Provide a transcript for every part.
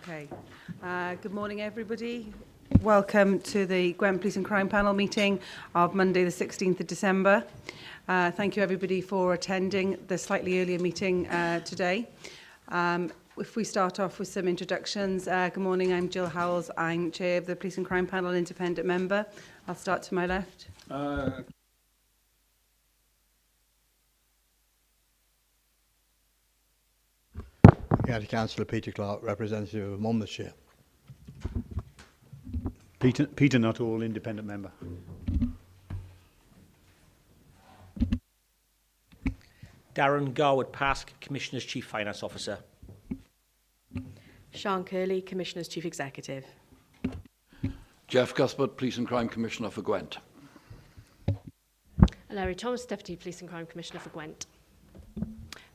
Okay. Good morning, everybody. Welcome to the Gwent Police and Crime Panel meeting of Monday, the 16th of December. Thank you, everybody, for attending the slightly earlier meeting today. If we start off with some introductions. Good morning, I'm Jill Howells. I'm Chair of the Police and Crime Panel, independent member. I'll start to my left. County Councillor Peter Clark, representative of Monmouthshire. Peter Nuttall, independent member. Darren Garwood-Pask, Commissioner's Chief Finance Officer. Sean Curley, Commissioner's Chief Executive. Jeff Cuthbert, Police and Crime Commissioner for Gwent. Larry Thomas, Deputy Police and Crime Commissioner for Gwent.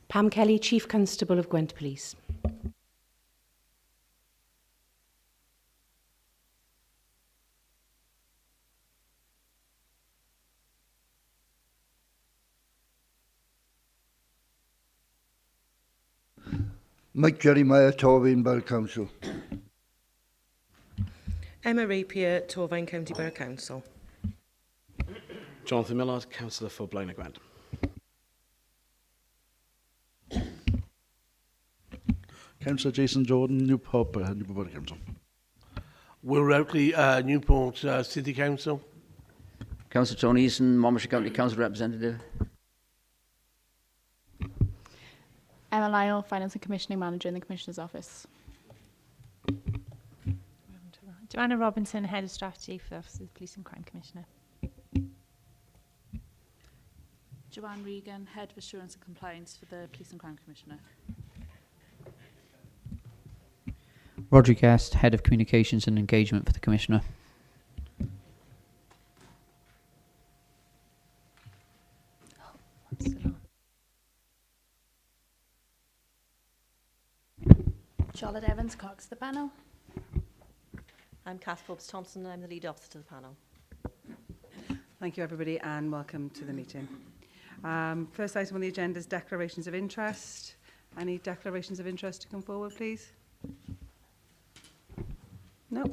Pam Kelly, Chief Constable of Gwent Police. Mike Jeremiah, Torvine Borough Council. Emma Rapier, Torvine County Borough Council. Jonathan Millard, Councillor for Blaenau Gwent. Councillor Jason Jordan, Newport Borough Council. Will Routley, Newport City Council. Councillor Tony Eason, Monmouthshire County Council Representative. Emma Lyle, Finance and Commissioning Manager in the Commissioner's Office. Joanna Robinson, Head of Strategy for the Office of the Police and Crime Commissioner. Joanne Regan, Head of Assurance and Compliance for the Police and Crime Commissioner. Roger Guest, Head of Communications and Engagement for the Commissioner. Charlotte Evans, Cox to the panel. I'm Kath Forbes-Thompson and I'm the lead officer to the panel. Thank you, everybody, and welcome to the meeting. First item on the agenda is declarations of interest. Any declarations of interest to come forward, please? No.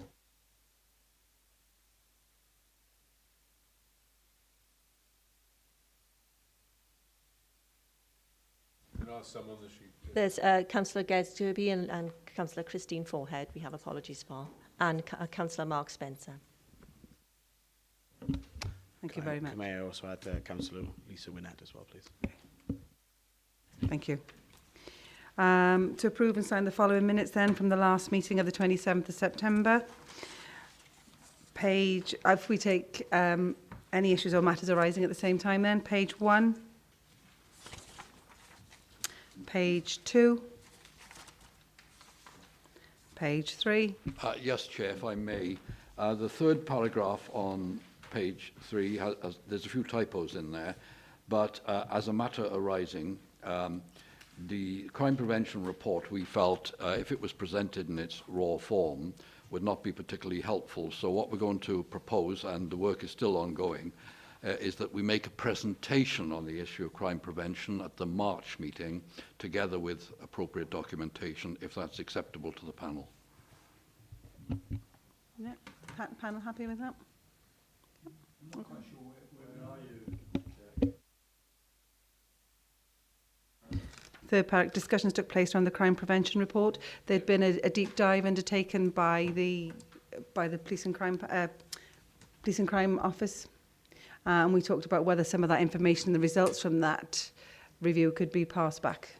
There are some on the sheet. There's Councillor Gez Derby and Councillor Christine Forehead, we have apologies for, and Councillor Mark Spencer. Thank you very much. May I also add Councillor Lisa Winnett as well, please? Thank you. To approve and sign the following minutes then from the last meeting of the 27th of September. If we take any issues or matters arising at the same time then, page 1, page 2, page 3. Yes, Chair, if I may. The third paragraph on page 3, there's a few typos in there, but as a matter arising, the crime prevention report, we felt, if it was presented in its raw form, would not be particularly helpful. So what we're going to propose, and the work is still ongoing, is that we make a presentation on the issue of crime prevention at the March meeting, together with appropriate documentation, if that's acceptable to the panel. Yeah. Panel happy with that? I'm not quite sure where are you? Third paragraph, discussions took place around the crime prevention report. There'd been a deep dive undertaken by the Police and Crime Office, and we talked about whether some of that information and the results from that review could be passed back.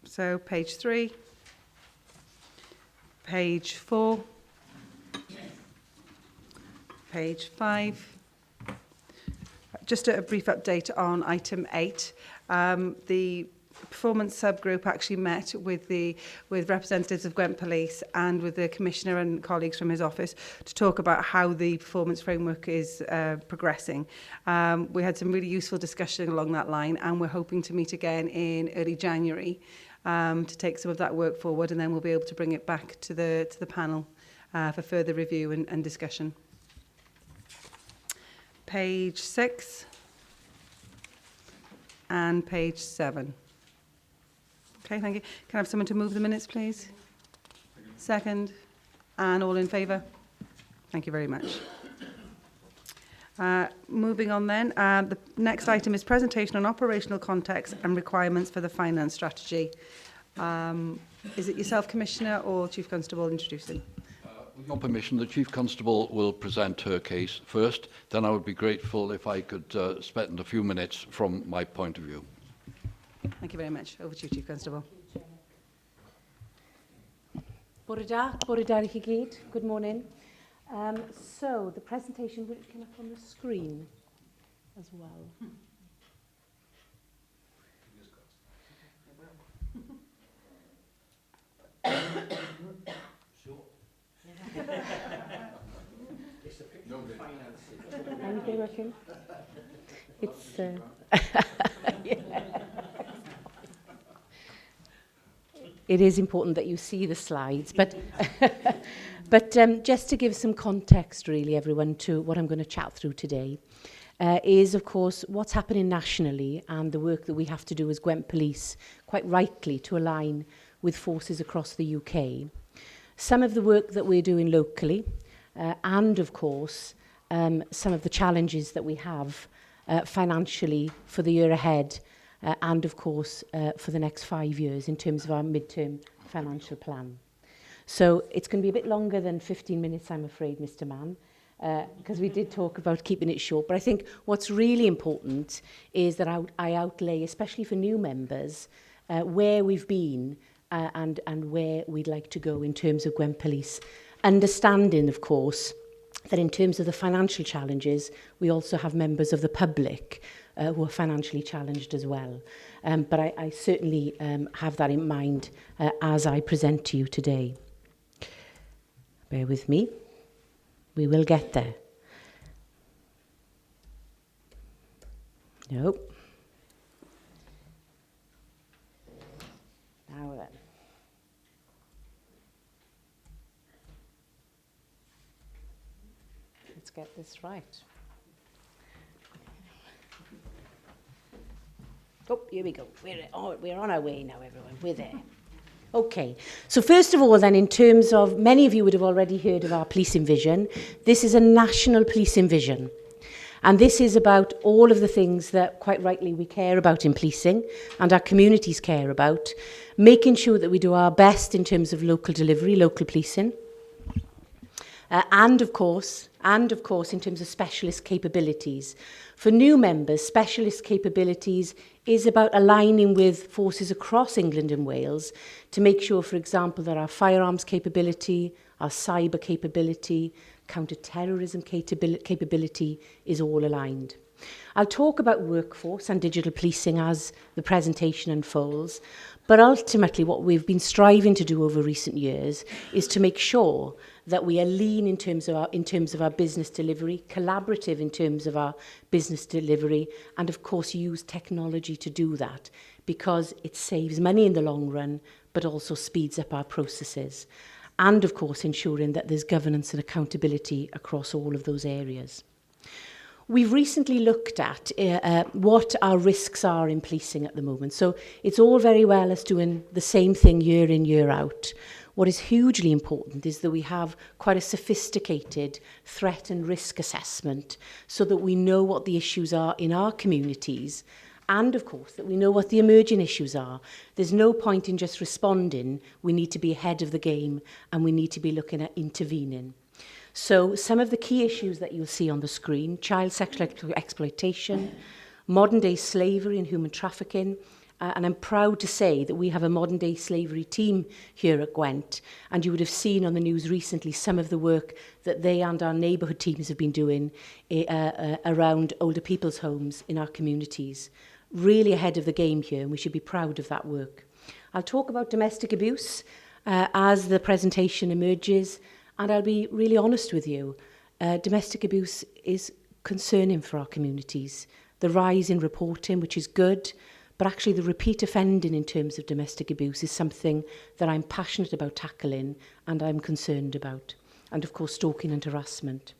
So page 3, page 4, page 5. Just a brief update on item 8. The performance subgroup actually met with representatives of Gwent Police and with the Commissioner and colleagues from his office to talk about how the performance framework is progressing. We had some really useful discussion along that line, and we're hoping to meet again in early January to take some of that work forward, and then we'll be able to bring it back to the panel for further review and discussion. Page 6 and page 7. Okay, thank you. Can I have someone to move the minutes, please? Second. And all in favour? Thank you very much. Moving on then, the next item is presentation on operational context and requirements for the finance strategy. Is it yourself, Commissioner, or Chief Constable introducing? With your permission, the Chief Constable will present her case first. Then I would be grateful if I could spend a few minutes from my point of view. Thank you very much. Over to you, Chief Constable. Bore da i chi gyd. Good morning. So the presentation will come up on the screen as well. Anything working? It's yeah. It is important that you see the slides, but just to give some context, really, everyone, to what I'm going to chat through today, is, of course, what's happening nationally and the work that we have to do as Gwent Police, quite rightly, to align with forces across the UK. Some of the work that we're doing locally, and, of course, some of the challenges that we have financially for the year ahead, and, of course, for the next 5 years in terms of our mid-term financial plan. So it's going to be a bit longer than 15 minutes, I'm afraid, Mr. Mann, because we did talk about keeping it short. But I think what's really important is that I outlay, especially for new members, where we've been and where we'd like to go in terms of Gwent Police. Understanding, of course, that in terms of the financial challenges, we also have members of the public who are financially challenged as well. But I certainly have that in mind as I present to you today. Bear with me. We will get there. Nope. Now then. Let's get this right. Oh, here we go. We're on our way now, everyone. We're there. Okay. So first of all, then, in terms of, many of you would have already heard of our policing vision. This is a national policing vision. And this is about all of the things that, quite rightly, we care about in policing and our communities care about, making sure that we do our best in terms of local delivery, local policing, and of course, in terms of specialist capabilities. For new members, specialist capabilities is about aligning with forces across England and Wales to make sure, for example, that our firearms capability, our cyber capability, counter-terrorism capability is all aligned. I'll talk about workforce and digital policing as the presentation unfolds, but ultimately what we've been striving to do over recent years is to make sure that we are lean in terms of our business delivery, collaborative in terms of our business delivery, and of course use technology to do that, because it saves money in the long run, but also speeds up our processes. And of course ensuring that there's governance and accountability across all of those areas. We've recently looked at what our risks are in policing at the moment. So it's all very well us doing the same thing year in, year out. What is hugely important is that we have quite a sophisticated threat and risk assessment so that we know what the issues are in our communities, and of course that we know what the emerging issues are. There's no point in just responding. We need to be ahead of the game and we need to be looking at intervening. So some of the key issues that you'll see on the screen: child sexual exploitation, modern day slavery and human trafficking. And I'm proud to say that we have a modern day slavery team here at Gwent, and you would have seen on the news recently some of the work that they and our neighbourhood teams have been doing around older people's homes in our communities. Really ahead of the game here, and we should be proud of that work. I'll talk about domestic abuse as the presentation emerges, and I'll be really honest with you. Domestic abuse is concerning for our communities. The rise in reporting, which is good, but actually the repeat offending in terms of domestic abuse is something that I'm passionate about tackling and I'm concerned about. And of course, stalking and harassment.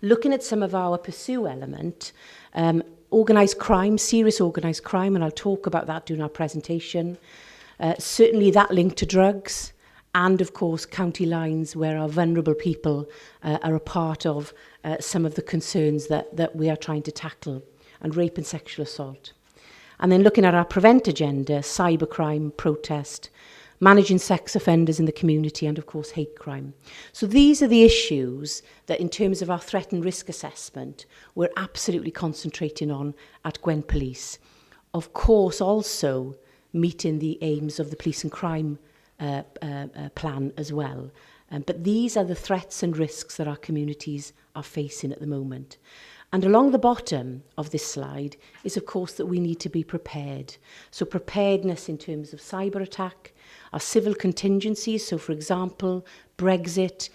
Looking at some of our pursue element, organised crime, serious organised crime, and I'll talk about that during our presentation. Certainly that link to drugs, and of course county lines where our vulnerable people are a part of some of the concerns that we are trying to tackle, and rape and sexual assault. And then looking at our prevent agenda, cybercrime, protest, managing sex offenders in the community, and of course hate crime. So these are the issues that in terms of our threat and risk assessment we're absolutely concentrating on at Gwent Police. Of course also meeting the aims of the police and crime plan as well. But these are the threats and risks that our communities are facing at the moment. And along the bottom of this slide is, of course, that we need to be prepared. So preparedness in terms of cyber attack, our civil contingencies. So, for example, Brexit,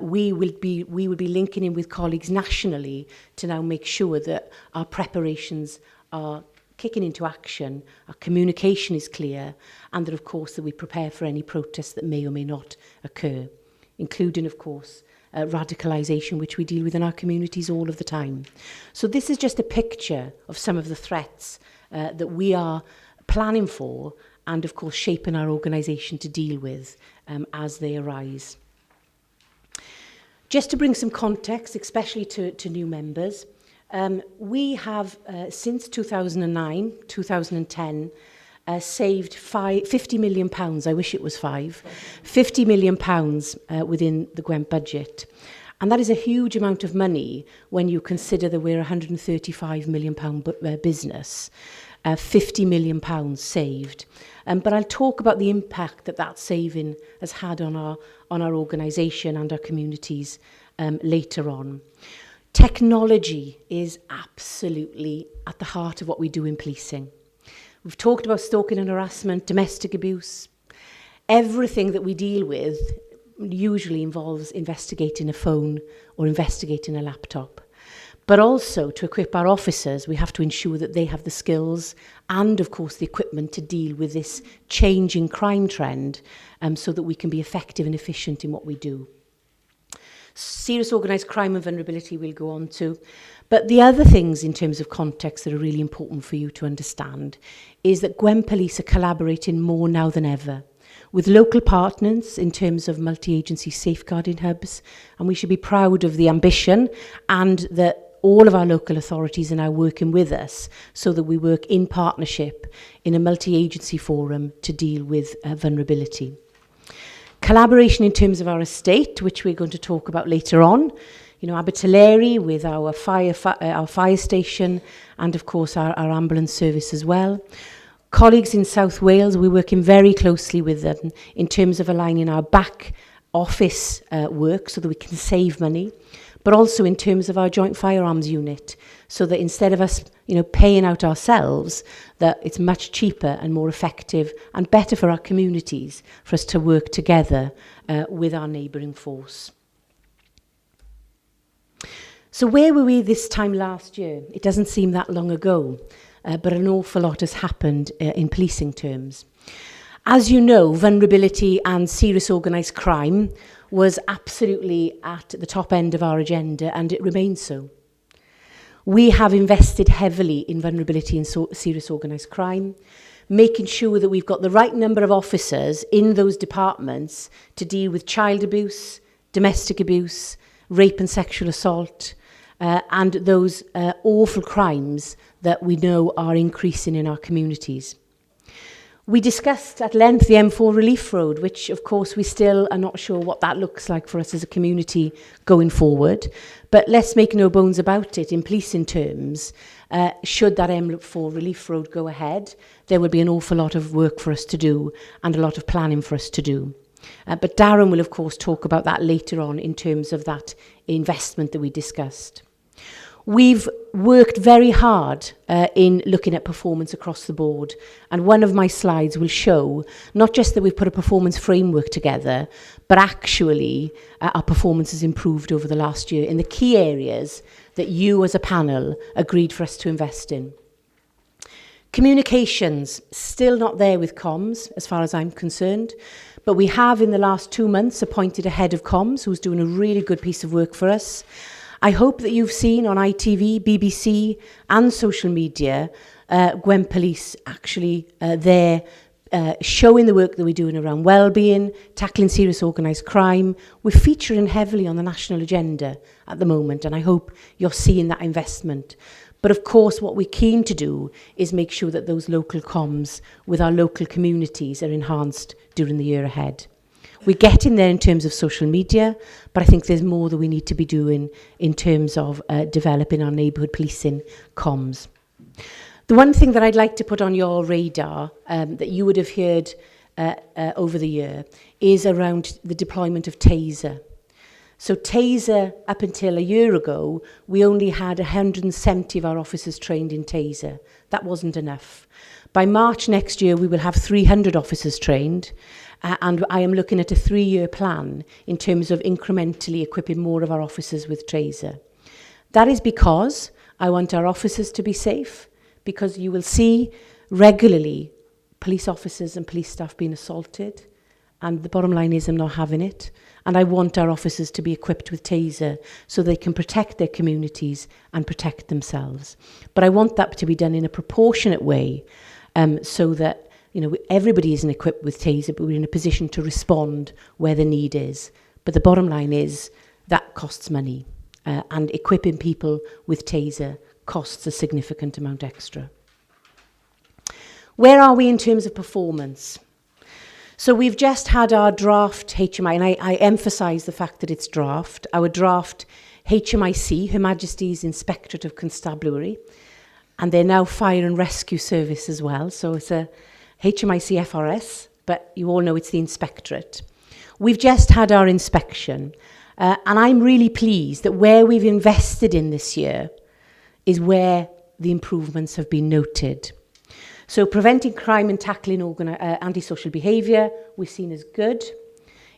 we will be linking in with colleagues nationally to now make sure that our preparations are kicking into action, our communication is clear, and that, of course, that we prepare for any protests that may or may not occur, including, of course, radicalisation, which we deal with in our communities all of the time. So this is just a picture of some of the threats that we are planning for and, of course, shaping our organisation to deal with as they arise. Just to bring some context, especially to new members, we have, since 2009, 2010, saved £50 million, I wish it was £50 million within the Gwent budget. And that is a huge amount of money when you consider that we're a £135 million business. £50 million saved. But I'll talk about the impact that saving has had on our organisation and our communities later on. Technology is absolutely at the heart of what we do in policing. We've talked about stalking and harassment, domestic abuse. Everything that we deal with usually involves investigating a phone or investigating a laptop. But also, to equip our officers, we have to ensure that they have the skills and, of course, the equipment to deal with this changing crime trend so that we can be effective and efficient in what we do. Serious organised crime and vulnerability we'll go on to. But the other things in terms of context that are really important for you to understand is that Gwent Police are collaborating more now than ever with local partners in terms of multi-agency safeguarding hubs, and we should be proud of the ambition and that all of our local authorities are now working with us so that we work in partnership in a multi-agency forum to deal with vulnerability. Collaboration in terms of our estate, which we're going to talk about later on. You know, Abertillery with our fire station and, of course, our ambulance service as well. Colleagues in South Wales, we're working very closely with them in terms of aligning our back office work so that we can save money, but also in terms of our joint firearms unit, so that instead of us, paying out ourselves, that it's much cheaper and more effective and better for our communities for us to work together with our neighbouring force. So where were we this time last year? It doesn't seem that long ago, but an awful lot has happened in policing terms. As you know, vulnerability and serious organised crime was absolutely at the top end of our agenda, and it remains so. We have invested heavily in vulnerability and serious organised crime, making sure that we've got the right number of officers in those departments to deal with child abuse, domestic abuse, rape and sexual assault, and those awful crimes that we know are increasing in our communities. We discussed at length the M4 Relief Road, which of course we still are not sure what that looks like for us as a community going forward. But let's make no bones about it, in policing terms, should that M4 Relief Road go ahead, there will be an awful lot of work for us to do and a lot of planning for us to do. But Darren will of course talk about that later on in terms of that investment that we discussed. We've worked very hard in looking at performance across the board, and one of my slides will show not just that we've put a performance framework together, but actually our performance has improved over the last year in the key areas that you as a panel agreed for us to invest in. Communications, still not there with comms as far as I'm concerned, but we have in the last 2 months appointed a head of comms who's doing a really good piece of work for us. I hope that you've seen on ITV, BBC and social media Gwent Police actually there showing the work that we're doing around wellbeing, tackling serious organised crime. We're featuring heavily on the national agenda at the moment, and I hope you're seeing that investment. But of course, what we're keen to do is make sure that those local comms with our local communities are enhanced during the year ahead. We're getting there in terms of social media, but I think there's more that we need to be doing in terms of developing our neighbourhood policing comms. The one thing that I'd like to put on your radar that you would have heard over the year is around the deployment of Taser. So Taser, up until a year ago, we only had 170 of our officers trained in Taser. That wasn't enough. By March next year, we will have 300 officers trained, and I am looking at a 3-year plan in terms of incrementally equipping more of our officers with Taser. That is because I want our officers to be safe, because you will see regularly police officers and police staff being assaulted, and the bottom line is I'm not having it. And I want our officers to be equipped with Taser so they can protect their communities and protect themselves. But I want that to be done in a proportionate way, so that everybody isn't equipped with Taser, but we're in a position to respond where the need is. But the bottom line is that costs money, and equipping people with Taser costs a significant amount extra. Where are we in terms of performance? So we've just had our draft HMI, and I emphasise the fact that it's draft. Our draft HMIC, Her Majesty's Inspectorate of Constabulary, and they're now Fire and Rescue Service as well. So it's a HMIC FRS, but you all know it's the Inspectorate. We've just had our inspection, and I'm really pleased that where we've invested in this year is where the improvements have been noted. So preventing crime and tackling antisocial behaviour, we've seen as good.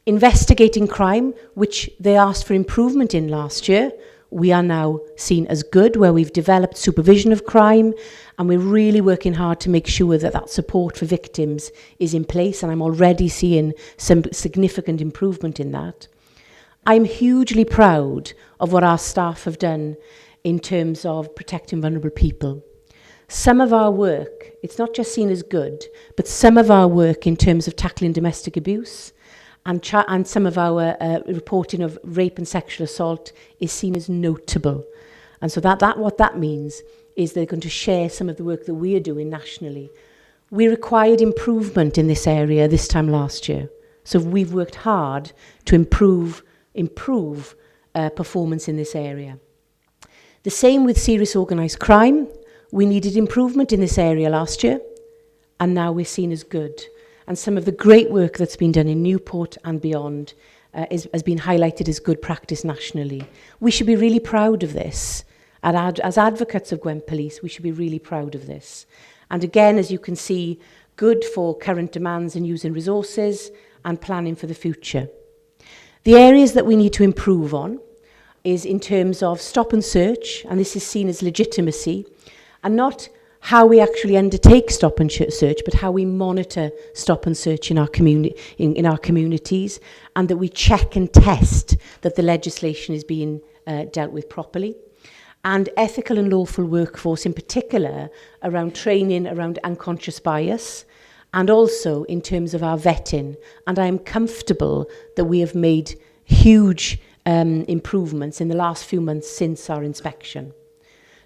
Investigating crime, which they asked for improvement in last year, we are now seen as good, where we've developed supervision of crime, and we're really working hard to make sure that that support for victims is in place, and I'm already seeing some significant improvement in that. I'm hugely proud of what our staff have done in terms of protecting vulnerable people. Some of our work, it's not just seen as good, but some of our work in terms of tackling domestic abuse and some of our reporting of rape and sexual assault is seen as notable. And so what that means is they're going to share some of the work that we are doing nationally. We required improvement in this area this time last year. So we've worked hard to improve performance in this area. The same with serious organised crime. We needed improvement in this area last year, and now we're seen as good. And some of the great work that's been done in Newport and beyond has been highlighted as good practice nationally. We should be really proud of this. As advocates of Gwent Police, we should be really proud of this. And again, as you can see, good for current demands and using resources and planning for the future. The areas that we need to improve on is in terms of stop and search, and this is seen as legitimacy, and not how we actually undertake stop and search, but how we monitor stop and search in our communities, and that we check and test that the legislation is being dealt with properly. And ethical and lawful workforce in particular around training around unconscious bias, and also in terms of our vetting. And I am comfortable that we have made huge improvements in the last few months since our inspection.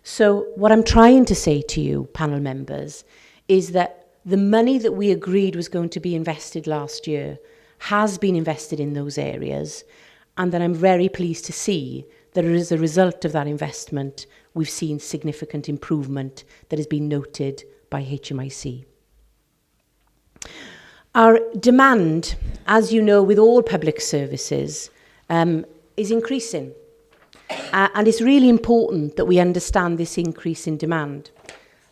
So what I'm trying to say to you, panel members, is that the money that we agreed was going to be invested last year has been invested in those areas, and that I'm very pleased to see that as a result of that investment, we've seen significant improvement that has been noted by HMIC. Our demand, as you know, with all public services, is increasing. And it's really important that we understand this increase in demand.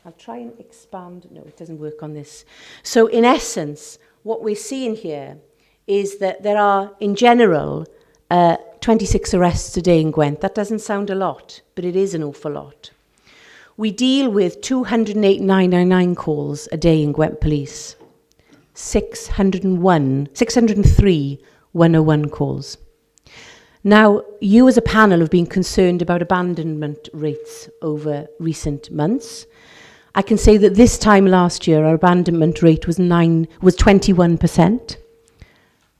I'll try and expand. No, it doesn't work on this. So in essence, what we're seeing here is that there are, in general, 26 arrests a day in Gwent. That doesn't sound a lot, but it is an awful lot. We deal with 208 999 calls a day in Gwent Police, 603 101 calls. Now, you as a panel have been concerned about abandonment rates over recent months. I can say that this time last year, our abandonment rate was 21%.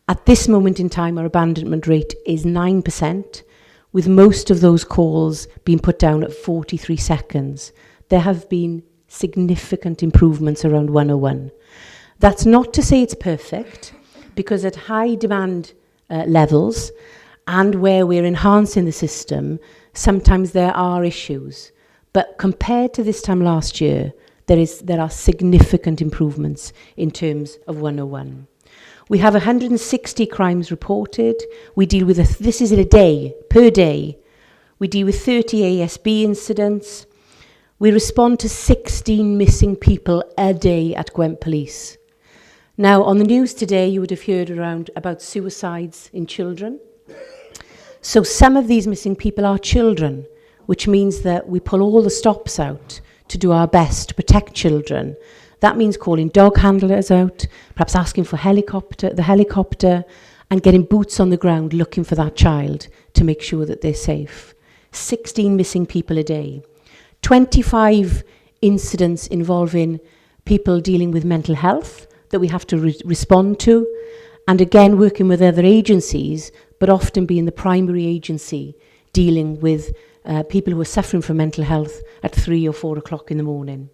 At this moment in time, our abandonment rate is 9%, with most of those calls being put down at 43 seconds. There have been significant improvements around 101. That's not to say it's perfect, because at high demand levels and where we're enhancing the system, sometimes there are issues. But compared to this time last year, there are significant improvements in terms of 101. We have 160 crimes reported. We deal with, this is in a day, per day. We deal with 30 ASB incidents. We respond to 16 missing people a day at Gwent Police. Now, on the news today, you would have heard about suicides in children. So some of these missing people are children, which means that we pull all the stops out to do our best to protect children. That means calling dog handlers out, perhaps asking for the helicopter, and getting boots on the ground looking for that child to make sure that they're safe. 16 missing people a day. 25 incidents involving people dealing with mental health that we have to respond to, and again working with other agencies, but often being the primary agency dealing with people who are suffering from mental health at 3 or 4 o'clock in the morning.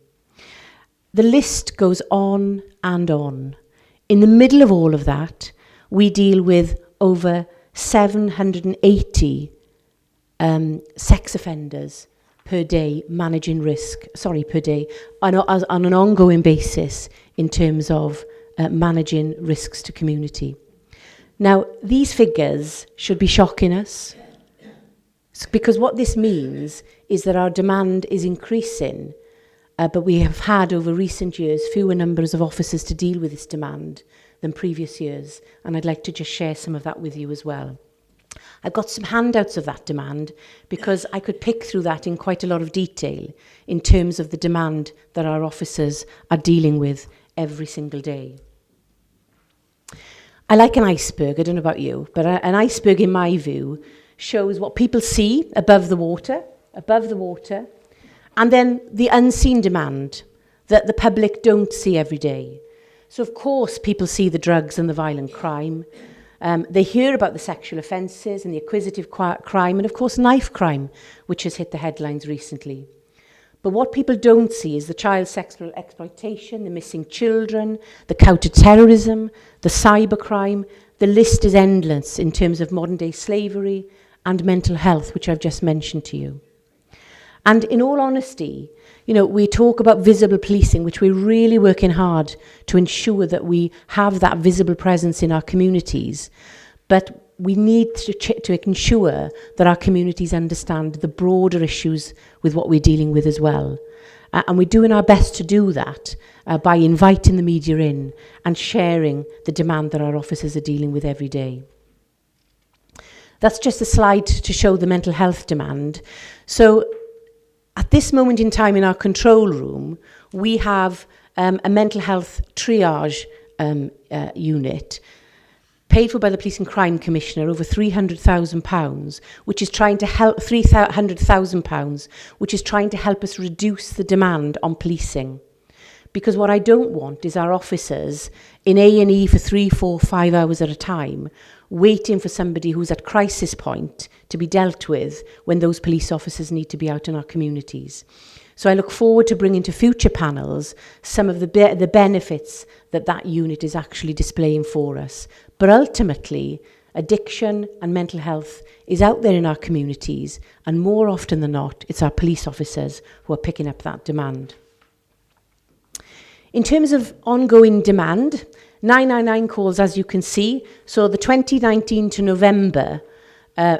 The list goes on and on. In the middle of all of that, we deal with over 780 sex offenders per day, managing risk, per day, on an ongoing basis in terms of managing risks to community. Now, these figures should be shocking us, because what this means is that our demand is increasing, but we have had over recent years fewer numbers of officers to deal with this demand than previous years, and I'd like to just share some of that with you as well. I've got some handouts of that demand because I could pick through that in quite a lot of detail in terms of the demand that our officers are dealing with every single day. I like an iceberg, I don't know about you, but an iceberg in my view shows what people see above the water, and then the unseen demand that the public don't see every day. So of course people see the drugs and the violent crime. They hear about the sexual offences and the acquisitive crime, and of course knife crime, which has hit the headlines recently. But what people don't see is the child sexual exploitation, the missing children, the counter-terrorism, the cybercrime. The list is endless in terms of modern-day slavery and mental health, which I've just mentioned to you. And in all honesty, you know, we talk about visible policing, which we're really working hard to ensure that we have that visible presence in our communities. But we need to ensure that our communities understand the broader issues with what we're dealing with as well. And we're doing our best to do that by inviting the media in and sharing the demand that our officers are dealing with every day. That's just a slide to show the mental health demand. So at this moment in time in our control room, we have a mental health triage unit paid for by the Police and Crime Commissioner, over £300,000, which is trying to help £300,000, which is trying to help us reduce the demand on policing. Because what I don't want is our officers in A&E for 3, 4, 5 hours at a time, waiting for somebody who's at crisis point to be dealt with when those police officers need to be out in our communities. So I look forward to bringing to future panels some of the benefits that unit is actually displaying for us. But ultimately, addiction and mental health is out there in our communities, and more often than not, it's our police officers who are picking up that demand. In terms of ongoing demand, 999 calls, as you can see, so the 2019 to November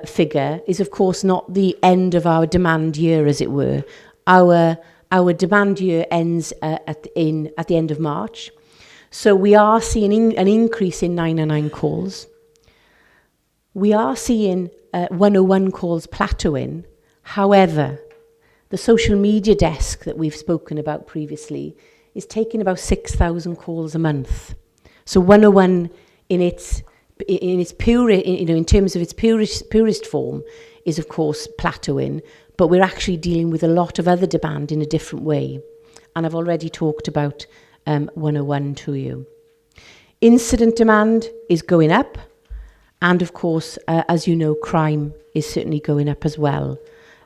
figure is of course not the end of our demand year, as it were. Our demand year ends at the end of March. So we are seeing an increase in 999 calls. We are seeing 101 calls plateauing. However, the social media desk that we've spoken about previously is taking about 6,000 calls a month. So 101 in its pure, in terms of its purest form, is of course plateauing, but we're actually dealing with a lot of other demand in a different way. and I've already talked about 101 to you. Incident demand is going up, and of course, as you know, crime is certainly going up as well.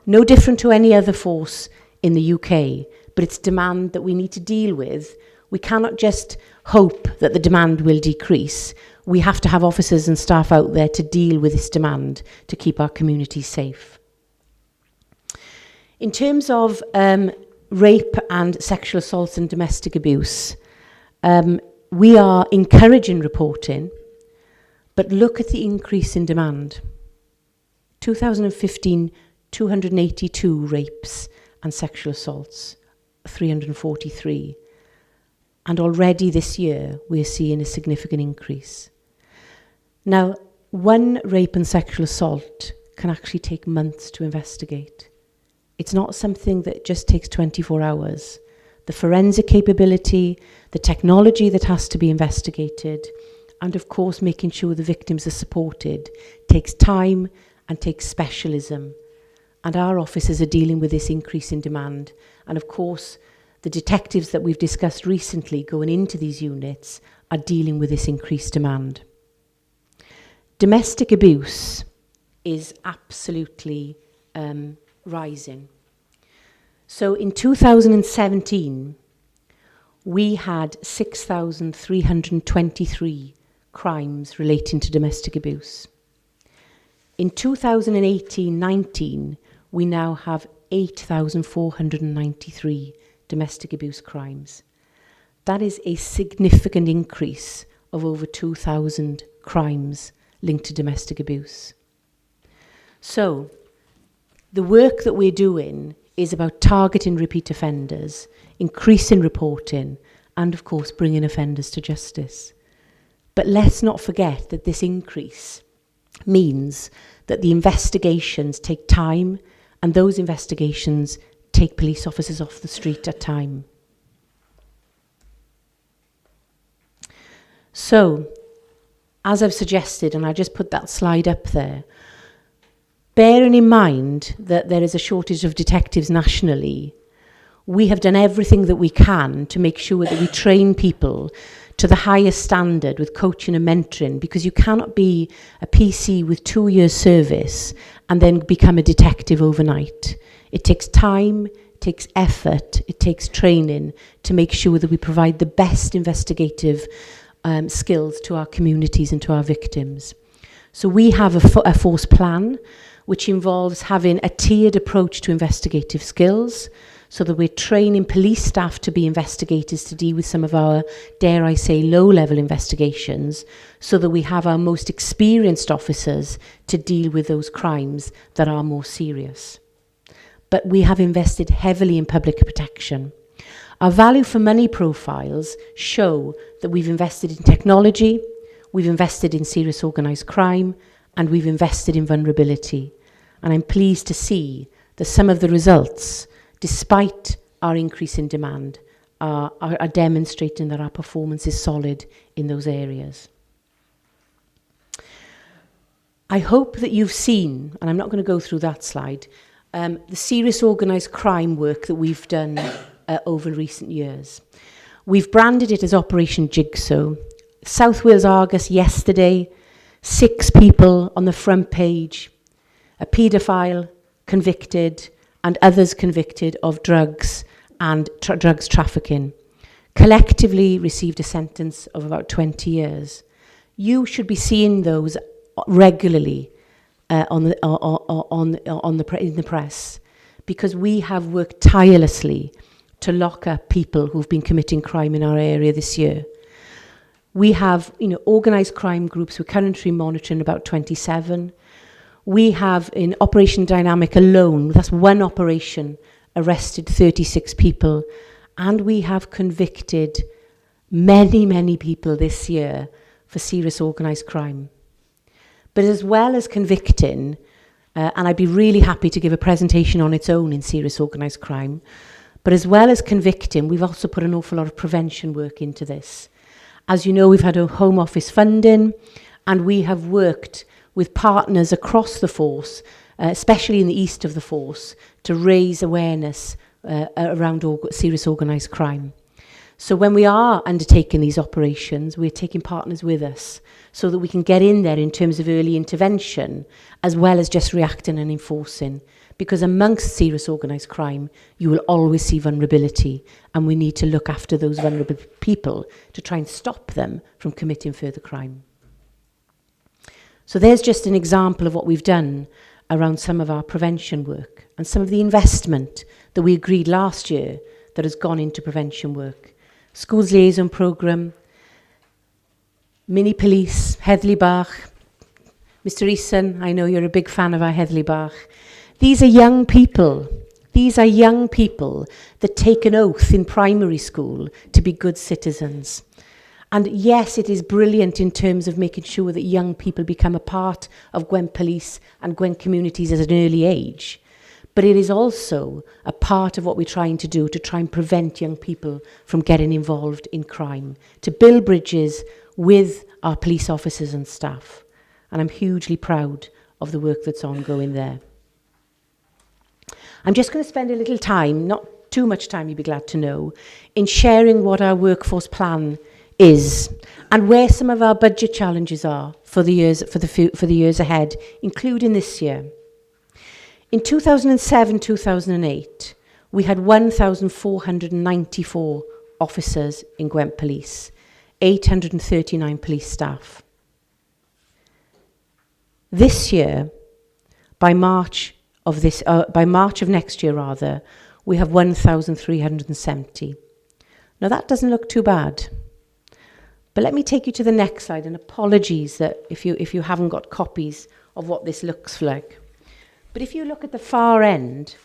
No different to any other force in the UK, but it's demand that we need to deal with. We cannot just hope that the demand will decrease. We have to have officers and staff out there to deal with this demand to keep our communities safe. In terms of rape and sexual assaults and domestic abuse, we are encouraging reporting, but look at the increase in demand. 2015, 282 rapes and sexual assaults, 343. And already this year, we're seeing a significant increase. Now, one rape and sexual assault can actually take months to investigate. It's not something that just takes 24 hours. The forensic capability, the technology that has to be investigated, and of course making sure the victims are supported takes time and takes specialism. And our officers are dealing with this increase in demand. And of course, the detectives that we've discussed recently going into these units are dealing with this increased demand. Domestic abuse is absolutely rising. So in 2017, we had 6,323 crimes relating to domestic abuse. In 2018-19, we now have 8,493 domestic abuse crimes. That is a significant increase of over 2,000 crimes linked to domestic abuse. So, the work that we're doing is about targeting repeat offenders, increasing reporting, and of course bringing offenders to justice. But let's not forget that this increase means that the investigations take time, and those investigations take police officers off the street at time. So, as I've suggested, and I just put that slide up there, bearing in mind that there is a shortage of detectives nationally, we have done everything that we can to make sure that we train people to the highest standard with coaching and mentoring, because you cannot be a PC with 2 years service and then become a detective overnight. It takes time, it takes effort, it takes training to make sure that we provide the best investigative skills to our communities and to our victims. So we have a force plan which involves having a tiered approach to investigative skills, so that we're training police staff to be investigators to deal with some of our, dare I say, low-level investigations, so that we have our most experienced officers to deal with those crimes that are more serious. But we have invested heavily in public protection. Our value for money profiles show that we've invested in technology, we've invested in serious organised crime, and we've invested in vulnerability. And I'm pleased to see that some of the results, despite our increase in demand, are demonstrating that our performance is solid in those areas. I hope that you've seen, and I'm not going to go through that slide, the serious organised crime work that we've done over recent years. We've branded it as Operation Jigsaw. South Wales Argus yesterday, 6 people on the front page, a paedophile convicted and others convicted of drugs and drugs trafficking, collectively received a sentence of about 20 years. You should be seeing those regularly in the press, because we have worked tirelessly to lock up people who've been committing crime in our area this year. We have, organised crime groups. We're currently monitoring about 27. We have, in Operation Dynamic alone, that's one operation, arrested 36 people, and we have convicted many, many people this year for serious organised crime. But as well as convicting, and I'd be really happy to give a presentation on its own in serious organised crime, but as well as convicting, we've also put an awful lot of prevention work into this. As you know, we've had a Home Office funding, and we have worked with partners across the force, especially in the east of the force, to raise awareness around serious organised crime. So when we are undertaking these operations, we're taking partners with us so that we can get in there in terms of early intervention as well as just reacting and enforcing. Because amongst serious organised crime, you will always see vulnerability, and we need to look after those vulnerable people to try and stop them from committing further crime. So there's just an example of what we've done around some of our prevention work and some of the investment that we agreed last year that has gone into prevention work. Schools Liaison Programme, Mini Police, Heddley Bach. Mr. Eason, I know you're a big fan of our Heddley Bach. These are young people. These are young people that take an oath in primary school to be good citizens. And yes, it is brilliant in terms of making sure that young people become a part of Gwent Police and Gwent communities at an early age. But it is also a part of what we're trying to do to try and prevent young people from getting involved in crime, to build bridges with our police officers and staff. And I'm hugely proud of the work that's ongoing there. I'm just going to spend a little time, not too much time, you'll be glad to know, in sharing what our workforce plan is and where some of our budget challenges are for the years ahead, including this year. In 2007-2008, we had 1,494 officers in Gwent Police, 839 police staff. This year, by March of next year rather, we have 1,370. Now that doesn't look too bad. But let me take you to the next slide, and apologies that if you haven't got copies of what this looks like. But if you look at the far end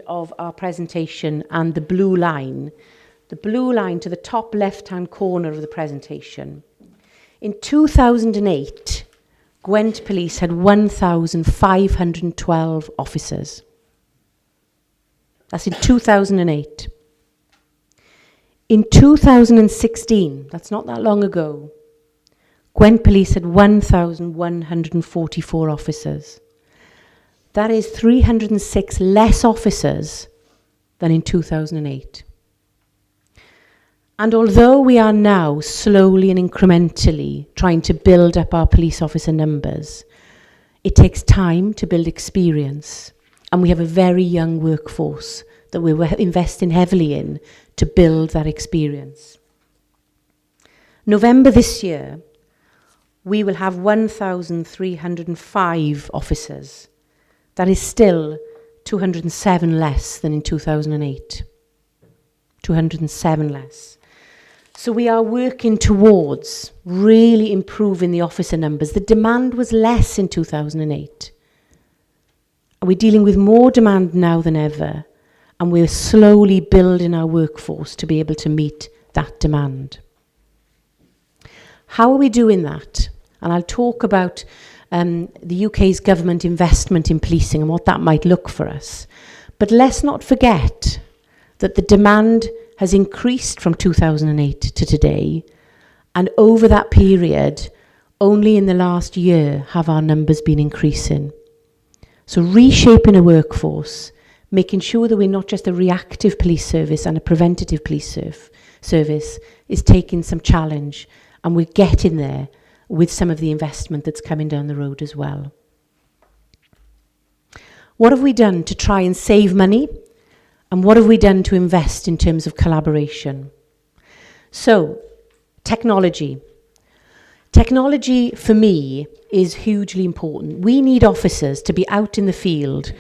of our presentation and the blue line to the top left-hand corner of the presentation, in 2008, Gwent Police had 1,512 officers. That's in 2008. In 2016, that's not that long ago, Gwent Police had 1,144 officers. That is 306 less officers than in 2008. And although we are now slowly and incrementally trying to build up our police officer numbers, it takes time to build experience. And we have a very young workforce that we're investing heavily in to build that experience. November this year, we will have 1,305 officers. That is still 207 less than in 2008. 207 less. So we are working towards really improving the officer numbers. The demand was less in 2008. And we're dealing with more demand now than ever. And we're slowly building our workforce to be able to meet that demand. How are we doing that? And I'll talk about the UK's government investment in policing and what that might look for us. But let's not forget that the demand has increased from 2008 to today, and over that period, only in the last year have our numbers been increasing. So reshaping a workforce, making sure that we're not just a reactive police service and a preventative police service is taking some challenge, and we're getting there with some of the investment that's coming down the road as well. What have we done to try and save money? And what have we done to invest in terms of collaboration? So, technology. Technology, for me, is hugely important. We need officers to be out in the field.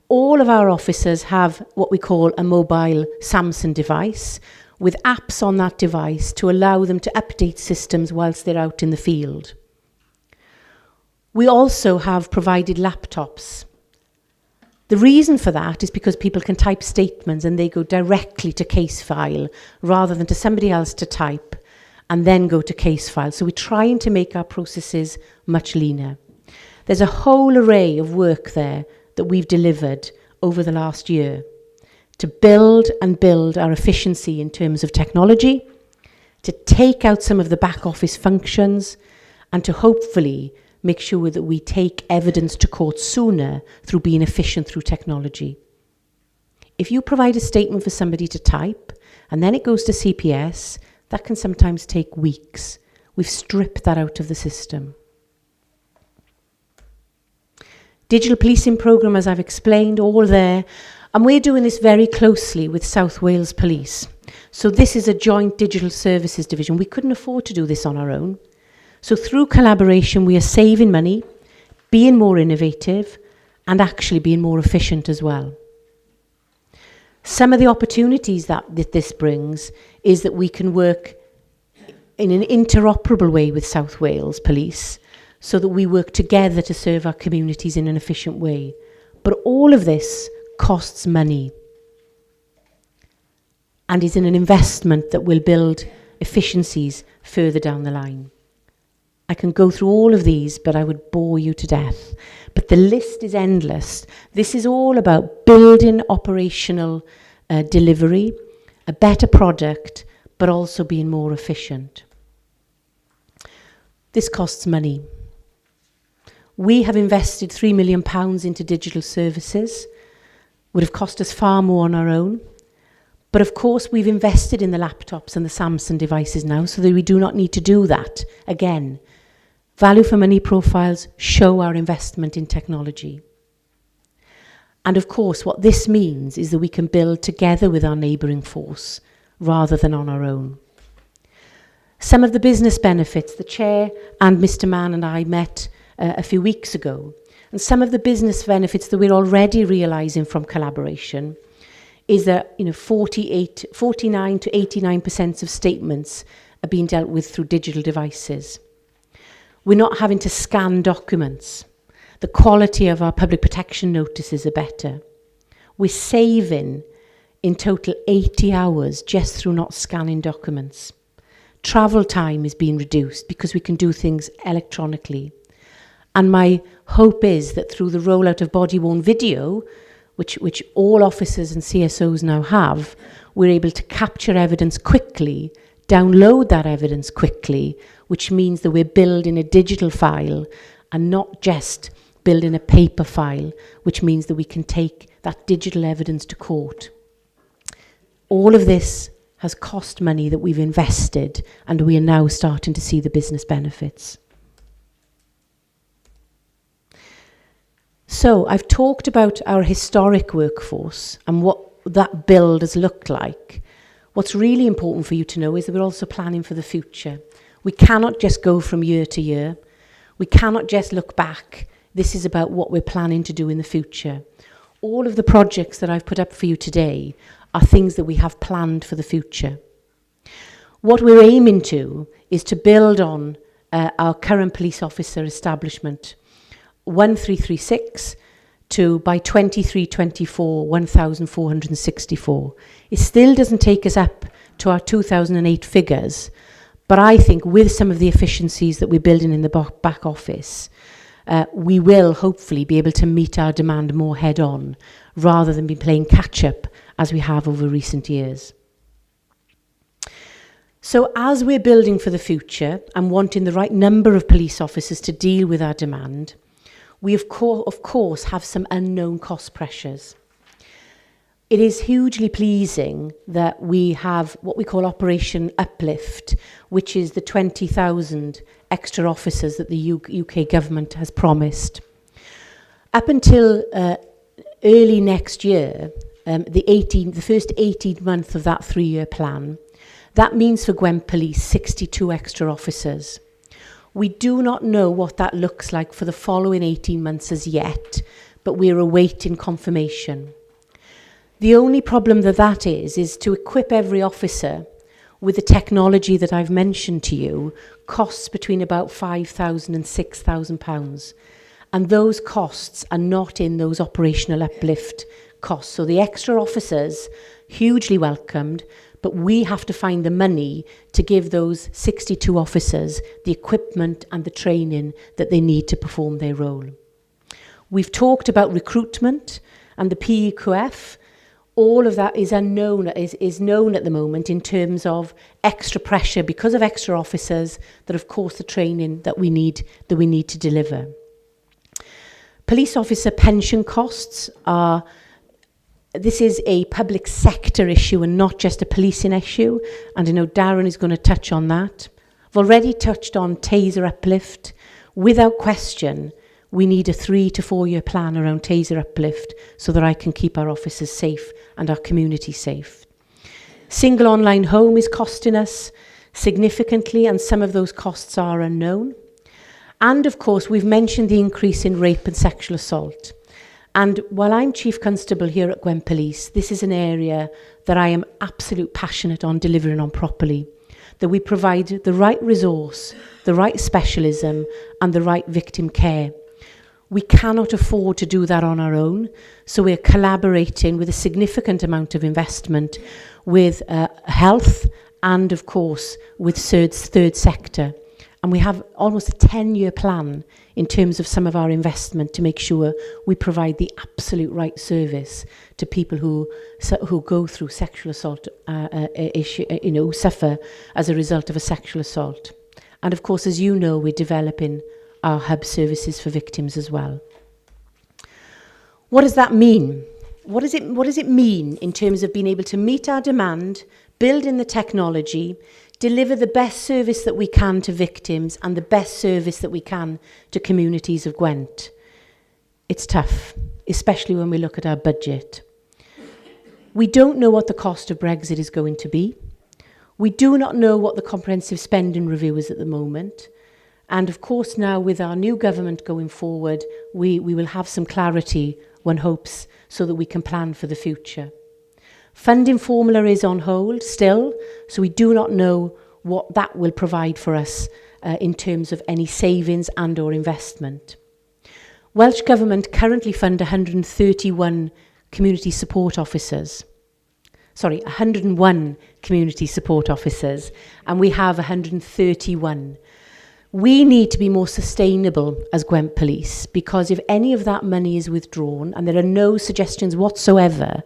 All of our officers have what we call a mobile Samsung device, with apps on that device to allow them to update systems whilst they're out in the field. We also have provided laptops. The reason for that is because people can type statements and they go directly to case file rather than to somebody else to type and then go to case file. So we're trying to make our processes much leaner. There's a whole array of work there that we've delivered over the last year to build our efficiency in terms of technology, to take out some of the back office functions, and to hopefully make sure that we take evidence to court sooner through being efficient through technology. If you provide a statement for somebody to type and then it goes to CPS, that can sometimes take weeks. We've stripped that out of the system. Digital policing programme, as I've explained, all there. And we're doing this very closely with South Wales Police. So this is a joint digital services division. We couldn't afford to do this on our own. So through collaboration, we are saving money, being more innovative, and actually being more efficient as well. Some of the opportunities that this brings is that we can work in an interoperable way with South Wales Police so that we work together to serve our communities in an efficient way. But all of this costs money and is in an investment that will build efficiencies further down the line. I can go through all of these, but I would bore you to death. But the list is endless. This is all about building operational delivery, a better product, but also being more efficient. This costs money. We have invested £3 million into digital services. Would have cost us far more on our own. But of course, we've invested in the laptops and the Samsung devices now so that we do not need to do that again. Value for money profiles show our investment in technology. And of course, what this means is that we can build together with our neighbouring force rather than on our own. Some of the business benefits, the Chair and Mr. Mann and I met a few weeks ago, and some of the business benefits that we're already realising from collaboration is that 49 to 89% of statements are being dealt with through digital devices. We're not having to scan documents. The quality of our public protection notices are better. We're saving in total 80 hours just through not scanning documents. Travel time is being reduced because we can do things electronically. And my hope is that through the rollout of body-worn video, which all officers and CSOs now have, we're able to capture evidence quickly, download that evidence quickly, which means that we're building a digital file and not just building a paper file, which means that we can take that digital evidence to court. All of this has cost money that we've invested, and we are now starting to see the business benefits. So I've talked about our historic workforce and what that build has looked like. What's really important for you to know is that we're also planning for the future. We cannot just go from year to year. We cannot just look back. This is about what we're planning to do in the future. All of the projects that I've put up for you today are things that we have planned for the future. What we're aiming to is to build on our current police officer establishment, 1336 to, by 23-24, 1,464. It still doesn't take us up to our 2008 figures, but I think with some of the efficiencies that we're building in the back office, we will hopefully be able to meet our demand more head on, rather than be playing catch up as we have over recent years. So as we're building for the future and wanting the right number of police officers to deal with our demand, we of course have some unknown cost pressures. It is hugely pleasing that we have what we call Operation Uplift, which is the 20,000 extra officers that the UK government has promised. Up until early next year, the first 18 months of that 3-year plan, that means for Gwent Police 62 extra officers. We do not know what that looks like for the following 18 months as yet, but we're awaiting confirmation. The only problem that is to equip every officer with the technology that I've mentioned to you costs between about £5,000 and £6,000. And those costs are not in those operational uplift costs. So the extra officers, hugely welcomed, but we have to find the money to give those 62 officers the equipment and the training that they need to perform their role. We've talked about recruitment and the PEQF. All of that is unknown, is known at the moment in terms of extra pressure because of extra officers, that of course the training that we need to deliver. Police officer pension costs are this is a public sector issue and not just a policing issue, and I know Darren is going to touch on that. I've already touched on taser uplift. Without question, we need a 3 to 4 year plan around taser uplift so that I can keep our officers safe and our community safe. Single online home is costing us significantly, and some of those costs are unknown. And of course, we've mentioned the increase in rape and sexual assault. And while I'm Chief Constable here at Gwent Police, this is an area that I am absolutely passionate on delivering on properly, that we provide the right resource, the right specialism, and the right victim care. We cannot afford to do that on our own, so we're collaborating with a significant amount of investment with health and, of course, with third sector. And we have almost a 10-year plan in terms of some of our investment to make sure we provide the absolute right service to people who go through sexual assault, suffer as a result of a sexual assault. And of course, as you know, we're developing our hub services for victims as well. What does that mean? What does it mean in terms of being able to meet our demand, build in the technology, deliver the best service that we can to victims and the best service that we can to communities of Gwent? It's tough, especially when we look at our budget. We don't know what the cost of Brexit is going to be. We do not know what the comprehensive spending review is at the moment. And of course now with our new government going forward, we will have some clarity, one hopes, so that we can plan for the future. Funding formula is on hold still, so we do not know what that will provide for us in terms of any savings and or investment. Welsh Government currently fund 131 community support officers. 101 community support officers, and we have 131. We need to be more sustainable as Gwent Police, because if any of that money is withdrawn, and there are no suggestions whatsoever,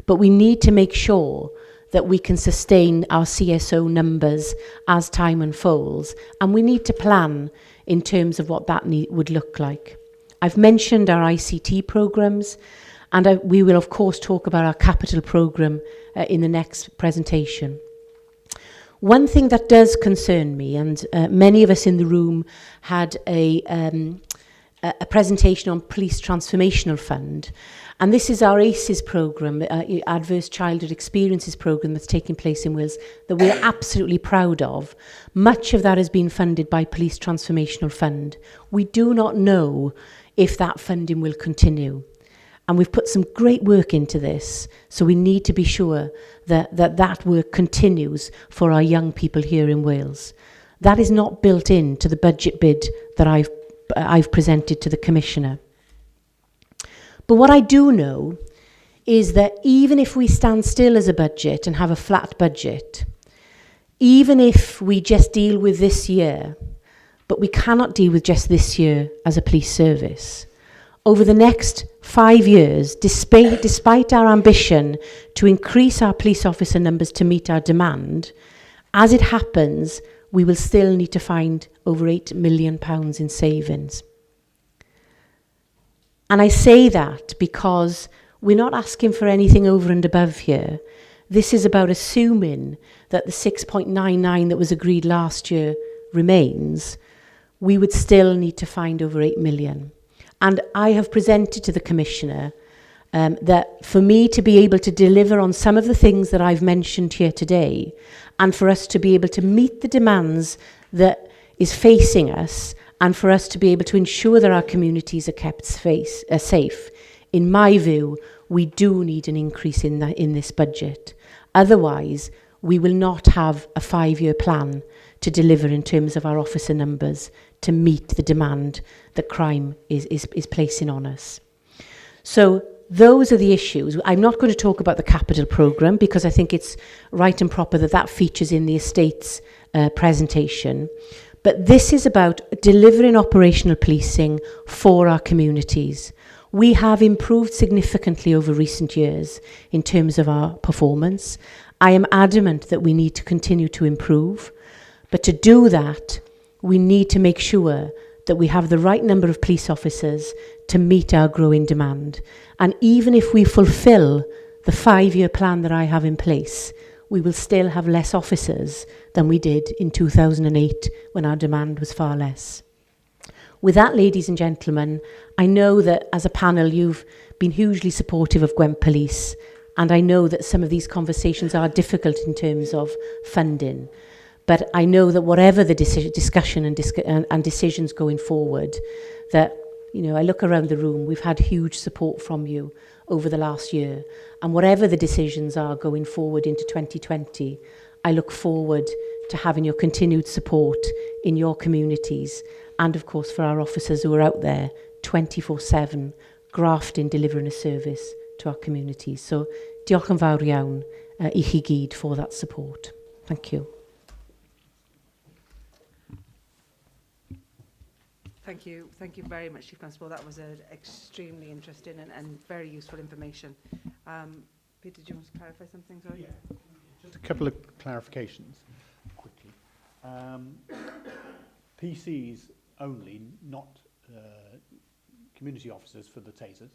but we need to make sure that we can sustain our CSO numbers as time unfolds, and we need to plan in terms of what that would look like. I've mentioned our ICT programs, and we will of course talk about our capital program in the next presentation. One thing that does concern me, and many of us in the room had a presentation on Police Transformational Fund, and this is our ACES programme, Adverse Childhood Experiences programme that's taking place in Wales, that we're absolutely proud of. Much of that has been funded by Police Transformational Fund. We do not know if that funding will continue. And we've put some great work into this, so we need to be sure that work continues for our young people here in Wales. That is not built into the budget bid that I've presented to the Commissioner. But what I do know is that even if we stand still as a budget and have a flat budget, even if we just deal with this year, but we cannot deal with just this year as a police service. Over the next 5 years, despite our ambition to increase our police officer numbers to meet our demand, as it happens, we will still need to find over £8 million in savings. And I say that because we're not asking for anything over and above here. This is about assuming that the 6.99 that was agreed last year remains. We would still need to find over 8 million. And I have presented to the Commissioner that for me to be able to deliver on some of the things that I've mentioned here today, and for us to be able to meet the demands that is facing us, and for us to be able to ensure that our communities are kept safe, in my view, we do need an increase in this budget. Otherwise, we will not have a 5-year plan to deliver in terms of our officer numbers to meet the demand that crime is placing on us. So those are the issues. I'm not going to talk about the capital programme because I think it's right and proper that features in the estate's presentation. But this is about delivering operational policing for our communities. We have improved significantly over recent years in terms of our performance. I am adamant that we need to continue to improve. But to do that, we need to make sure that we have the right number of police officers to meet our growing demand. And even if we fulfill the 5-year plan that I have in place, we will still have less officers than we did in 2008 when our demand was far less. With that, ladies and gentlemen, I know that as a panel you've been hugely supportive of Gwent Police, and I know that some of these conversations are difficult in terms of funding. But I know that whatever the discussion and decisions going forward, that, you know, I look around the room, we've had huge support from you over the last year. And whatever the decisions are going forward into 2020, I look forward to having your continued support in your communities. And of course for our officers who are out there 24/7, grafting, delivering a service to our communities. So diolch yn fawr iawn I chi gyd for that support. Thank you. Thank you very much, Chief Constable. That was extremely interesting and very useful information. Peter, do you want to clarify something? Sorry? Yeah, just a couple of clarifications quickly. PCs only, not community officers for the tasers.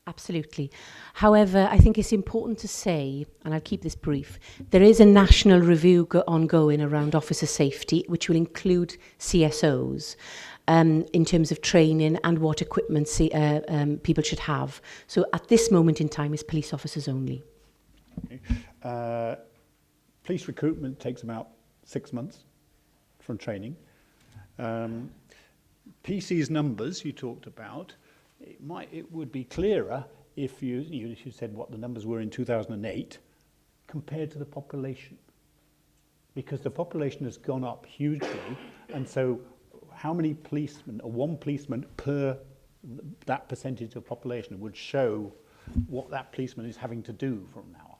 Absolutely. However, I think it's important to say, and I'll keep this brief, there is a national review ongoing around officer safety, which will include CSOs in terms of training and what equipment people should have. So at this moment in time, it's police officers only. Okay. Police recruitment takes about 6 months from training. PC's numbers you talked about, it would be clearer if you said what the numbers were in 2008 compared to the population, because the population has gone up hugely, and so how many policemen, or one policeman per that percentage of population, would show what that policeman is having to do from now on.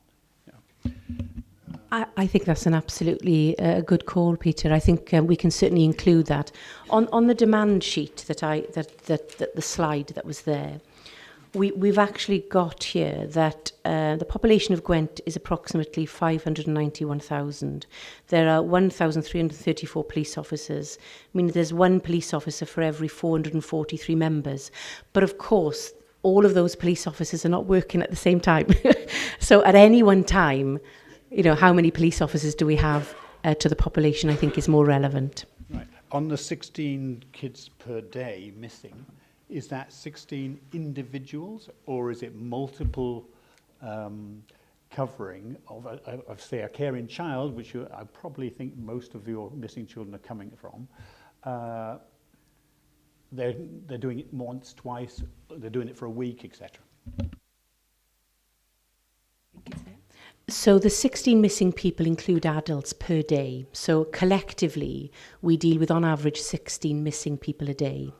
I think that's an absolutely good call, Peter. I think we can certainly include that on the demand sheet that the slide that was there. We've actually got here that the population of Gwent is approximately 591,000. There are 1,334 police officers, meaning there's one police officer for every 443 members. But of course, all of those police officers are not working at the same time. So at any one time, you know, how many police officers do we have to the population, I think is more relevant. Right. On the 16 kids per day missing, is that 16 individuals, or is it multiple covering of say, a caring child, which I probably think most of your missing children are coming from? They're doing it once, twice, they're doing it for a week, etc. So the 16 missing people include adults per day. So collectively, we deal with on average 16 missing people a day.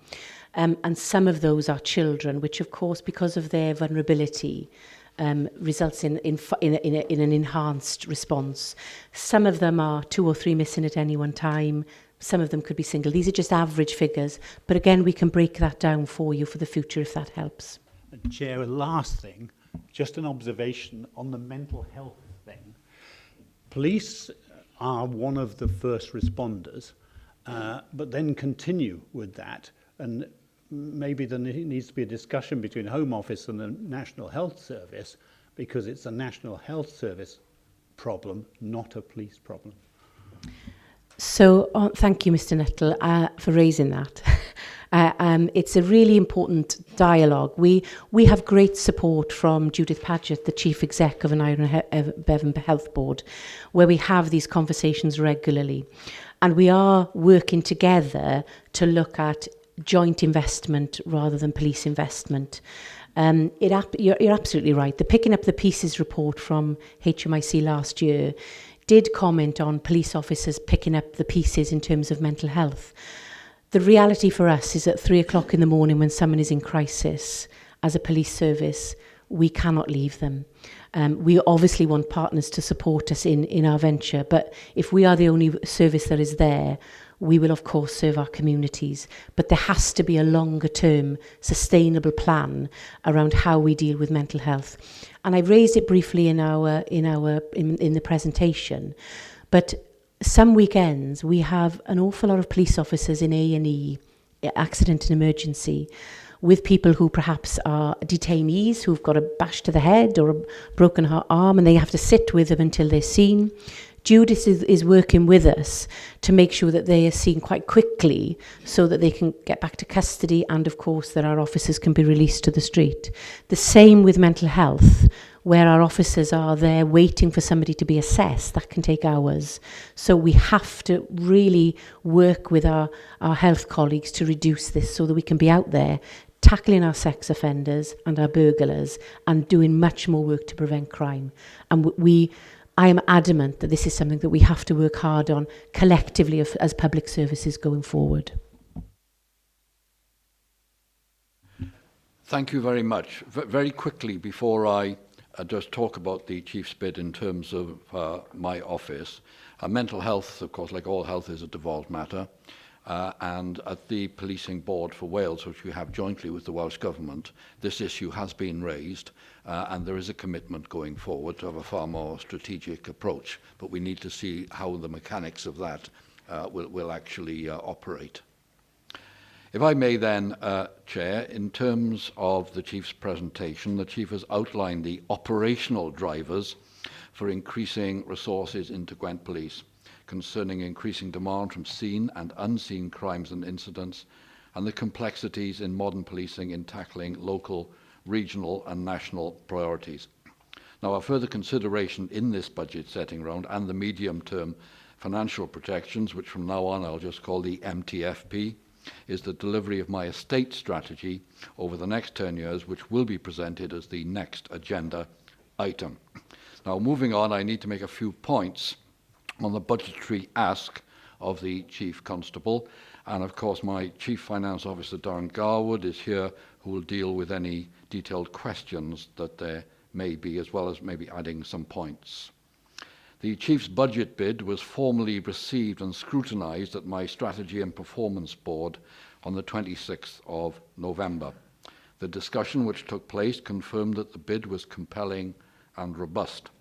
And some of those are children, which of course, because of their vulnerability, results in an enhanced response. Some of them are 2 or 3 missing at any one time. Some of them could be single. These are just average figures. But again, we can break that down for you for the future if that helps. And Chair, last thing, just an observation on the mental health thing. Police are one of the first responders, but then continue with that. And maybe there needs to be a discussion between Home Office and the National Health Service, because it's a National Health Service problem, not a police problem. So thank you, Mr. Nuttall, for raising that. It's a really important dialogue. We have great support from Judith Paget, the Chief Exec of an Iron Bevan Health Board, where we have these conversations regularly. And we are working together to look at joint investment rather than police investment. You're absolutely right. The Picking Up the Pieces report from HMIC last year did comment on police officers picking up the pieces in terms of mental health. The reality for us is at 3 o'clock in the morning when someone is in crisis, as a police service, we cannot leave them. We obviously want partners to support us in our venture, but if we are the only service that is there, we will of course serve our communities. But there has to be a longer term sustainable plan around how we deal with mental health. And I raised it briefly in the presentation, but some weekends we have an awful lot of police officers in A&E, accident and emergency, with people who perhaps are detainees who've got a bash to the head or a broken arm, and they have to sit with them until they're seen. Judith is working with us to make sure that they are seen quite quickly so that they can get back to custody, and of course that our officers can be released to the street. The same with mental health, where our officers are there waiting for somebody to be assessed. That can take hours. So we have to really work with our health colleagues to reduce this so that we can be out there tackling our sex offenders and our burglars and doing much more work to prevent crime. And I am adamant that this is something that we have to work hard on collectively as public services going forward. Thank you very much. Very quickly, before I just talk about the Chief's bid in terms of my office, mental health, of course, like all health, is a devolved matter. And at the Policing Board for Wales, which we have jointly with the Welsh Government, this issue has been raised, and there is a commitment going forward to have a far more strategic approach. But we need to see how the mechanics of that will actually operate. If I may then, Chair, in terms of the Chief's presentation, the Chief has outlined the operational drivers for increasing resources into Gwent Police, concerning increasing demand from seen and unseen crimes and incidents, and the complexities in modern policing in tackling local, regional and national priorities. Now, our further consideration in this budget setting round and the medium-term financial projections, which from now on I'll just call the MTFP, is the delivery of my estate strategy over the next 10 years, which will be presented as the next agenda item. Now, moving on, I need to make a few points on the budgetary ask of the Chief Constable, and of course my Chief Finance Officer Darren Garwood is here, who will deal with any detailed questions that there may be, as well as maybe adding some points. The Chief's budget bid was formally received and scrutinised at my Strategy and Performance Board on the 26th of November. The discussion which took place confirmed that the bid was compelling and robust.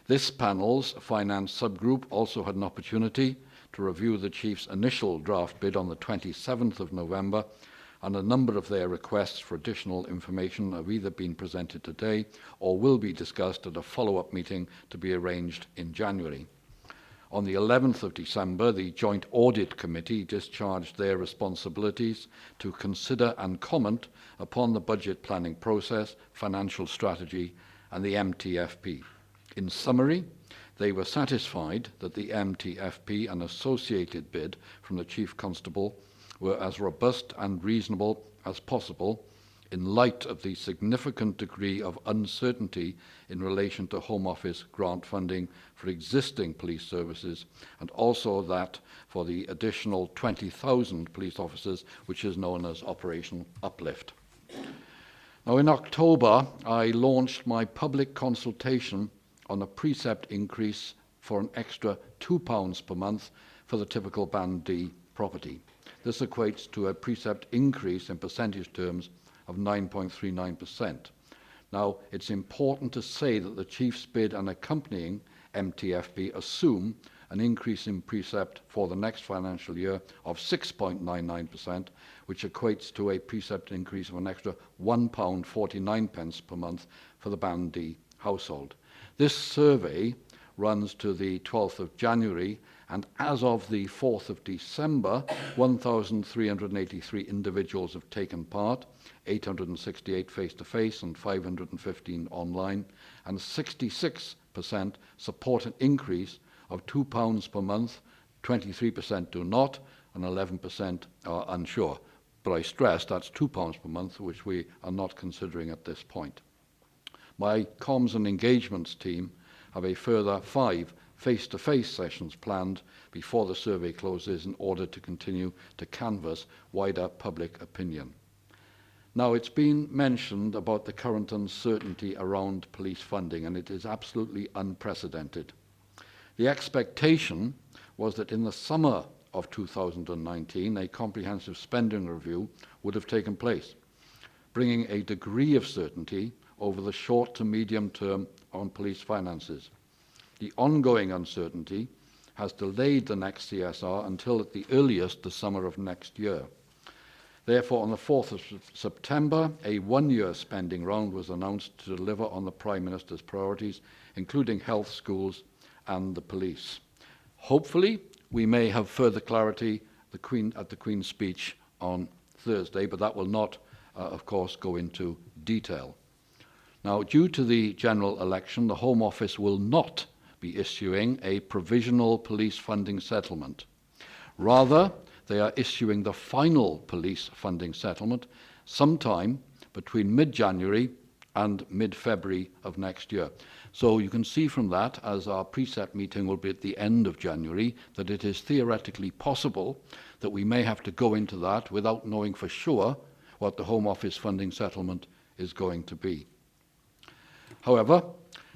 This panel's finance subgroup also had an opportunity to review the Chief's initial draft bid on the 27th of November, and a number of their requests for additional information have either been presented today or will be discussed at a follow-up meeting to be arranged in January. On the 11th of December, the Joint Audit Committee discharged their responsibilities to consider and comment upon the budget planning process, financial strategy, and the MTFP. In summary, they were satisfied that the MTFP and associated bid from the Chief Constable were as robust and reasonable as possible in light of the significant degree of uncertainty in relation to Home Office grant funding for existing police services, and also that for the additional 20,000 police officers, which is known as Operation Uplift. Now, in October, I launched my public consultation on a precept increase for an extra £2 per month for the typical Band D property. This equates to a precept increase in percentage terms of 9.39%. Now, it's important to say that the Chief's bid and accompanying MTFP assume an increase in precept for the next financial year of 6.99%, which equates to a precept increase of an extra £1.49 per month for the Band D household. This survey runs to the 12th of January, and as of the 4th of December, 1,383 individuals have taken part, 868 face-to-face and 515 online, and 66% support an increase of £2 per month, 23% do not, and 11% are unsure. But I stress that's £2 per month, which we are not considering at this point. My comms and engagements team have a further 5 face-to-face sessions planned before the survey closes in order to continue to canvass wider public opinion. Now, it's been mentioned about the current uncertainty around police funding, and it is absolutely unprecedented. The expectation was that in the summer of 2019, a comprehensive spending review would have taken place, bringing a degree of certainty over the short to medium term on police finances. The ongoing uncertainty has delayed the next CSR until at the earliest the summer of next year. Therefore, on the 4th of September, a one-year spending round was announced to deliver on the Prime Minister's priorities, including health, schools and the police. Hopefully, we may have further clarity at the Queen's speech on Thursday, but that will not, of course, go into detail. Now, due to the general election, the Home Office will not be issuing a provisional police funding settlement. Rather, they are issuing the final police funding settlement sometime between mid-January and mid-February of next year. So you can see from that, as our precept meeting will be at the end of January, that it is theoretically possible that we may have to go into that without knowing for sure what the Home Office funding settlement is going to be. However,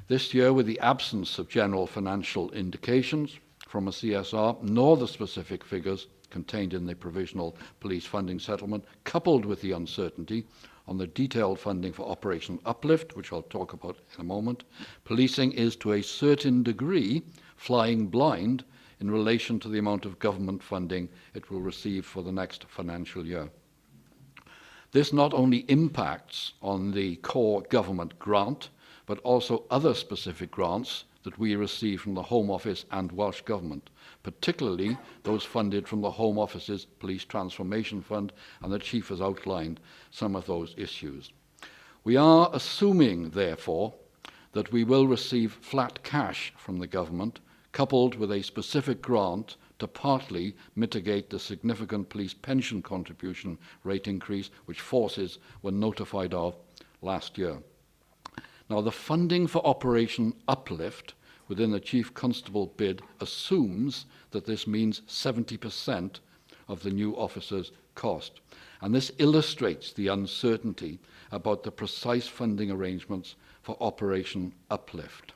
this year, with the absence of general financial indications from a CSR, nor the specific figures contained in the provisional police funding settlement, coupled with the uncertainty on the detailed funding for Operation Uplift, which I'll talk about in a moment, policing is to a certain degree flying blind in relation to the amount of government funding it will receive for the next financial year. This not only impacts on the core government grant, but also other specific grants that we receive from the Home Office and Welsh Government, particularly those funded from the Home Office's Police Transformation Fund, and the Chief has outlined some of those issues. We are assuming, therefore, that we will receive flat cash from the government, coupled with a specific grant to partly mitigate the significant police pension contribution rate increase which forces were notified of last year. Now, the funding for Operation Uplift within the Chief Constable bid assumes that this means 70% of the new officer's cost. And this illustrates the uncertainty about the precise funding arrangements for Operation Uplift.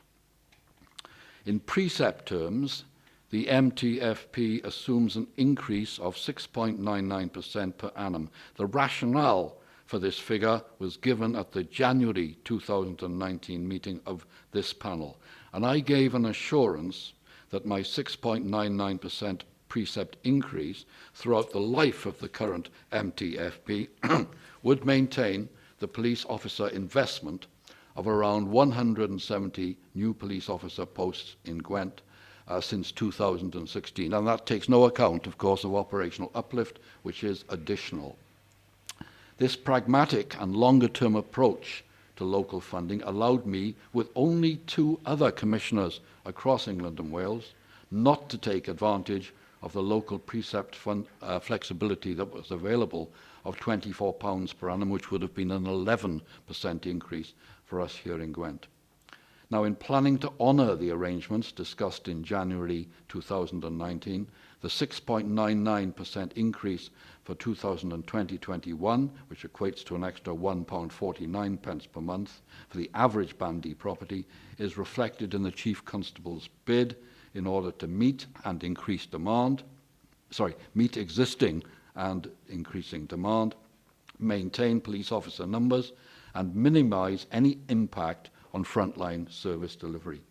In precept terms, the MTFP assumes an increase of 6.99% per annum. The rationale for this figure was given at the January 2019 meeting of this panel, and I gave an assurance that my 6.99% precept increase throughout the life of the current MTFP would maintain the police officer investment of around 170 new police officer posts in Gwent since 2016, and that takes no account, of course, of Operational Uplift, which is additional. This pragmatic and longer-term approach to local funding allowed me, with only 2 other commissioners across England and Wales, not to take advantage of the local precept fund flexibility that was available of £24 per annum, which would have been an 11% increase for us here in Gwent. Now, in planning to honour the arrangements discussed in January 2019, the 6.99% increase for 2020-21, which equates to an extra £1.49 per month for the average Band D property, is reflected in the Chief Constable's bid in order to meet existing and increasing demand, maintain police officer numbers, and minimise any impact on frontline service delivery.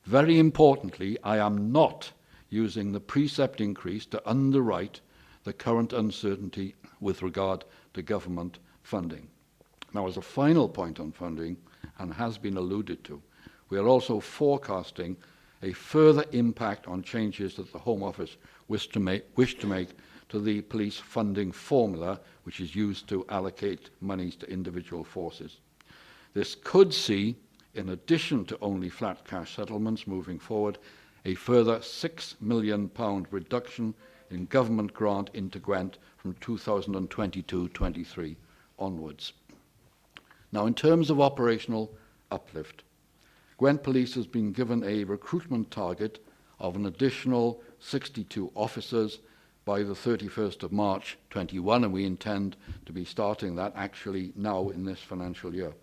Very importantly, I am not using the precept increase to underwrite the current uncertainty with regard to government funding. Now, as a final point on funding, and has been alluded to, we are also forecasting a further impact on changes that the Home Office wish to make to the police funding formula, which is used to allocate monies to individual forces. This could see, in addition to only flat cash settlements moving forward, a further £6 million reduction in government grant into Gwent from 2022-23 onwards. Now, in terms of operational uplift, Gwent Police has been given a recruitment target of an additional 62 officers by the 31st of March 21, and we intend to be starting that actually now in this financial year.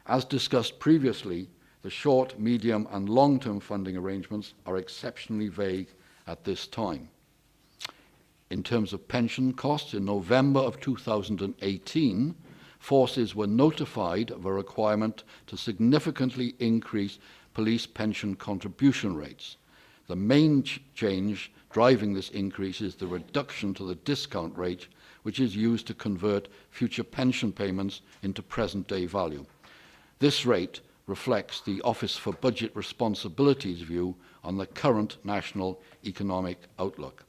As discussed previously, the short, medium and long-term funding arrangements are exceptionally vague at this time. In terms of pension costs, in November of 2018, forces were notified of a requirement to significantly increase police pension contribution rates. The main change driving this increase is the reduction to the discount rate, which is used to convert future pension payments into present-day value. This rate reflects the Office for Budget Responsibility's view on the current national economic outlook.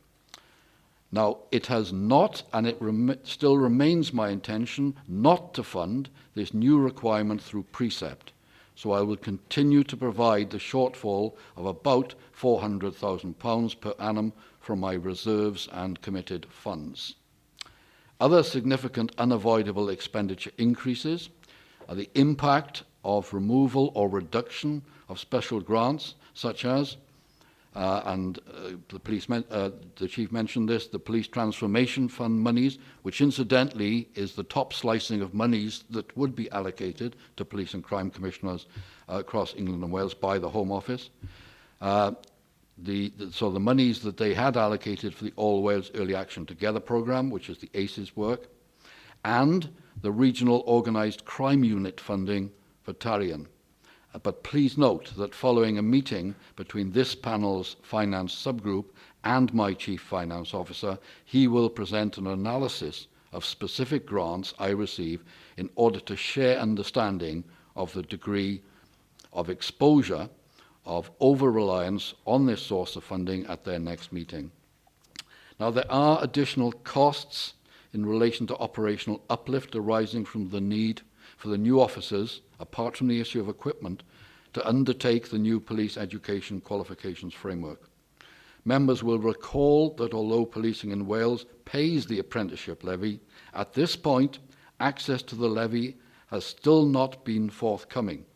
Now, it has not, and it still remains my intention, not to fund this new requirement through precept. So I will continue to provide the shortfall of about £400,000 per annum from my reserves and committed funds. Other significant unavoidable expenditure increases are the impact of removal or reduction of special grants, such as the Chief mentioned this, the Police Transformation Fund monies, which incidentally is the top slicing of monies that would be allocated to police and crime commissioners across England and Wales by the Home Office. So the monies that they had allocated for the All Wales Early Action Together programme, which is the ACES work, and the Regional Organised Crime Unit funding for Tarian. But please note that following a meeting between this panel's finance subgroup and my Chief Finance Officer, he will present an analysis of specific grants I receive in order to share understanding of the degree of exposure of over-reliance on this source of funding at their next meeting. Now, there are additional costs in relation to operational uplift arising from the need for the new officers, apart from the issue of equipment, to undertake the new police education qualifications framework. Members will recall that although policing in Wales pays the apprenticeship levy, at this point, access to the levy has still not been forthcoming.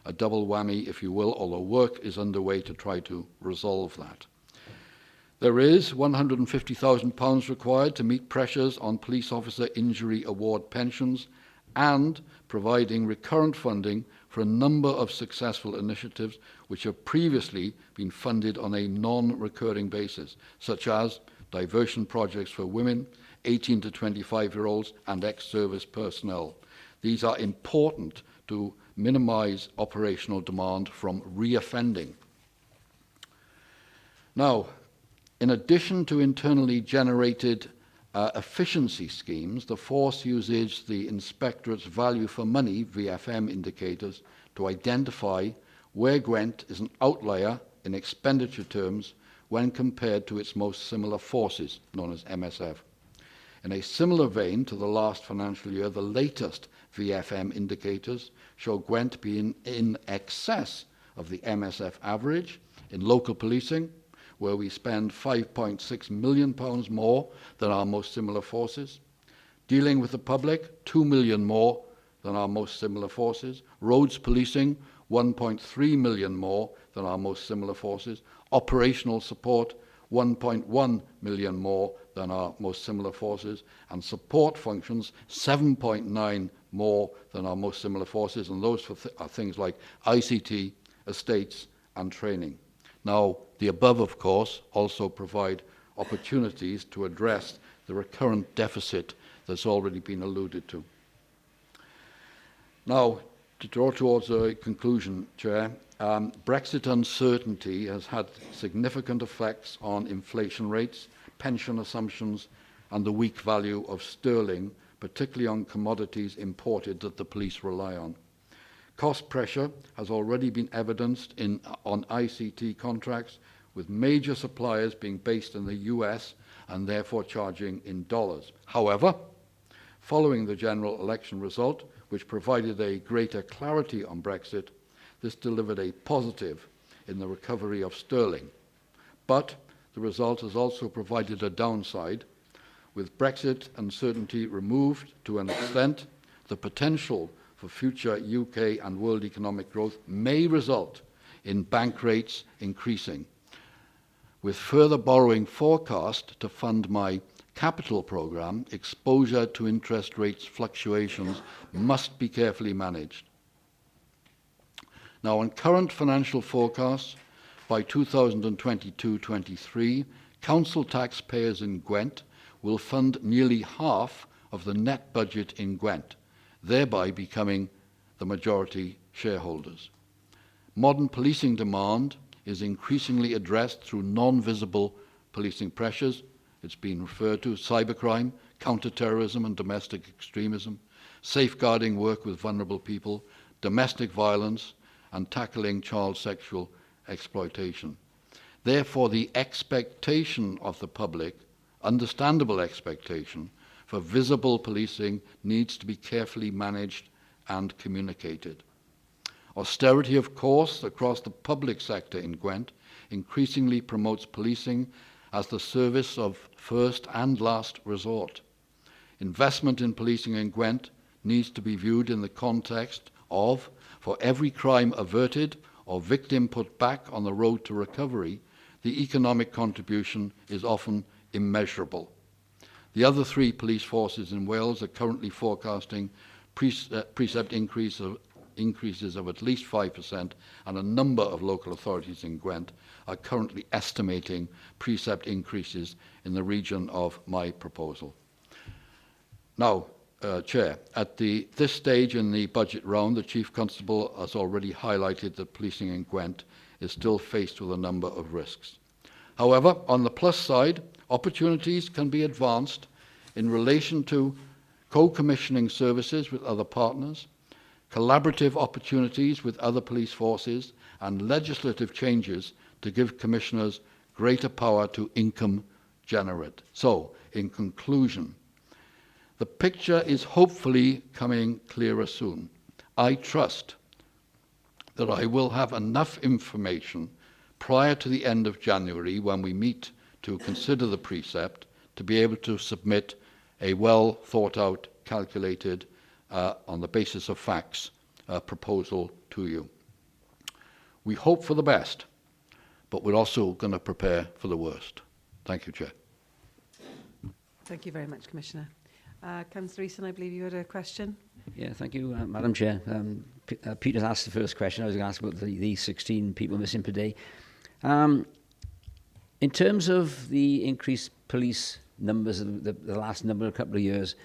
A double whammy, if you will, although work is underway to try to resolve that. There is £150,000 required to meet pressures on police officer injury award pensions and providing recurrent funding for a number of successful initiatives which have previously been funded on a non-recurring basis, such as diversion projects for women, 18 to 25-year-olds and ex-service personnel. These are important to minimise operational demand from reoffending. Now, in addition to internally generated efficiency schemes, the force uses the Inspectorate's value for money, VFM indicators, to identify where Gwent is an outlier in expenditure terms when compared to its most similar forces, known as MSF. In a similar vein to the last financial year, the latest VFM indicators show Gwent being in excess of the MSF average in local policing, where we spend £5.6 million more than our most similar forces. Dealing with the public, £2 million more than our most similar forces. Roads policing, £1.3 million more than our most similar forces. Operational support, £1.1 million more than our most similar forces. And support functions, £7.9 more than our most similar forces. And those are things like ICT, estates, and training. Now, the above, of course, also provide opportunities to address the recurrent deficit that's already been alluded to. Now, to draw towards a conclusion, Chair, Brexit uncertainty has had significant effects on inflation rates, pension assumptions, and the weak value of sterling, particularly on commodities imported that the police rely on. Cost pressure has already been evidenced on ICT contracts, with major suppliers being based in the US and therefore charging in dollars. However, following the general election result, which provided a greater clarity on Brexit, this delivered a positive in the recovery of sterling. But the result has also provided a downside. With Brexit uncertainty removed to an extent, the potential for future UK and world economic growth may result in bank rates increasing. With further borrowing forecast to fund my capital programme, exposure to interest rates fluctuations must be carefully managed. Now, on current financial forecasts, by 2022-23, council taxpayers in Gwent will fund nearly half of the net budget in Gwent, thereby becoming the majority shareholders. Modern policing demand is increasingly addressed through non-visible policing pressures. It's been referred to cybercrime, counter-terrorism and domestic extremism, safeguarding work with vulnerable people, domestic violence, and tackling child sexual exploitation. Therefore, the expectation of the public, understandable expectation, for visible policing needs to be carefully managed and communicated. Austerity, of course, across the public sector in Gwent increasingly promotes policing as the service of first and last resort. Investment in policing in Gwent needs to be viewed in the context of, for every crime averted or victim put back on the road to recovery, the economic contribution is often immeasurable. The other three police forces in Wales are currently forecasting precept increases of at least 5%, and a number of local authorities in Gwent are currently estimating precept increases in the region of my proposal. Now, Chair, at this stage in the budget round, the Chief Constable has already highlighted that policing in Gwent is still faced with a number of risks. However, on the plus side, opportunities can be advanced in relation to co-commissioning services with other partners, collaborative opportunities with other police forces, and legislative changes to give commissioners greater power to income generate. So, in conclusion, the picture is hopefully coming clearer soon. I trust that I will have enough information prior to the end of January, when we meet to consider the precept, to be able to submit a well thought out, calculated, on the basis of facts, proposal to you. We hope for the best, but we're also going to prepare for the worst. Thank you, Chair. Thank you very much, Commissioner. Councillor Easton, I believe you had a question. Yeah, thank you, Madam Chair. Peter's asked the first question. I was going to ask about the 16 people missing per day. In terms of the increased police numbers of the last couple of years,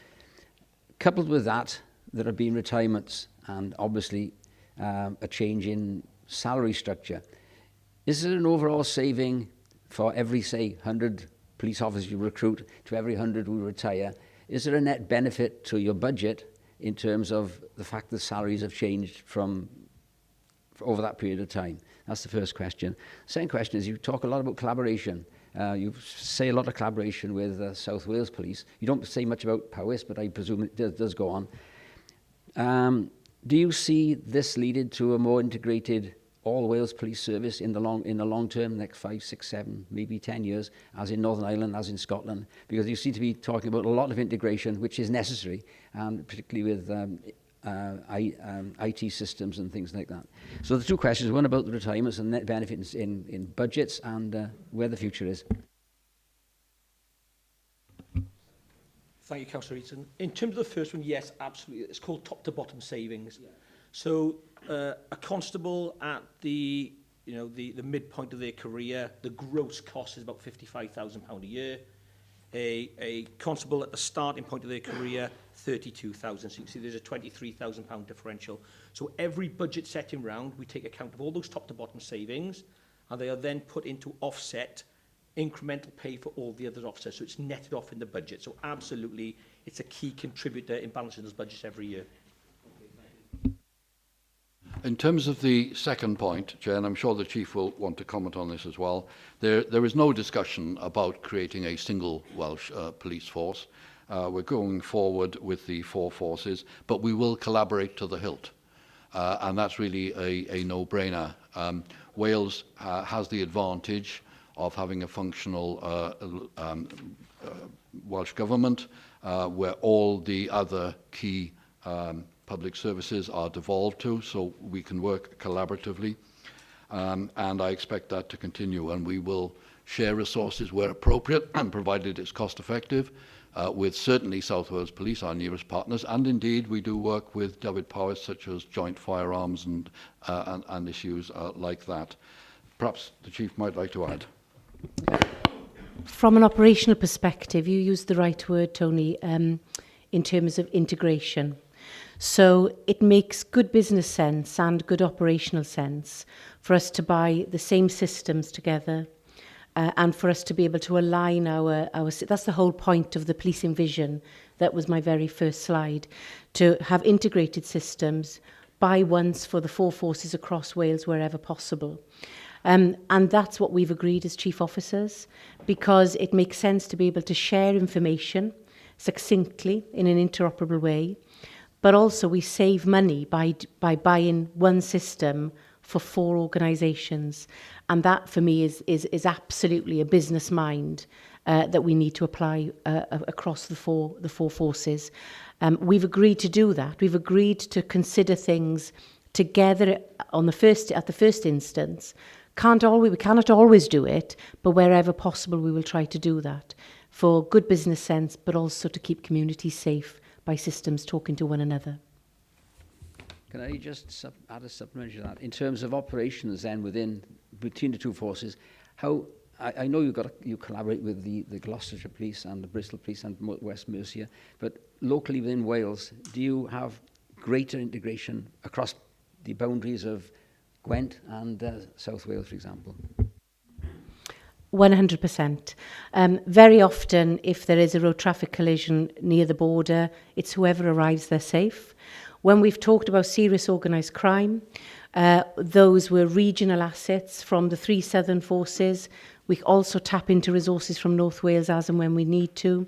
coupled with that, there have been retirements and obviously a change in salary structure. Is it an overall saving for every, say, 100 police officers you recruit to every 100 who retire? Is there a net benefit to your budget in terms of the fact that salaries have changed from over that period of time? That's the first question. Second question is, you talk a lot about collaboration. You say a lot of collaboration with South Wales Police. You don't say much about Powys, but I presume it does go on. Do you see this leading to a more integrated all Wales Police Service in the long term, next 5, 6, 7, maybe 10 years, as in Northern Ireland, as in Scotland? Because you seem to be talking about a lot of integration, which is necessary, and particularly with IT systems and things like that. So the two questions, one about the retirements and net benefits in budgets, and where the future is. Thank you, Councillor Eaton. In terms of the first one, yes, absolutely. It's called top-to-bottom savings. Yeah. So a constable at the midpoint of their career, the gross cost is about £55,000 a year. A constable at the starting point of their career, 32,000. So you can see there's a £23,000 differential. So every budget setting round, we take account of all those top-to-bottom savings, and they are then put into offset incremental pay for all the other officers. So it's netted off in the budget. So absolutely, it's a key contributor in balancing those budgets every year. In terms of the second point, Chair, and I'm sure the Chief will want to comment on this as well, there is no discussion about creating a single Welsh police force. We're going forward with the 4 forces, but we will collaborate to the hilt. And that's really a no-brainer. Wales has the advantage of having a functional Welsh government where all the other key public services are devolved to, so we can work collaboratively. And I expect that to continue, and we will share resources where appropriate and provided it's cost effective with certainly South Wales Police, our nearest partners, and indeed we do work with David Powys, such as joint firearms and issues like that. Perhaps the Chief might like to add. From an operational perspective, you used the right word, Tony, in terms of integration. So it makes good business sense and good operational sense for us to buy the same systems together, and for us to be able to align our that's the whole point of the policing vision. That was my very first slide, to have integrated systems, buy once for the 4 forces across Wales wherever possible. And that's what we've agreed as chief officers, because it makes sense to be able to share information succinctly in an interoperable way, but also we save money by buying one system for 4 organisations. And that for me is absolutely a business mind that we need to apply across the four forces. We've agreed to do that. We've agreed to consider things together at the first instance. We cannot always do it, but wherever possible we will try to do that for good business sense, but also to keep communities safe by systems talking to one another. Can I just add a supplementary to that? In terms of operations then between the 2 forces, how I know you collaborate with the Gloucestershire Police and the Bristol Police and West Mercia, but locally within Wales, do you have greater integration across the boundaries of Gwent and South Wales, for example? 100%. Very often, if there is a road traffic collision near the border, it's whoever arrives there safe. When we've talked about serious organised crime, those were regional assets from the 3 southern forces. We also tap into resources from North Wales as and when we need to.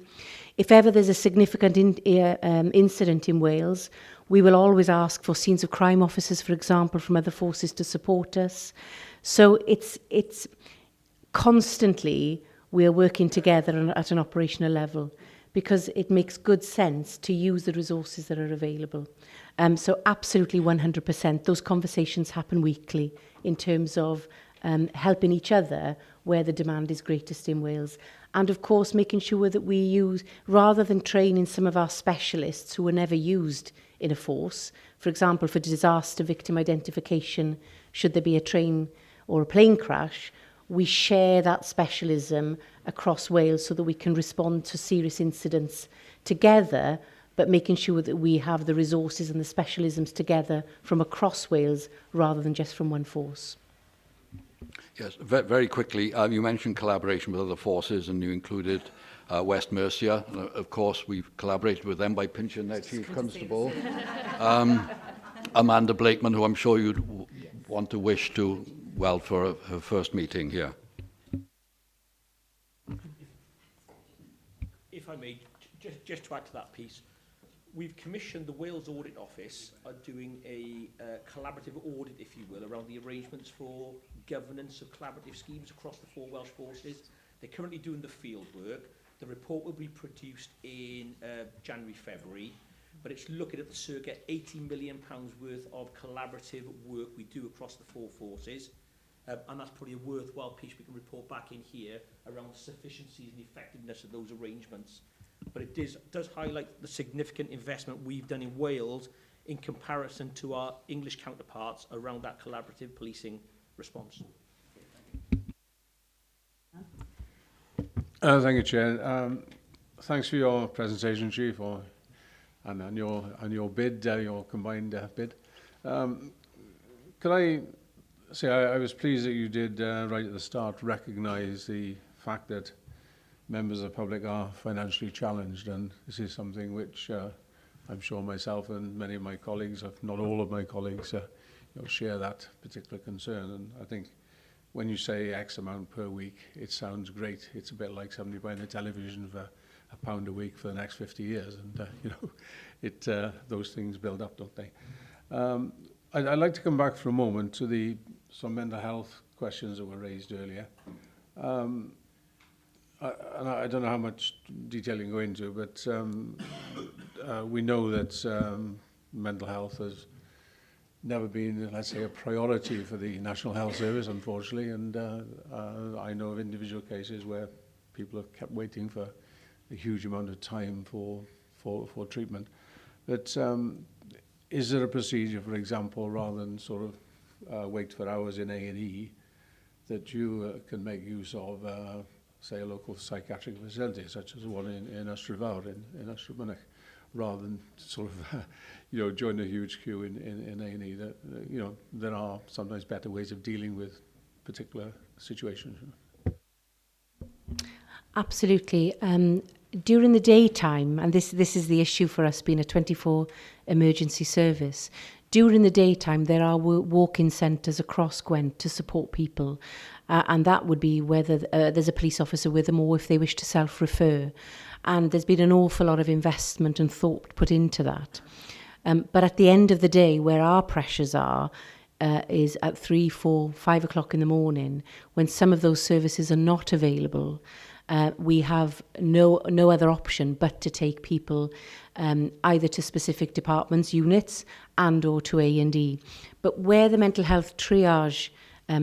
If ever there's a significant incident in Wales, we will always ask for scenes of crime officers, for example, from other forces to support us. So it's constantly we are working together at an operational level, because it makes good sense to use the resources that are available. So absolutely 100%. Those conversations happen weekly in terms of helping each other where the demand is greatest in Wales. And of course, making sure that we use, rather than training some of our specialists who were never used in a force, for example, for disaster victim identification, should there be a train or a plane crash, we share that specialism across Wales so that we can respond to serious incidents together, but making sure that we have the resources and the specialisms together from across Wales rather than just from one force. Yes, very quickly, you mentioned collaboration with other forces, and you included West Mercia. Of course, we've collaborated with them by pinching their chief constable, Amanda Blakeman, who I'm sure you'd want to wish to well for her first meeting here. If I may, just to add to that piece, we've commissioned the Wales Audit Office are doing a collaborative audit, if you will, around the arrangements for governance of collaborative schemes across the 4 Welsh forces. They're currently doing the field work. The report will be produced in January, February, but it's looking at the circa £80 million worth of collaborative work we do across the 4 forces. And that's probably a worthwhile piece we can report back in here around the sufficiency and effectiveness of those arrangements. But it does highlight the significant investment we've done in Wales in comparison to our English counterparts around that collaborative policing response. Thank you, Chair. Thanks for your presentation, Chief, and your bid, your combined bid. Could I say I was pleased that you did right at the start recognise the fact that members of the public are financially challenged, and this is something which I'm sure myself and many of my colleagues, if not all of my colleagues, share that particular concern. And I think when you say X amount per week, it sounds great. It's a bit like somebody buying a television for £1 a week for the next 50 years, and those things build up, don't they? I'd like to come back for a moment to some mental health questions that were raised earlier. And I don't know how much detail you can go into, but we know that mental health has never been, let's say, a priority for the National Health Service, unfortunately. And I know of individual cases where people have kept waiting for a huge amount of time for treatment. But is there a procedure, for example, rather than sort of wait for hours in A&E, that you can make use of, say, a local psychiatric facility, such as the one in Ystrad in Ystrad, rather than sort of, join a huge queue in A&E? That, there are sometimes better ways of dealing with particular situations. Absolutely. During the daytime, and this is the issue for us being a 24 emergency service, during the daytime there are walk-in centres across Gwent to support people, and that would be whether there's a police officer with them or if they wish to self-refer. And there's been an awful lot of investment and thought put into that. But at the end of the day, where our pressures are, is at 3, 4, 5 o'clock in the morning, when some of those services are not available. We have no other option but to take people either to specific departments, units, and or to A&E. But where the mental health triage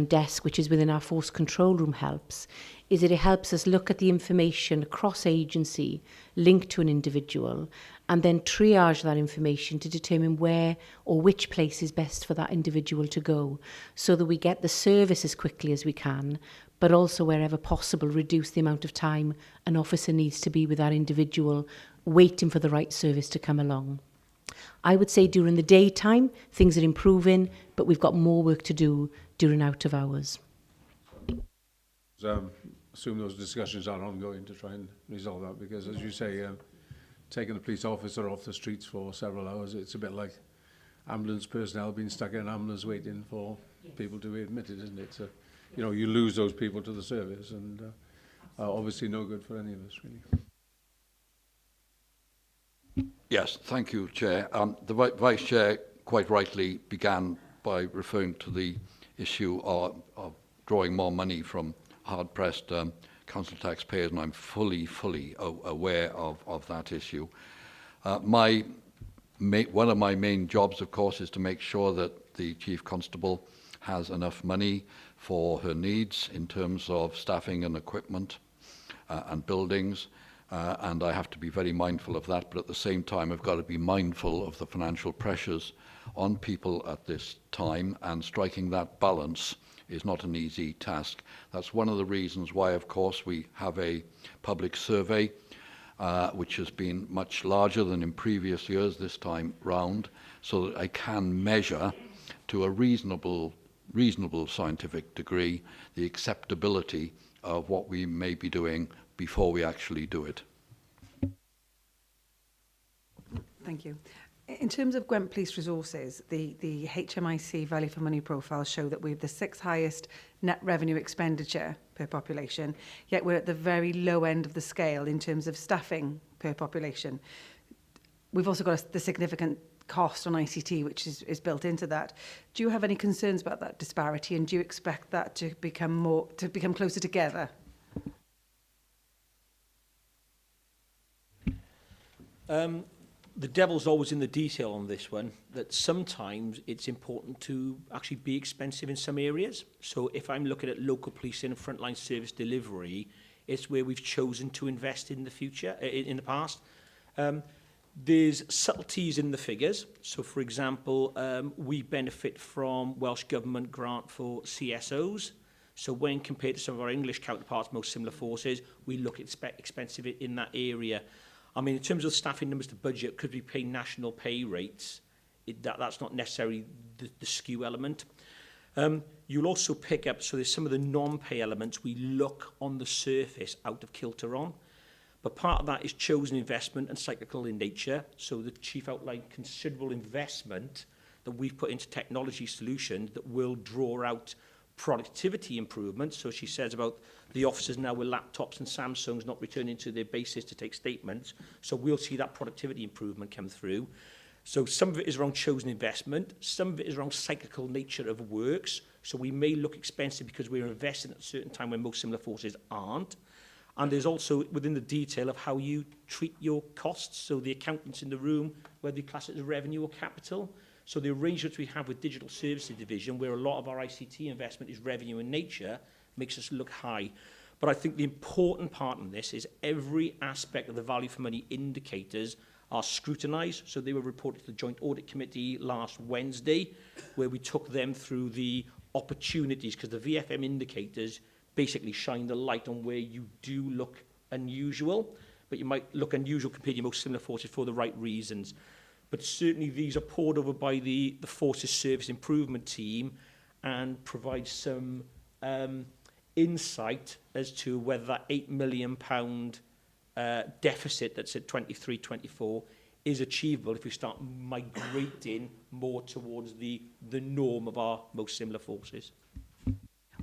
desk, which is within our force control room, helps, is that it helps us look at the information across agency linked to an individual and then triage that information to determine where or which place is best for that individual to go, so that we get the service as quickly as we can, but also wherever possible reduce the amount of time an officer needs to be with that individual waiting for the right service to come along. I would say during the daytime things are improving, but we've got more work to do during out of hours. Assume those discussions are ongoing to try and resolve that, because as you say, taking a police officer off the streets for several hours, it's a bit like ambulance personnel being stuck in an ambulance waiting for people to be admitted, isn't it? So, you know, you lose those people to the service, and obviously no good for any of us, really. Yes, thank you, Chair. The Vice Chair quite rightly began by referring to the issue of drawing more money from hard-pressed council taxpayers, and I'm fully aware of that issue. One of my main jobs, of course, is to make sure that the Chief Constable has enough money for her needs in terms of staffing and equipment and buildings, and I have to be very mindful of that, but at the same time I've got to be mindful of the financial pressures on people at this time, and striking that balance is not an easy task. That's one of the reasons why, of course, we have a public survey which has been much larger than in previous years this time round, so that I can measure to a reasonable scientific degree the acceptability of what we may be doing before we actually do it. Thank you. In terms of Gwent Police resources, the HMIC value for money profiles show that we have the 6th highest net revenue expenditure per population, yet we're at the very low end of the scale in terms of staffing per population. We've also got the significant cost on ICT, which is built into that. Do you have any concerns about that disparity, and do you expect that to become closer together? The devil's always in the detail on this one, that sometimes it's important to actually be expensive in some areas. So if I'm looking at local policing and frontline service delivery, it's where we've chosen to invest in the future, in the past. There's subtleties in the figures. So for example, we benefit from Welsh Government grant for CSOs. So when compared to some of our English counterparts, most similar forces, we look expensive in that area. I mean, in terms of staffing numbers to budget, could we pay national pay rates? That's not necessarily the skew element. You'll also pick up, so there's some of the non-pay elements we look on the surface out of kilter on. But part of that is chosen investment and cyclical in nature. So the Chief outlined considerable investment that we've put into technology solutions that will draw out productivity improvements. So she says about the officers now with laptops and Samsungs not returning to their bases to take statements. So we'll see that productivity improvement come through. So some of it is around chosen investment. Some of it is around cyclical nature of works. So we may look expensive because we're investing at a certain time when most similar forces aren't. And there's also within the detail of how you treat your costs. So the accountants in the room, whether you class it as revenue or capital. So the arrangements we have with Digital Services Division, where a lot of our ICT investment is revenue in nature, makes us look high. But I think the important part in this is every aspect of the value for money indicators are scrutinised. So they were reported to the Joint Audit Committee last Wednesday, where we took them through the opportunities, because the VFM indicators basically shine the light on where you do look unusual, but you might look unusual compared to your most similar forces for the right reasons. But certainly these are poured over by the Forces Service Improvement Team and provide some insight as to whether that £8 million deficit that's at 23-24 is achievable if we start migrating more towards the norm of our most similar forces?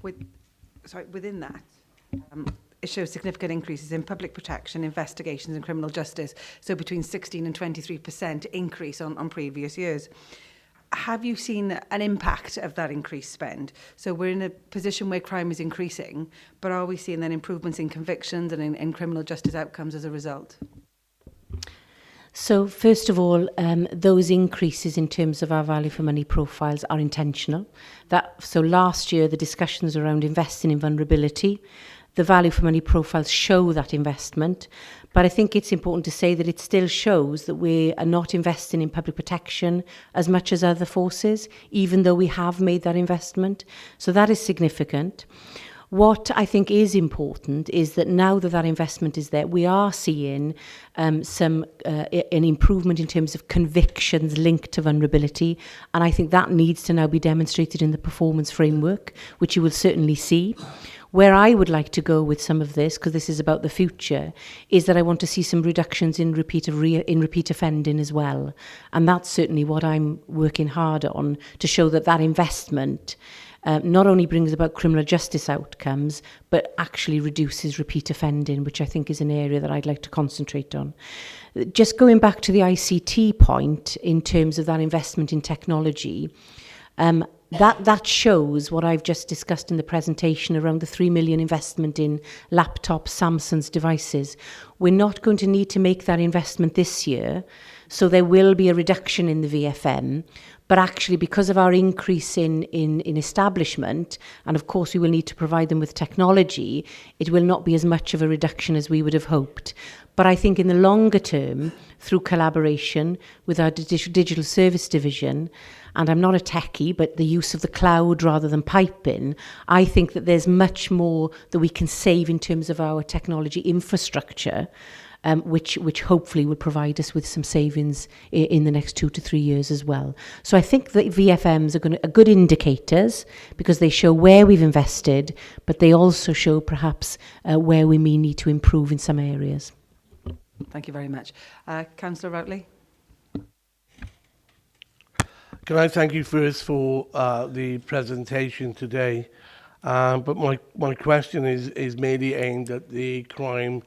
Within that, it shows significant increases in public protection, investigations and criminal justice, so between 16 and 23% increase on previous years. Have you seen an impact of that increased spend? So we're in a position where crime is increasing, but are we seeing then improvements in convictions and in criminal justice outcomes as a result? So first of all, those increases in terms of our value for money profiles are intentional. So last year, the discussions around investing in vulnerability, the value for money profiles show that investment. But I think it's important to say that it still shows that we are not investing in public protection as much as other forces, even though we have made that investment. So that is significant. What I think is important is that now that that investment is there, we are seeing an improvement in terms of convictions linked to vulnerability. And I think that needs to now be demonstrated in the performance framework, which you will certainly see. Where I would like to go with some of this, because this is about the future, is that I want to see some reductions in repeat offending as well. And that's certainly what I'm working hard on, to show that that investment not only brings about criminal justice outcomes, but actually reduces repeat offending, which I think is an area that I'd like to concentrate on. Just going back to the ICT point, in terms of that investment in technology, that shows what I've just discussed in the presentation around the 3 million investment in laptops, Samsung's devices. We're not going to need to make that investment this year, so there will be a reduction in the VFM. But actually, because of our increase in establishment, and of course we will need to provide them with technology, it will not be as much of a reduction as we would have hoped. But I think in the longer term, through collaboration with our digital service division, and I'm not a techie, but the use of the cloud rather than piping, I think that there's much more that we can save in terms of our technology infrastructure, which hopefully will provide us with some savings in the next 2 to 3 years as well. So I think that VFMs are good indicators, because they show where we've invested, but they also show perhaps where we may need to improve in some areas. Thank you very much. Councillor Routley. Can I thank you first for the presentation today? But my question is mainly aimed at the Crime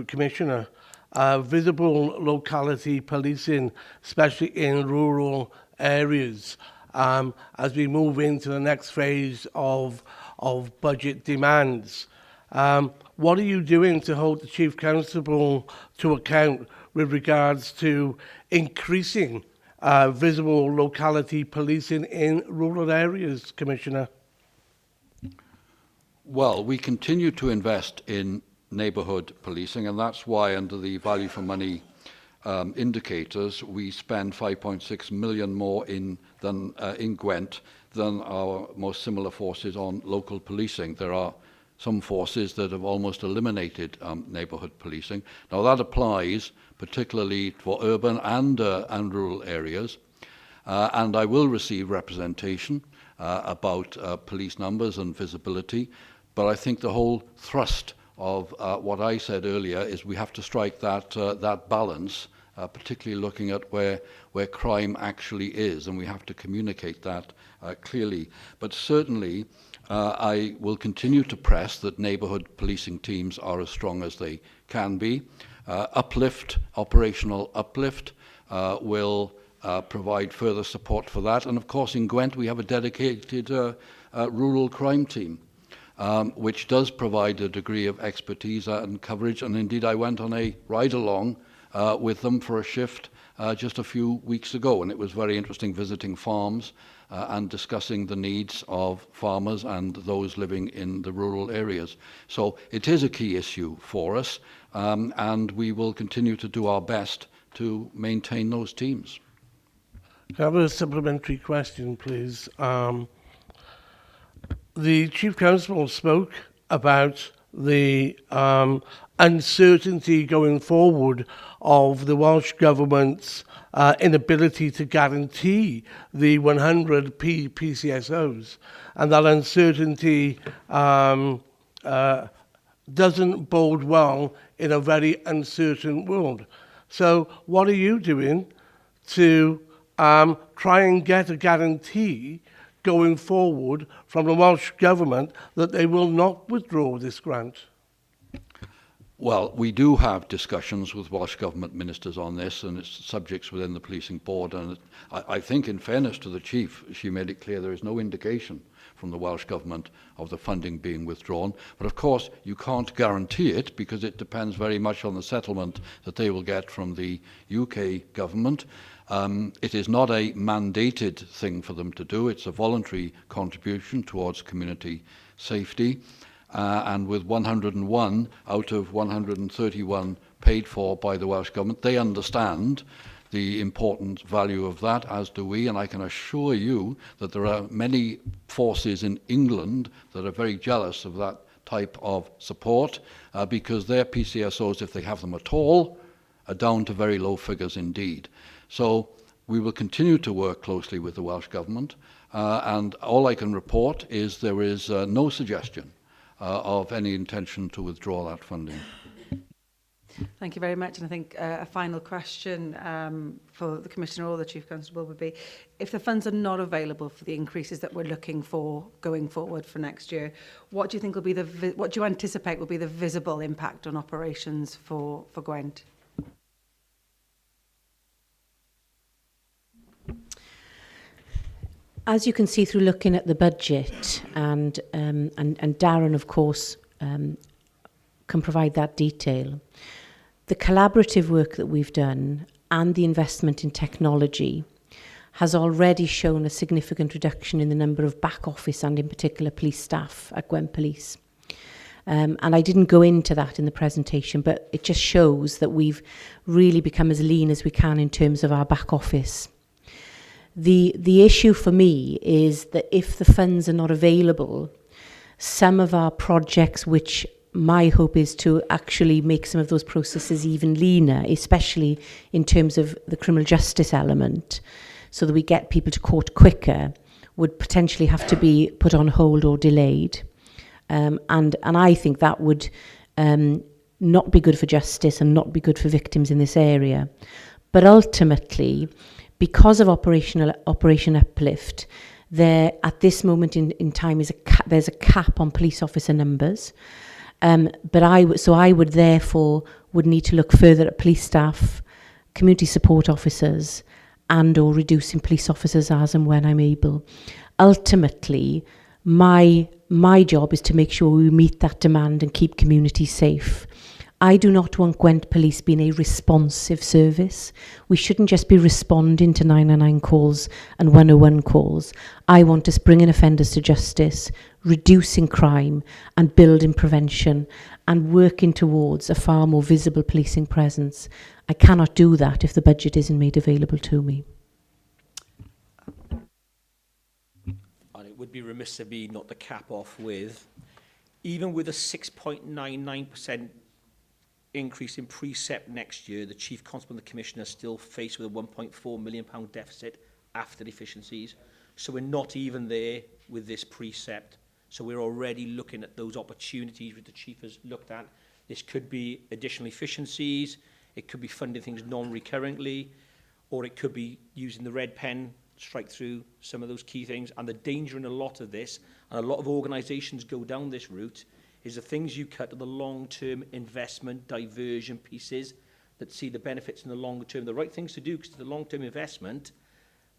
Commissioner. Visible locality policing, especially in rural areas, as we move into the next phase of budget demands. What are you doing to hold the Chief Constable to account with regards to increasing visible locality policing in rural areas, Commissioner? Well, we continue to invest in neighbourhood policing, and that's why under the value for money indicators we spend 5.6 million more in Gwent than our most similar forces on local policing. There are some forces that have almost eliminated neighbourhood policing. Now that applies particularly for urban and rural areas, and I will receive representation about police numbers and visibility, but I think the whole thrust of what I said earlier is we have to strike that balance, particularly looking at where crime actually is, and we have to communicate that clearly. But certainly I will continue to press that neighbourhood policing teams are as strong as they can be. Operational uplift will provide further support for that. And of course in Gwent we have a dedicated rural crime team, which does provide a degree of expertise and coverage. And indeed I went on a ride-along with them for a shift just a few weeks ago, and it was very interesting visiting farms and discussing the needs of farmers and those living in the rural areas. So it is a key issue for us, and we will continue to do our best to maintain those teams. Can I have a supplementary question, please? The Chief Constable spoke about the uncertainty going forward of the Welsh Government's inability to guarantee the 100 PCSOs, and that uncertainty doesn't bode well in a very uncertain world. So what are you doing to try and get a guarantee going forward from the Welsh Government that they will not withdraw this grant? Well, we do have discussions with Welsh Government ministers on this, and it's subjects within the policing board. And I think, in fairness to the Chief, she made it clear there is no indication from the Welsh Government of the funding being withdrawn. But of course, you can't guarantee it because it depends very much on the settlement that they will get from the UK Government. It is not a mandated thing for them to do. It's a voluntary contribution towards community safety. And with 101 out of 131 paid for by the Welsh Government, they understand the important value of that, as do we, and I can assure you that there are many forces in England that are very jealous of that type of support because their PCSOs, if they have them at all, are down to very low figures indeed. So we will continue to work closely with the Welsh Government, and all I can report is there is no suggestion of any intention to withdraw that funding. Thank you very much. And I think a final question for the Commissioner or the Chief Constable would be, if the funds are not available for the increases that we're looking for going forward for next year, what do you think will be what do you anticipate will be the visible impact on operations for Gwent? As you can see through looking at the budget, and Darren, of course, can provide that detail, the collaborative work that we've done and the investment in technology has already shown a significant reduction in the number of back office and in particular police staff at Gwent Police. And I didn't go into that in the presentation, but it just shows that we've really become as lean as we can in terms of our back office. The issue for me is that if the funds are not available, some of our projects, which my hope is to actually make some of those processes even leaner, especially in terms of the criminal justice element, so that we get people to court quicker, would potentially have to be put on hold or delayed. And I think that would not be good for justice and not be good for victims in this area. But ultimately, because of Operation Uplift, there at this moment in time there's a cap on police officer numbers. But I would therefore need to look further at police staff, community support officers, and or reducing police officers as and when I'm able. Ultimately, my job is to make sure we meet that demand and keep communities safe. I do not want Gwent Police being a responsive service. We shouldn't just be responding to 999 calls and 101 calls. I want us bringing offenders to justice, reducing crime and building prevention and working towards a far more visible policing presence. I cannot do that if the budget isn't made available to me. And it would be remiss of me not to cap off with, even with a 6.99% increase in precept next year, the Chief Constable and the Commissioner are still faced with a £1.4 million deficit after efficiencies. So we're not even there with this precept. So we're already looking at those opportunities which the Chief has looked at. This could be additional efficiencies, it could be funding things non-recurrently, or it could be using the red pen, strike through some of those key things. And the danger in a lot of this, and a lot of organisations go down this route, is the things you cut are the long-term investment diversion pieces that see the benefits in the longer term. The right things to do because it's the long-term investment,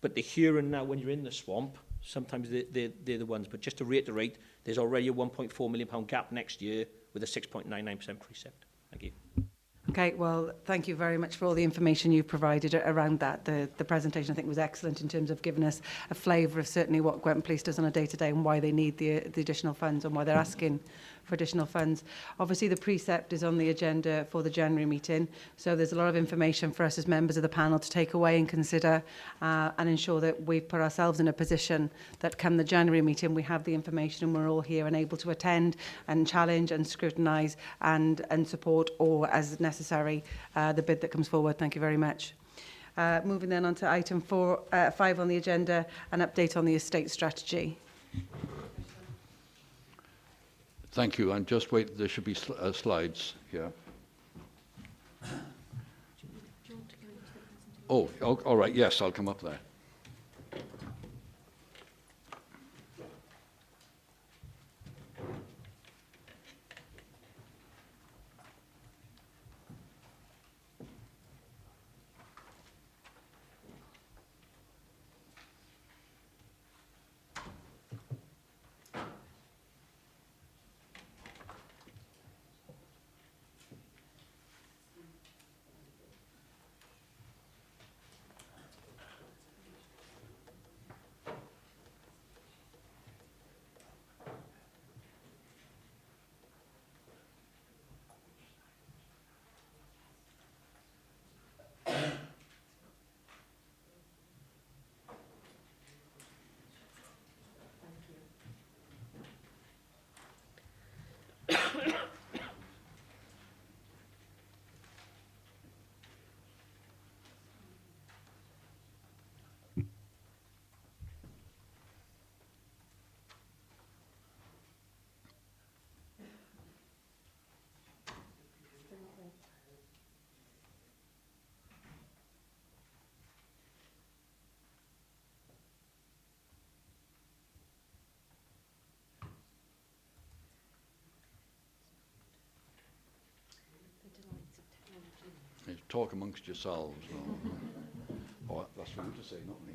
but the here and now when you're in the swamp, sometimes they're the ones. But just to reiterate, there's already a £1.4 million gap next year with a 6.99% precept. Thank you. Okay, well, thank you very much for all the information you've provided around that. The presentation, I think, was excellent in terms of giving us a flavour of certainly what Gwent Police does on a day-to-day and why they need the additional funds and why they're asking for additional funds. Obviously, the precept is on the agenda for the January meeting, so there's a lot of information for us as members of the panel to take away and consider and ensure that we've put ourselves in a position that come the January meeting, we have the information and we're all here and able to attend and challenge and scrutinise and support or, as necessary, necessary, the bid that comes forward. Thank you very much. Moving then on to item 5 on the agenda, an update on the estate strategy. Thank you. And just wait, there should be slides here. Oh, all right. Yes, I'll come up there. Talk amongst yourselves. Oh, that's for you to say, not me.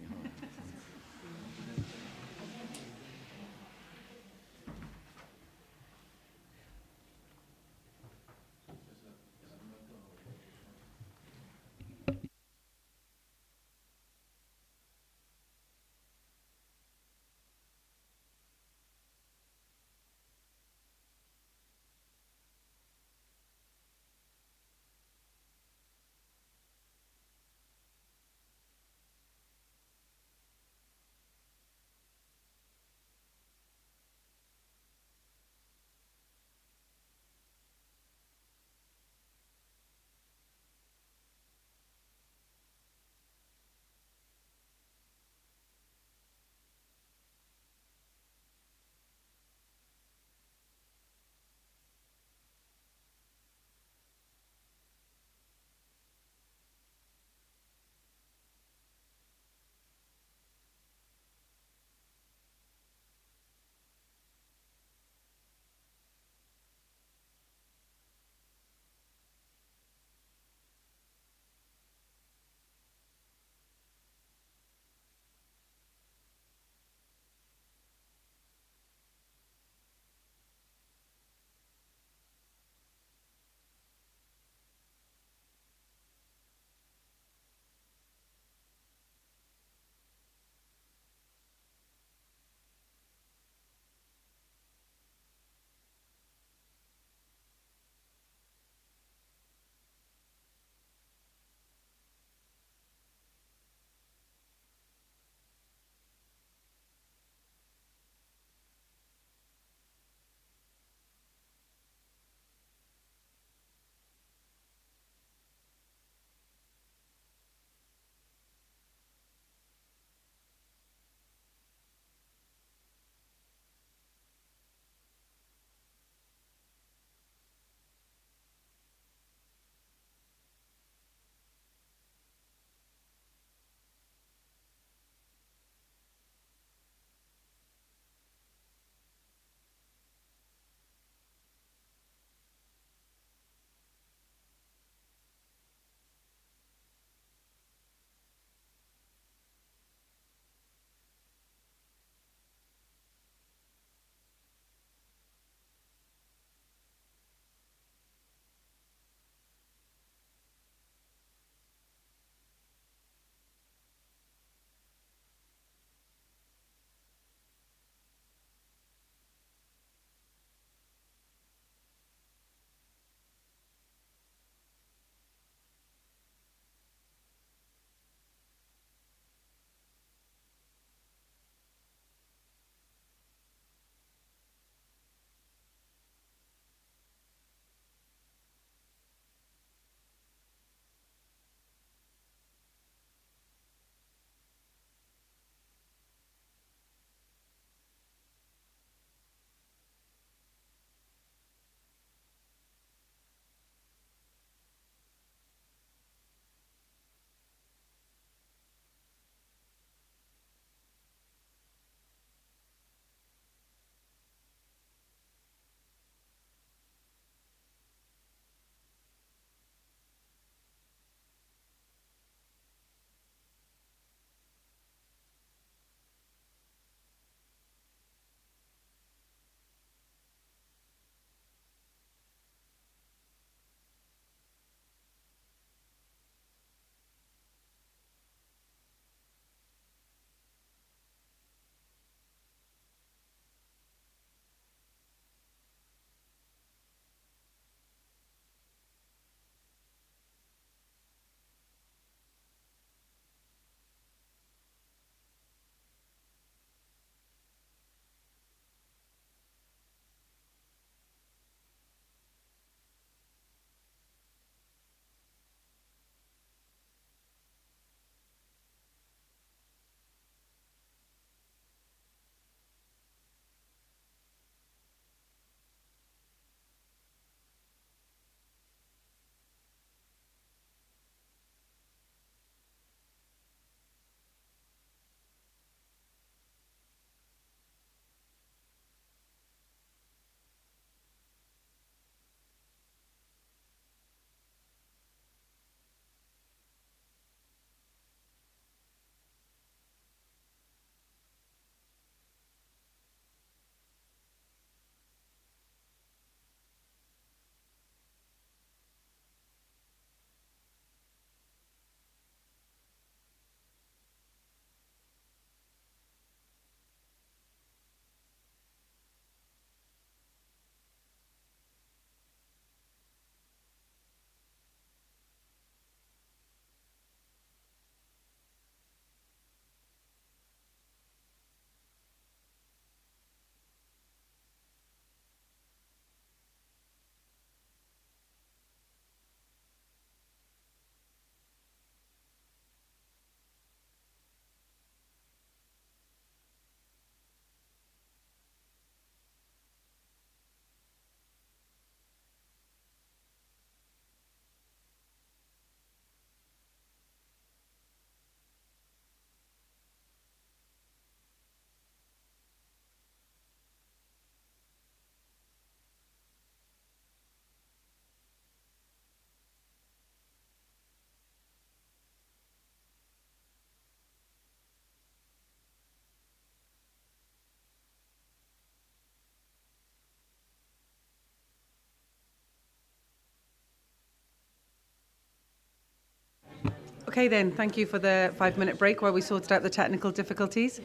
Okay then, thank you for the 5-minute break while we sorted out the technical difficulties.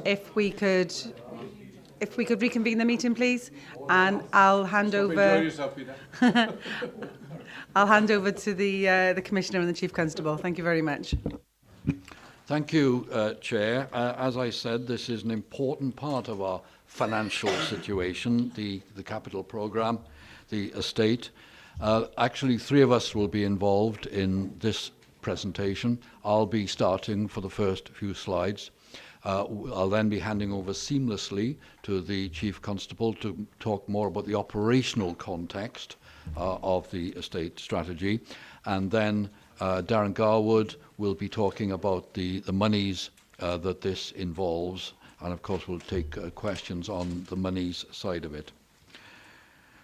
If we could reconvene the meeting, please, and I'll hand Enjoy over. yourself, Peter. I'll hand over to the Commissioner and the Chief Constable. Thank you very much. Thank you, Chair. As I said, this is an important part of our financial situation, the capital programme, the estate. Actually, 3 of us will be involved in this presentation. I'll be starting for the first few slides. I'll then be handing over seamlessly to the Chief Constable to talk more about the operational context of the estate strategy. And then Darren Garwood will be talking about the monies that this involves. And of course, we'll take questions on the monies side of it.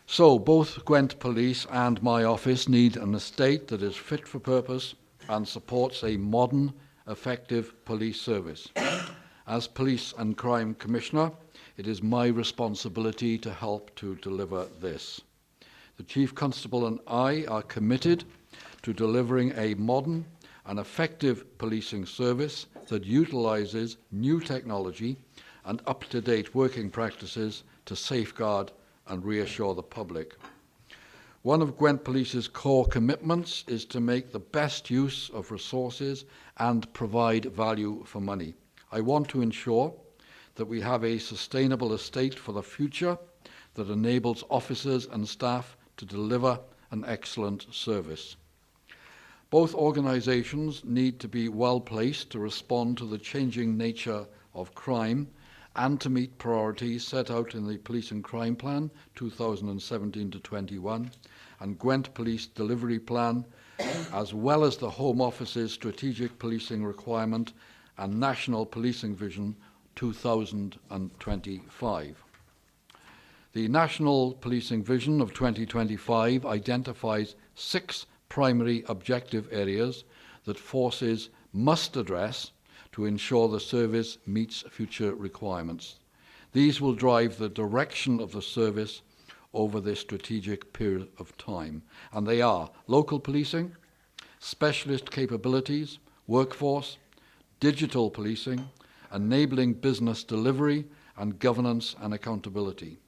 So both Gwent Police and my office need an estate that is fit for purpose and supports a modern, effective police service. As Police and Crime Commissioner, it is my responsibility to help to deliver this. The Chief Constable and I are committed to delivering a modern and effective policing service that utilises new technology and up-to-date working practices to safeguard and reassure the public. One of Gwent Police's core commitments is to make the best use of resources and provide value for money. I want to ensure that we have a sustainable estate for the future that enables officers and staff to deliver an excellent service. Both organisations need to be well placed to respond to the changing nature of crime and to meet priorities set out in the Police and Crime Plan 2017-21 and Gwent Police Delivery Plan, as well as the Home Office's Strategic Policing Requirement and National Policing Vision 2025. The National Policing Vision of 2025 identifies 6 primary objective areas that forces must address to ensure the service meets future requirements. These will drive the direction of the service over this strategic period of time, and they are local policing, specialist capabilities, workforce, digital policing, enabling business delivery, and governance and accountability.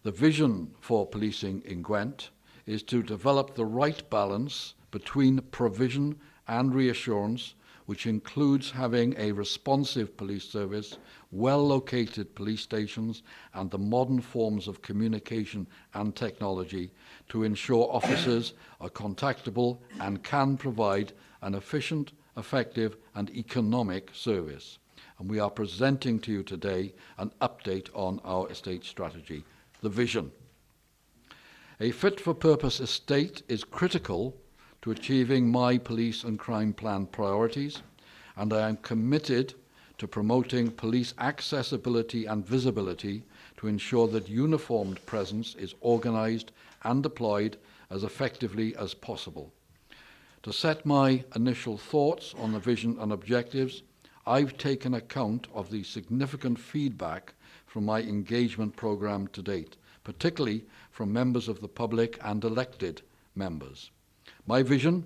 The vision for policing in Gwent is to develop the right balance between provision and reassurance, which includes having a responsive police service, well-located police stations, and the modern forms of communication and technology to ensure officers are contactable and can provide an efficient, effective, and economic service. And we are presenting to you today an update on our estate strategy, the vision. A fit-for-purpose estate is critical to achieving my Police and Crime Plan priorities, and I am committed to promoting police accessibility and visibility to ensure that uniformed presence is organised and deployed as effectively as possible. To set my initial thoughts on the vision and objectives, I've taken account of the significant feedback from my engagement programme to date, particularly from members of the public and elected members. My vision,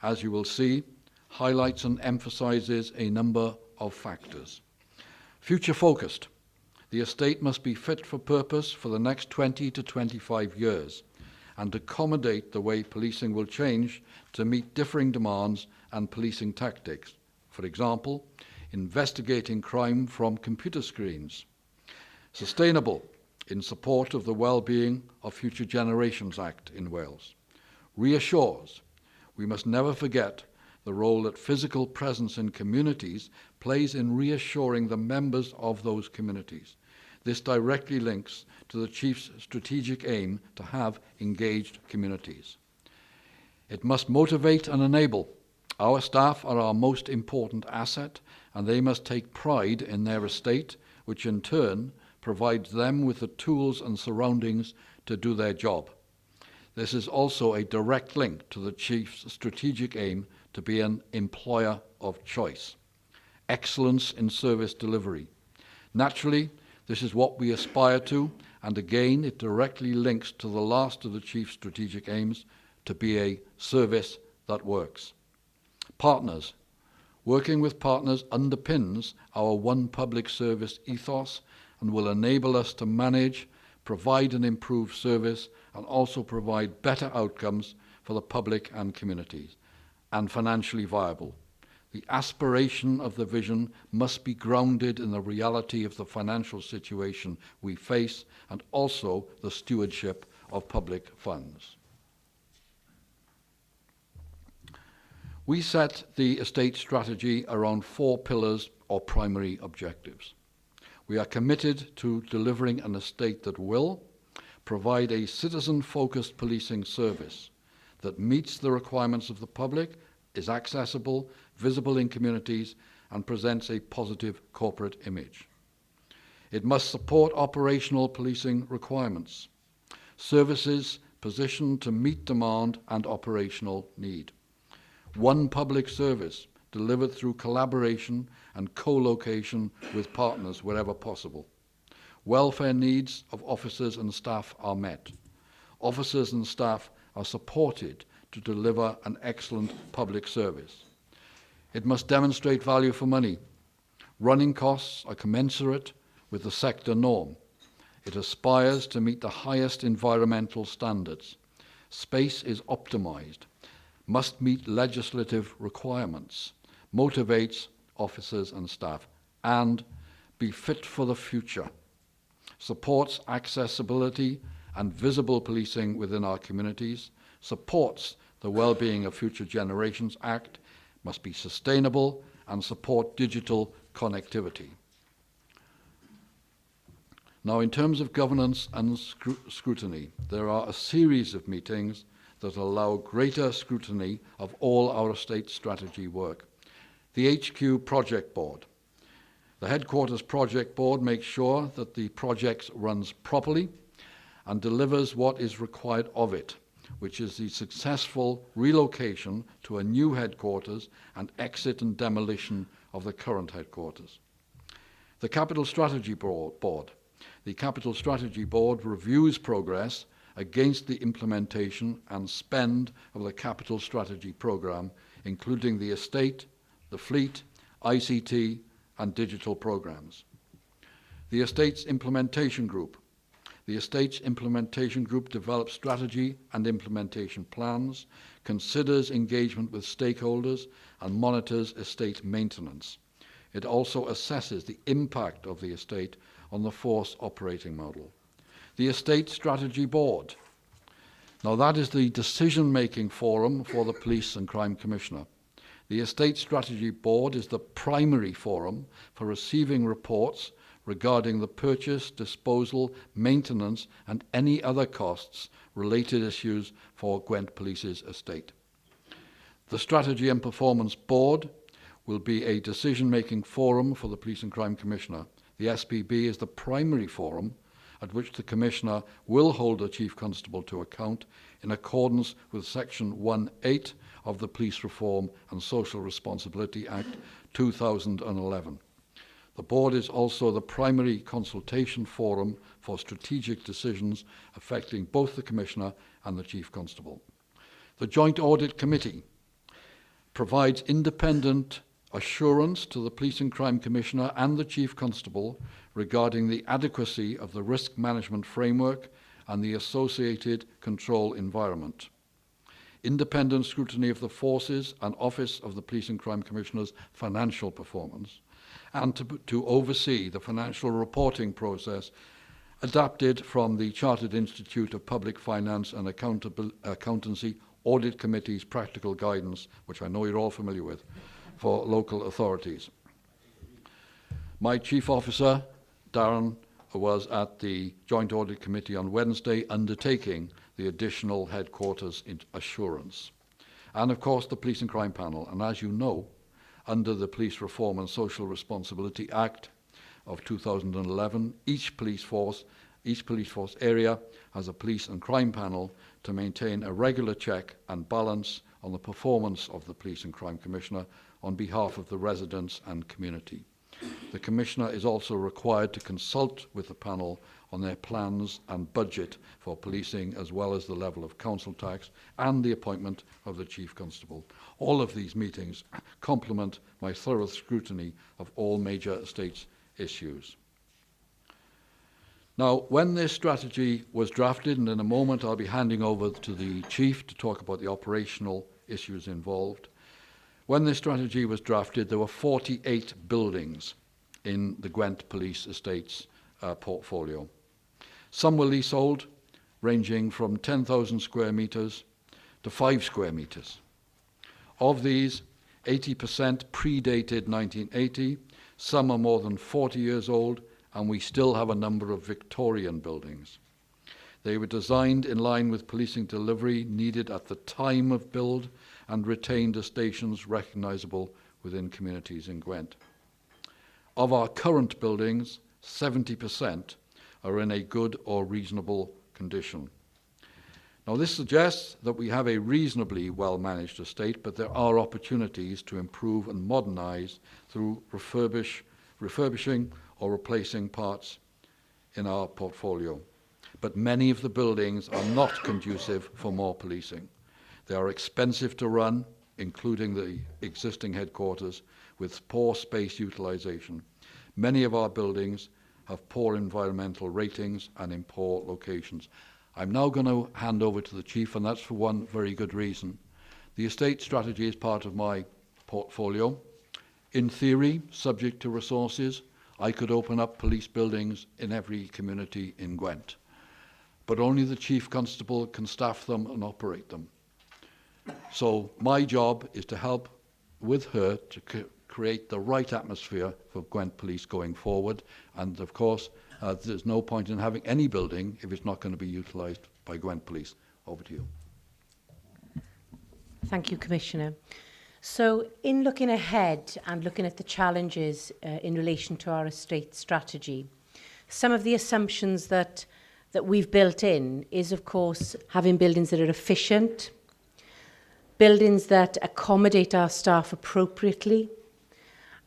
as you will see, highlights and emphasises a number of factors. Future-focused. The estate must be fit for purpose for the next 20 to 25 years and accommodate the way policing will change to meet differing demands and policing tactics. For example, investigating crime from computer screens. Sustainable, in support of the Wellbeing of Future Generations Act in Wales. Reassures. We must never forget the role that physical presence in communities plays in reassuring the members of those communities. This directly links to the Chief's strategic aim to have engaged communities. It must motivate and enable. Our staff are our most important asset, and they must take pride in their estate, which in turn provides them with the tools and surroundings to do their job. This is also a direct link to the Chief's strategic aim to be an employer of choice. Excellence in service delivery. Naturally, this is what we aspire to, and again, it directly links to the last of the Chief's strategic aims, to be a service that works. Partners. Working with partners underpins our one public service ethos and will enable us to manage, provide an improved service, and also provide better outcomes for the public and communities, and financially viable. The aspiration of the vision must be grounded in the reality of the financial situation we face and also the stewardship of public funds. We set the estate strategy around 4 pillars or primary objectives. We are committed to delivering an estate that will provide a citizen-focused policing service that meets the requirements of the public, is accessible, visible in communities, and presents a positive corporate image. It must support operational policing requirements, services positioned to meet demand and operational need. One public service delivered through collaboration and co-location with partners wherever possible. Welfare needs of officers and staff are met. Officers and staff are supported to deliver an excellent public service. It must demonstrate value for money. Running costs are commensurate with the sector norm. It aspires to meet the highest environmental standards. Space is optimized, must meet legislative requirements, motivates officers and staff, and be fit for the future. Supports accessibility and visible policing within our communities, supports the Wellbeing of Future Generations Act, must be sustainable, and support digital connectivity. Now, in terms of governance and scrutiny, there are a series of meetings that allow greater scrutiny of all our estate strategy work. The HQ Project Board. The Headquarters Project Board makes sure that the project runs properly and delivers what is required of it, which is the successful relocation to a new headquarters and exit and demolition of the current headquarters. The Capital Strategy Board. The Capital Strategy Board reviews progress against the implementation and spend of the Capital Strategy Programme, including the estate, the fleet, ICT, and digital programmes. The Estates Implementation Group. The Estates Implementation Group develops strategy and implementation plans, considers engagement with stakeholders, and monitors estate maintenance. It also assesses the impact of the estate on the force operating model. The Estate Strategy Board. Now, that is the decision-making forum for the Police and Crime Commissioner. The Estate Strategy Board is the primary forum for receiving reports regarding the purchase, disposal, maintenance, and any other costs related issues for Gwent Police's estate. The Strategy and Performance Board will be a decision-making forum for the Police and Crime Commissioner. The SPB is the primary forum at which the Commissioner will hold the Chief Constable to account in accordance with Section 1(8) of the Police Reform and Social Responsibility Act 2011. The Board is also the primary consultation forum for strategic decisions affecting both the Commissioner and the Chief Constable. The Joint Audit Committee provides independent assurance to the Police and Crime Commissioner and the Chief Constable regarding the adequacy of the risk management framework and the associated control environment. Independent scrutiny of the forces and Office of the Police and Crime Commissioner's financial performance, and to oversee the financial reporting process adapted from the Chartered Institute of Public Finance and Accountancy Audit Committee's practical guidance, which I know you're all familiar with, for local authorities. My Chief Officer, Darren, was at the Joint Audit Committee on Wednesday undertaking the additional headquarters assurance. And of course the Police and Crime Panel. And as you know, under the Police Reform and Social Responsibility Act of 2011, each police force area has a Police and Crime Panel to maintain a regular check and balance on the performance of the Police and Crime Commissioner on behalf of the residents and community. The Commissioner is also required to consult with the panel on their plans and budget for policing, as well as the level of council tax and the appointment of the Chief Constable. All of these meetings complement my thorough scrutiny of all major estates issues. Now, when this strategy was drafted, and in a moment I'll be handing over to the Chief to talk about the operational issues involved, when this strategy was drafted, there were 48 buildings in the Gwent Police Estates portfolio. Some were leasehold, ranging from 10,000 square metres to 5 square metres. Of these, 80% predated 1980, some are more than 40 years old, and we still have a number of Victorian buildings. They were designed in line with policing delivery needed at the time of build and retained as stations recognisable within communities in Gwent. Of our current buildings, 70% are in a good or reasonable condition. Now, this suggests that we have a reasonably well-managed estate, but there are opportunities to improve and modernise through refurbishing or replacing parts in our portfolio. But many of the buildings are not conducive for more policing. They are expensive to run, including the existing headquarters, with poor space utilisation. Many of our buildings have poor environmental ratings and in poor locations. I'm now going to hand over to the Chief, and that's for one very good reason. The estate strategy is part of my portfolio. In theory, subject to resources, I could open up police buildings in every community in Gwent, but only the Chief Constable can staff them and operate them. So my job is to help with her to create the right atmosphere for Gwent Police going forward. And of course, there's no point in having any building if it's not going to be utilised by Gwent Police. Over to you. Thank you, Commissioner. So in looking ahead and looking at the challenges in relation to our estate strategy, some of the assumptions that we've built in is, of course, having buildings that are efficient, buildings that accommodate our staff appropriately,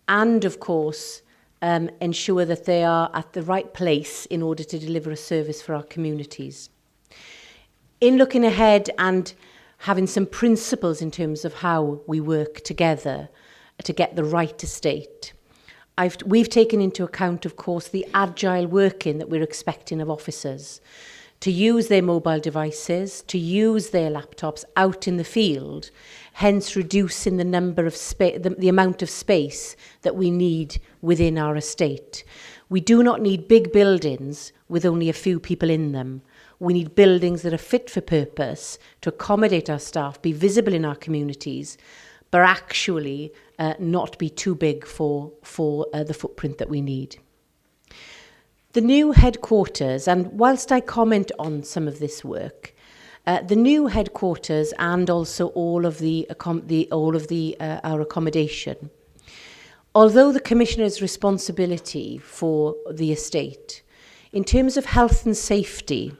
and, of course, ensure that they are at the right place in order to deliver a service for our communities. In looking ahead and having some principles in terms of how we work together to get the right estate, we've taken into account, of course, the agile working that we're expecting of officers, to use their mobile devices, to use their laptops out in the field, hence reducing the number of the amount of space that we need within our estate. We do not need big buildings with only a few people in them. We need buildings that are fit for purpose to accommodate our staff, be visible in our communities, but actually not be too big for the footprint that we need. The new headquarters, and whilst I comment on some of this work, the new headquarters and also all of our accommodation, although the Commissioner's responsibility for the estate, in terms of health and safety,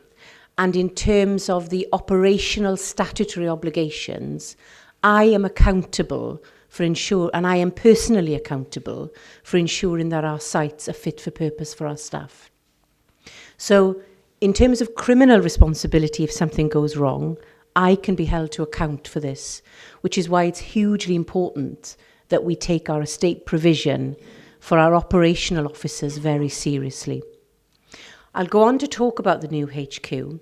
and in terms of the operational statutory obligations, I am accountable for and I am personally accountable for ensuring that our sites are fit for purpose for our staff. So, in terms of criminal responsibility, if something goes wrong, I can be held to account for this, which is why it's hugely important that we take our estate provision for our operational officers very seriously. I'll go on to talk about the new HQ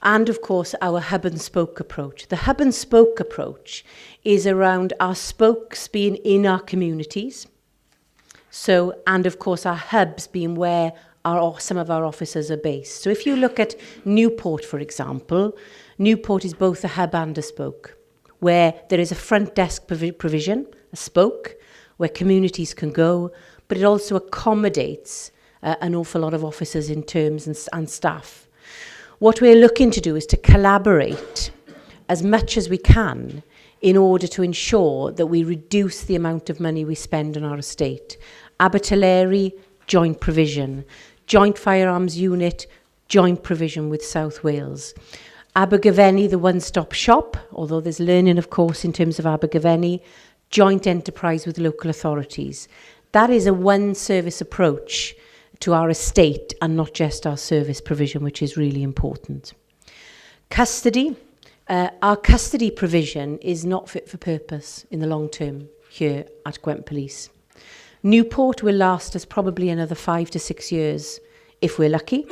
and, of course, our hub and spoke approach. The hub and spoke approach is around our spokes being in our communities, and, of course, our hubs being where some of our officers are based. So if you look at Newport, for example, Newport is both a hub and a spoke, where there is a front desk provision, a spoke, where communities can go, but it also accommodates an awful lot of officers in terms and staff. What we're looking to do is to collaborate as much as we can in order to ensure that we reduce the amount of money we spend on our estate. Abertillery, joint provision. Joint firearms unit, joint provision with South Wales. Abergavenny, the one-stop shop, although there's learning, of course, in terms of Abergavenny, joint enterprise with local authorities. That is a one-service approach to our estate and not just our service provision, which is really important. Custody. Our custody provision is not fit for purpose in the long term here at Gwent Police. Newport will last us probably another 5 to 6 years if we're lucky.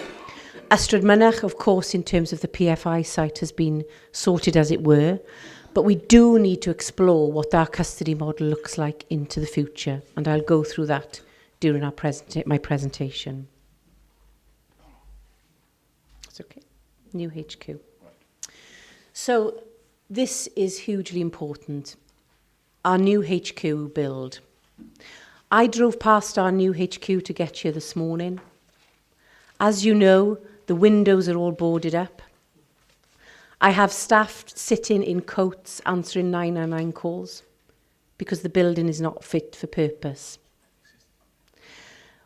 Ystrad Mynach, of course, in terms of the PFI site has been sorted as it were, but we do need to explore what our custody model looks like into the future, and I'll go through that during my presentation. That's okay. New HQ. So this is hugely important. Our new HQ build. I drove past our new HQ to get here this morning. As you know, the windows are all boarded up. I have staff sitting in coats answering 999 calls because the building is not fit for purpose.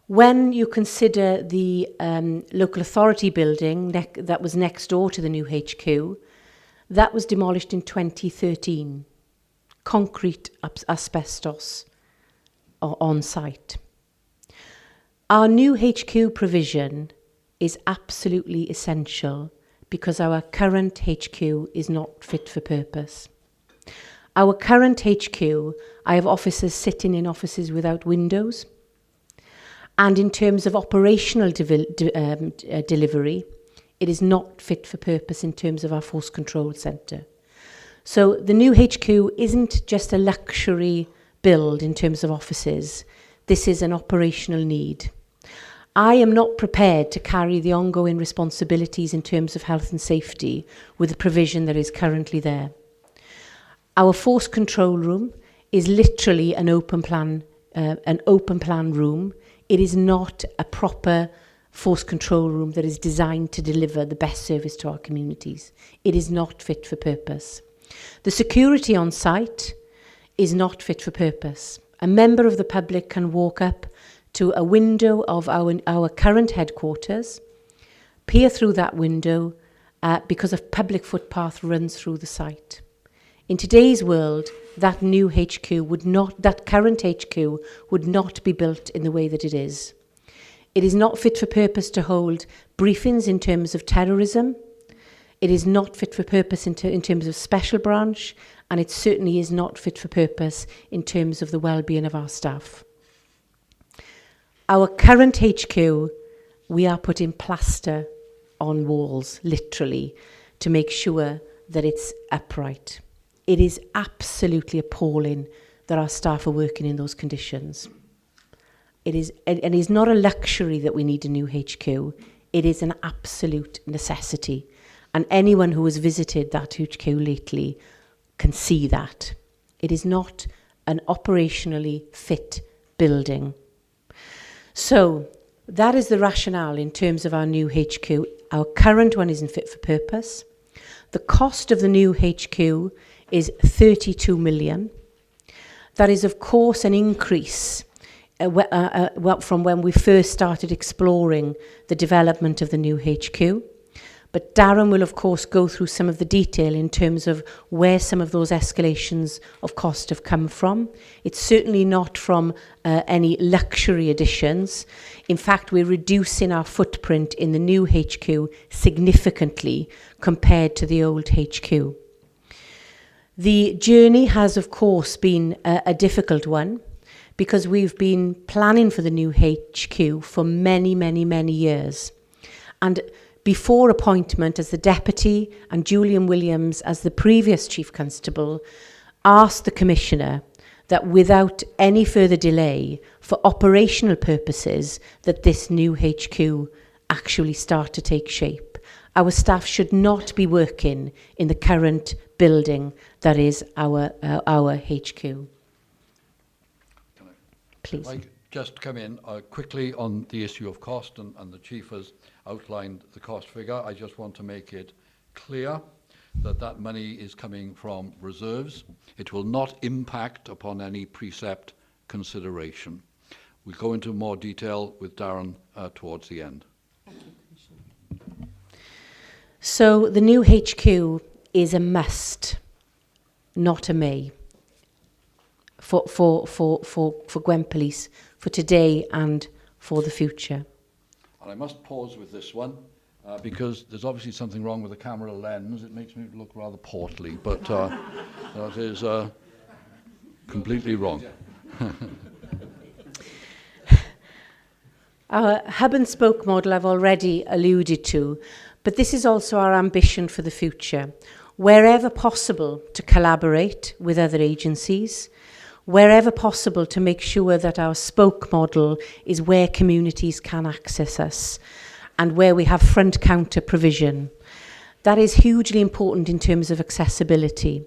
When you consider the local authority building that was next door to the new HQ, that was demolished in 2013. Concrete asbestos on site. Our new HQ provision is absolutely essential because our current HQ is not fit for purpose. Our current HQ, I have officers sitting in offices without windows. And in terms of operational delivery, it is not fit for purpose in terms of our force control centre. So the new HQ isn't just a luxury build in terms of offices. This is an operational need. I am not prepared to carry the ongoing responsibilities in terms of health and safety with the provision that is currently there. Our force control room is literally an open plan room. It is not a proper force control room that is designed to deliver the best service to our communities. It is not fit for purpose. The security on site is not fit for purpose. A member of the public can walk up to a window of our current headquarters, peer through that window because a public footpath runs through the site. In today's world, that current HQ would not be built in the way that it is. It is not fit for purpose to hold briefings in terms of terrorism. It is not fit for purpose in terms of special branch, and it certainly is not fit for purpose in terms of the well-being of our staff. Our current HQ, we are putting plaster on walls, literally, to make sure that it's upright. It is absolutely appalling that our staff are working in those conditions. It is not a luxury that we need a new HQ. It is an absolute necessity. And anyone who has visited that HQ lately can see that. It is not an operationally fit building. So that is the rationale in terms of our new HQ. Our current one isn't fit for purpose. The cost of the new HQ is 32 million. That is, of course, an increase from when we first started exploring the development of the new HQ. But Darren will, of course, go through some of the detail in terms of where some of those escalations of cost have come from. It's certainly not from any luxury additions. In fact, we're reducing our footprint in the new HQ significantly compared to the old HQ. The journey has, of course, been a difficult one because we've been planning for the new HQ for many, many, many years. And before appointment as the deputy and Julian Williams as the previous chief constable asked the commissioner that without any further delay for operational purposes that this new HQ actually start to take shape. Our staff should not be working in the current building that is our HQ. Please. If I could just come in quickly on the issue of cost, and the chief has outlined the cost figure. I just want to make it clear that that money is coming from reserves. It will not impact upon any precept consideration. We'll go into more detail with Darren towards the end. So the new HQ is a must, not a may. for Gwent Police for today and for the future. And I must pause with this one because there's obviously something wrong with the camera lens. It makes me look rather portly, but that is completely wrong. Our hub and spoke model I've already alluded to, but this is also our ambition for the future. Wherever possible, to collaborate with other agencies, wherever possible to make sure that our spoke model is where communities can access us and where we have front counter provision. That is hugely important in terms of accessibility.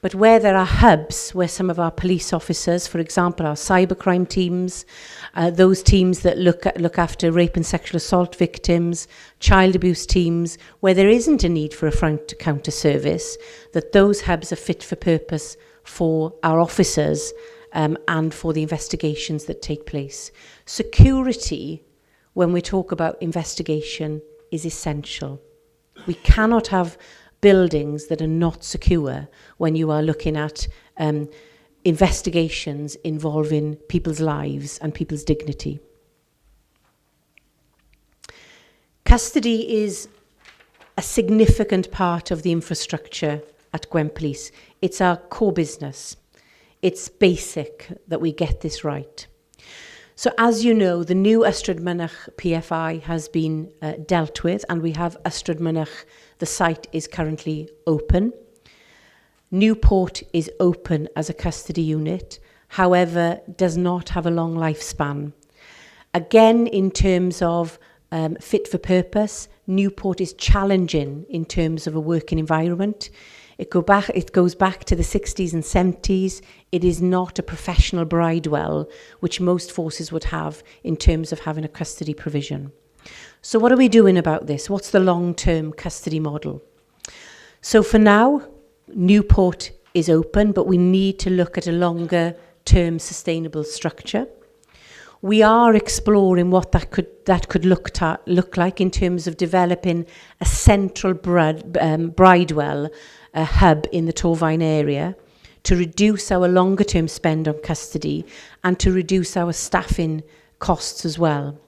But where there are hubs, where some of our police officers, for example, our cybercrime teams, those teams that look after rape and sexual assault victims, child abuse teams, where there isn't a need for a front counter service, that those hubs are fit for purpose for our officers and for the investigations that take place. Security, when we talk about investigation, is essential. We cannot have buildings that are not secure when you are looking at investigations involving people's lives and people's dignity. Custody is a significant part of the infrastructure at Gwent Police. It's our core business. It's basic that we get this right. So as you know, the new Ystrad Mynach PFI has been dealt with, and we have Ystrad Mynach, the site is currently open. Newport is open as a custody unit, however, does not have a long lifespan. Again, in terms of fit for purpose, Newport is challenging in terms of a working environment. It goes back to the 60s and 70s. It is not a professional bridewell, which most forces would have in terms of having a custody provision. So what are we doing about this? What's the long-term custody model? So for now, Newport is open, but we need to look at a longer-term sustainable structure. We are exploring what that could look like in terms of developing a central bridewell hub in the Torfaen area to reduce our longer term spend on custody and to reduce our staffing costs as well.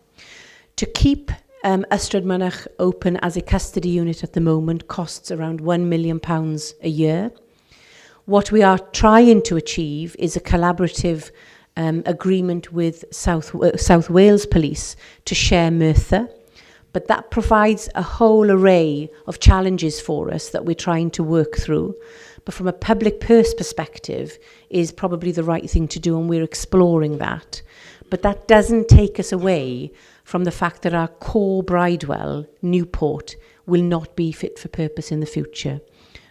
To keep Ystrad Mynach open as a custody unit at the moment costs around £1 million a year. What we are trying to achieve is a collaborative agreement with South Wales Police to share Merthyr, but that provides a whole array of challenges for us that we're trying to work through. But from a public purse perspective is probably the right thing to do, and we're exploring that. But that doesn't take us away from the fact that our core bridewell, Newport, will not be fit for purpose in the future.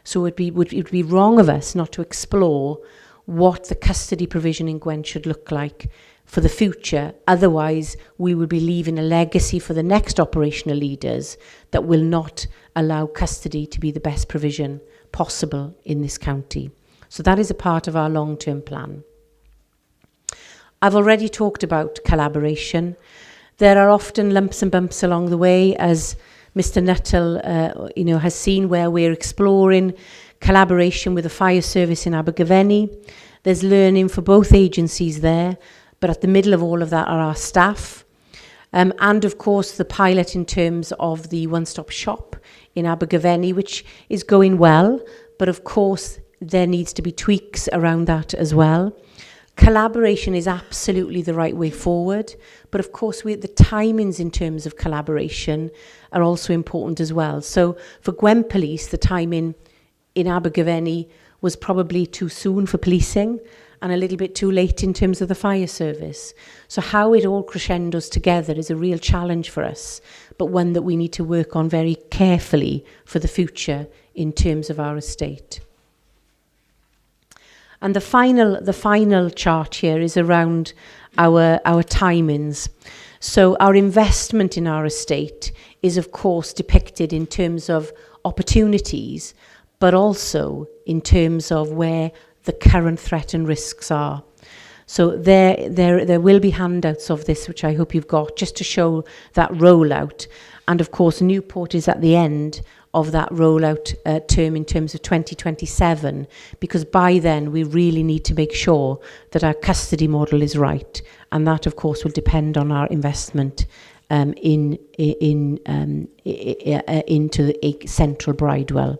So it would be wrong of us not to explore what the custody provision in Gwent should look like for the future. Otherwise, we will be leaving a legacy for the next operational leaders that will not allow custody to be the best provision possible in this county. So that is a part of our long-term plan. I've already talked about collaboration. There are often lumps and bumps along the way, as Mr. Nuttall has seen, where we're exploring collaboration with the fire service in Abergavenny. There's learning for both agencies there, but at the middle of all of that are our staff. And of course, the pilot in terms of the one-stop shop in Abergavenny, which is going well, but of course, there needs to be tweaks around that as well. Collaboration is absolutely the right way forward, but of course the timings in terms of collaboration are also important as well. So for Gwent Police, the timing in Abergavenny was probably too soon for policing and a little bit too late in terms of the fire service. So how it all crescendos together is a real challenge for us, but one that we need to work on very carefully for the future in terms of our estate. And the final chart here is around our timings. So our investment in our estate is of course depicted in terms of opportunities, but also in terms of where the current threat and risks are. So there will be handouts of this, which I hope you've got, just to show that rollout. And of course, Newport is at the end of that rollout term in terms of 2027, because by then we really need to make sure that our custody model is right, and that of course will depend on our investment into a central bridewell.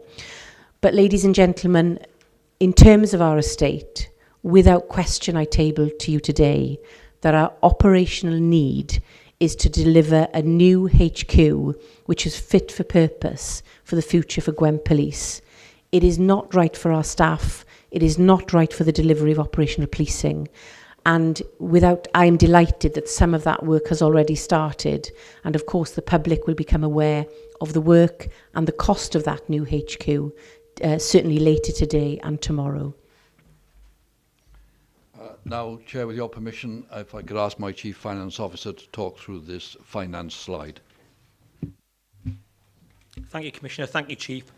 But ladies and gentlemen, in terms of our estate, without question I table to you today that our operational need is to deliver a new HQ which is fit for purpose for the future for Gwent Police. It is not right for our staff, it is not right for the delivery of operational policing, and I am delighted that some of that work has already started, and of course the public will become aware of the work and the cost of that new HQ certainly later today and tomorrow. Now, Chair, with your permission, if I could ask my Chief Finance Officer to talk through this finance slide. Thank you, Commissioner. Thank you, Chief.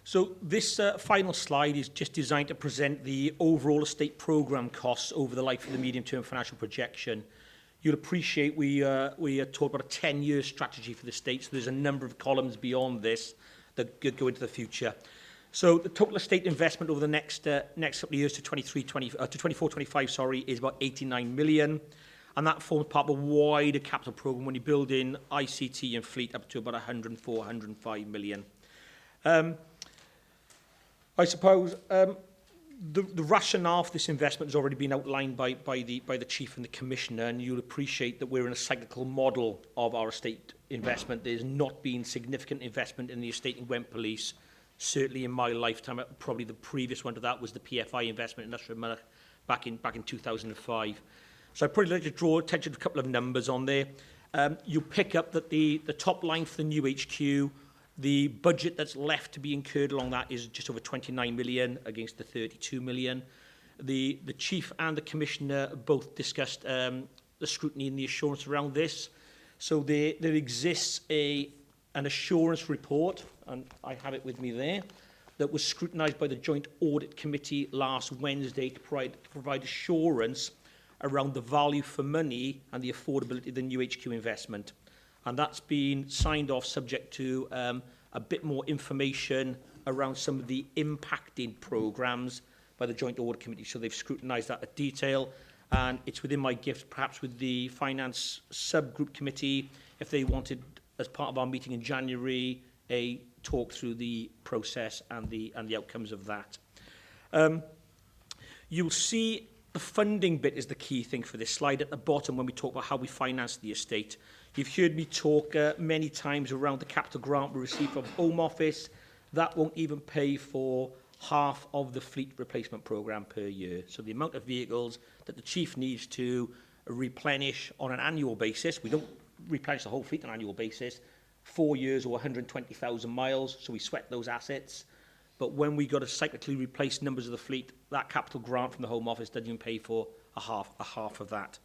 So this final slide is just designed to present the overall estate programme costs over the life of the medium-term financial projection. You'll appreciate we are talking about a 10-year strategy for the estate, so there's a number of columns beyond this that go into the future. So the total estate investment over the next couple of years to 24-25, sorry, is about 89 million. And that forms part of a wider capital programme when you build in ICT and fleet up to about 104, 105 million. I suppose the rationale for this investment has already been outlined by the Chief and the Commissioner, and you'll appreciate that we're in a cyclical model of our estate investment. There's not been significant investment in the estate in Gwent Police. Certainly in my lifetime, probably the previous one to that was the PFI investment in Nasr Mullah back in 2005. So I'd probably like to draw attention to a couple of numbers on there. You pick up that the top line for the new HQ, the budget that's left to be incurred along that is just over 29 million against the 32 million. The Chief and the Commissioner both discussed the scrutiny and the assurance around this. So there exists an assurance report, and I have it with me there, that was scrutinised by the Joint Audit Committee last Wednesday to provide assurance around the value for money and the affordability of the new HQ investment. And that's been signed off subject to a bit more information around some of the impacted programmes by the Joint Audit Committee. So they've scrutinised that in detail, and it's within my gift, perhaps with the Finance Subgroup Committee, if they wanted, as part of our meeting in January, a talk through the process and the outcomes of that. You'll see the funding bit is the key thing for this slide at the bottom when we talk about how we finance the estate. You've heard me talk many times around the capital grant we receive from Home Office. That won't even pay for half of the fleet replacement programme per year. So the amount of vehicles that the Chief needs to replenish on an annual basis, we don't replenish the whole fleet on an annual basis, 4 years or 120,000 miles, so we sweat those assets. But when we got to cyclically replace numbers of the fleet, that capital grant from the Home Office doesn't even pay for a half of that.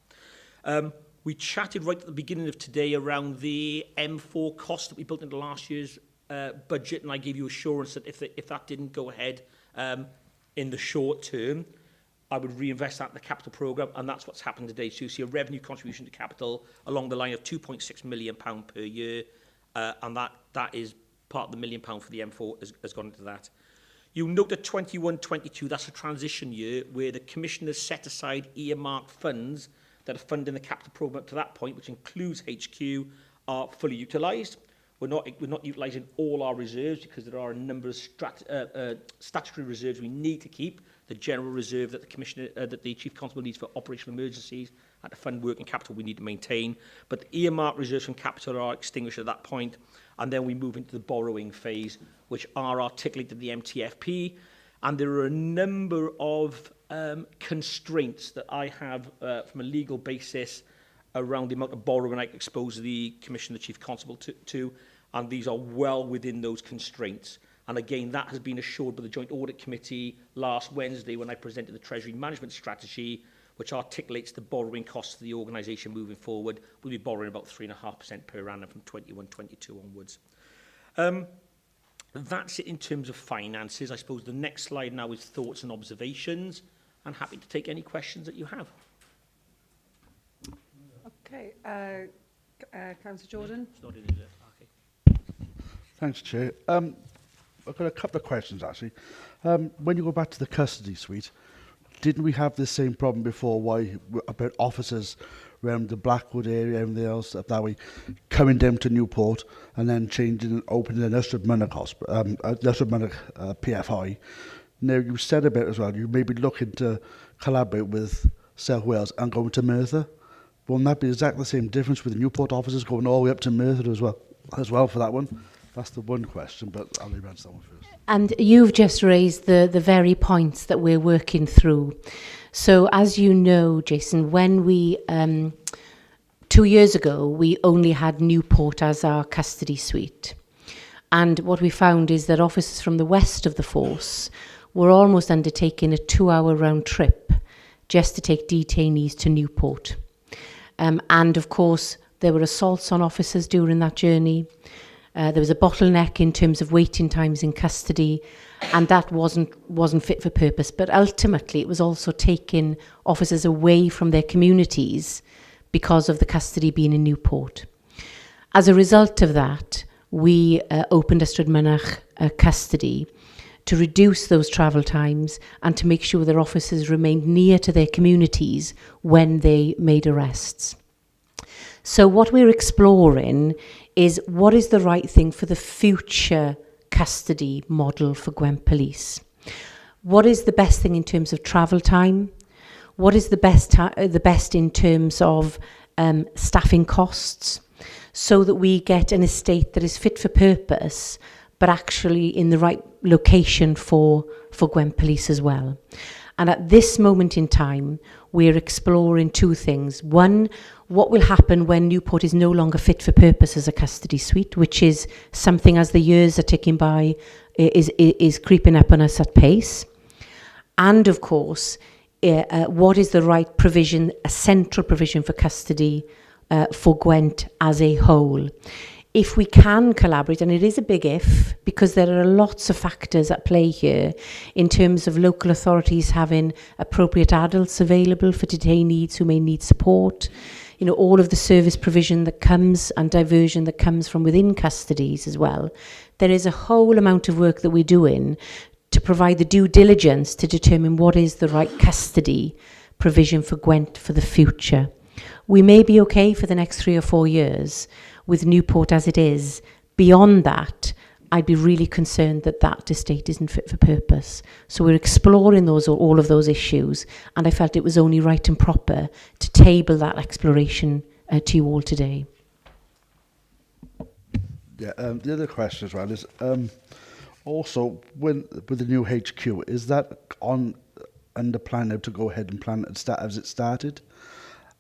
We chatted right at the beginning of today around the M4 cost that we built into last year's budget, and I gave you assurance that if that didn't go ahead in the short term, I would reinvest that in the capital programme, and that's what's happened today. So you see a revenue contribution to capital along the line of £2.6 million per year, and that is part of the £1 million for the M4 has gone into that. You'll note that 21-22, that's a transition year where the Commissioners set aside earmarked funds that are funding the capital programme up to that point, which includes HQ, are fully utilised. We're not utilising all our reserves because there are a number of statutory reserves we need to keep. The general reserve that the Commissioner, that the Chief Constable needs for operational emergencies and to fund working capital we need to maintain. But the earmarked reserves from capital are extinguished at that point, and then we move into the borrowing phase, which are articulated in the MTFP. And there are a number of constraints that I have from a legal basis around the amount of borrowing I can expose the Commissioner, the Chief Constable to, and these are well within those constraints. And again, that has been assured by the Joint Audit Committee last Wednesday when I presented the Treasury Management Strategy, which articulates the borrowing costs of the organisation moving forward. We'll be borrowing about 3.5% per annum from 21-22 onwards. That's it in terms of finances. I suppose the next slide now is thoughts and observations. I'm happy to take any questions that you have. Okay, Councillor Jordan. Thanks, Chair. I've got a couple of questions, actually. When you go back to the custody suite, didn't we have this same problem before? Why about officers around the Blackwood area, everything else up that way, coming down to Newport and then changing and opening an Ystrad Mynach PFI. Now, you said about as well, you may be looking to collaborate with South Wales and going to Merthyr. Won't that be exactly the same difference with the Newport officers going all the way up to Merthyr as well for that one? That's the one question, but I'll leave answer that one first. And you've just raised the very points that we're working through. So as you know, Jason, when we, 2 years ago, we only had Newport as our custody suite. And what we found is that officers from the west of the force were almost undertaking a 2-hour round trip just to take detainees to Newport. And of course, there were assaults on officers during that journey. There was a bottleneck in terms of waiting times in custody, and that wasn't fit for purpose. But ultimately, it was also taking officers away from their communities because of the custody being in Newport. As a result of that, we opened Ystrad Mynach custody to reduce those travel times and to make sure their officers remained near to their communities when they made arrests. So what we're exploring is what is the right thing for the future custody model for Gwent Police. What is the best thing in terms of travel time? What is the best in terms of staffing costs, so that we get an estate that is fit for purpose, but actually in the right location for Gwent Police as well. And at this moment in time, we're exploring two things. One, what will happen when Newport is no longer fit for purpose as a custody suite, which is something, as the years are ticking by, is creeping up on us at pace. And of course, what is the right provision, a central provision for custody for Gwent as a whole. If we can collaborate, and it is a big if, because there are lots of factors at play here in terms of local authorities having appropriate adults available for detainees who may need support, you know, all of the service provision that comes and diversion that comes from within custodies as well. There is a whole amount of work that we're doing to provide the due diligence to determine what is the right custody provision for Gwent for the future. We may be okay for the next 3 or 4 years with Newport as it is. Beyond that, I'd be really concerned that that estate isn't fit for purpose. So we're exploring all of those issues, and I felt it was only right and proper to table that exploration to you all today. Yeah, the other question as well is, also, with the new HQ, is that under plan now to go ahead and plan it as it started?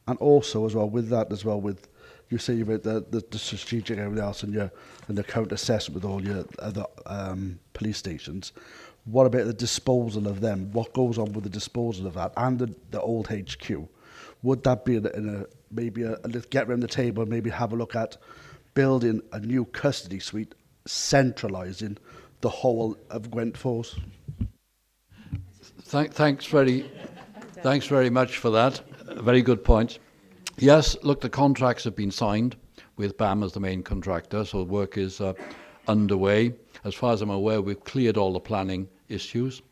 And also as well, with that as well, with you say about the strategic and everything else, and the current assessment with all your other police stations, what about the disposal of them? What goes on with the disposal of that and the old HQ? Would that be maybe a little get around the table and maybe have a look at building a new custody suite, centralising the whole of Gwent Force? Thanks very much for that. Very good point. Yes, look, the contracts have been signed with BAM as the main contractor, so work is underway. As far as I'm aware, we've cleared all the planning issues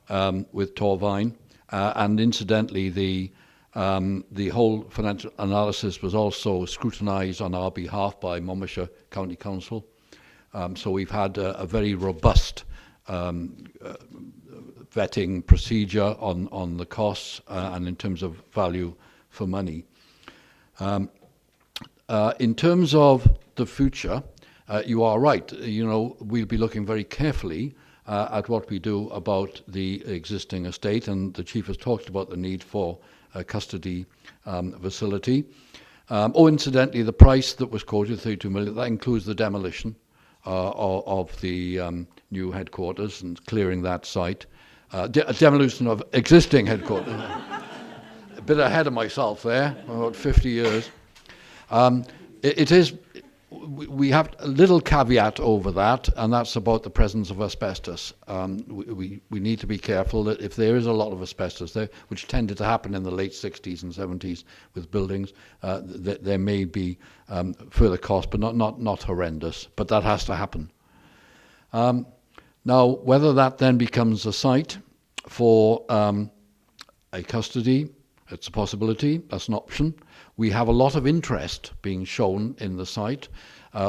with Torvine, and incidentally, the whole financial analysis was also scrutinised on our behalf by Monmouthshire County Council. So we've had a very robust vetting procedure on the costs and in terms of value for money. In terms of the future, you are right. You know, we'll be looking very carefully at what we do about the existing estate, and the Chief has talked about the need for a custody facility. Incidentally, the price that was quoted, 32 million, that includes the demolition of the new headquarters and clearing that site. Demolition of existing headquarters. A bit ahead of myself there, about 50 years. We have a little caveat over that, and that's about the presence of asbestos. We need to be careful that if there is a lot of asbestos there, which tended to happen in the late 60s and 70s with buildings, there may be further cost, but not horrendous. But that has to happen. Now, whether that then becomes a site for a custody, it's a possibility, that's an option. We have a lot of interest being shown in the site.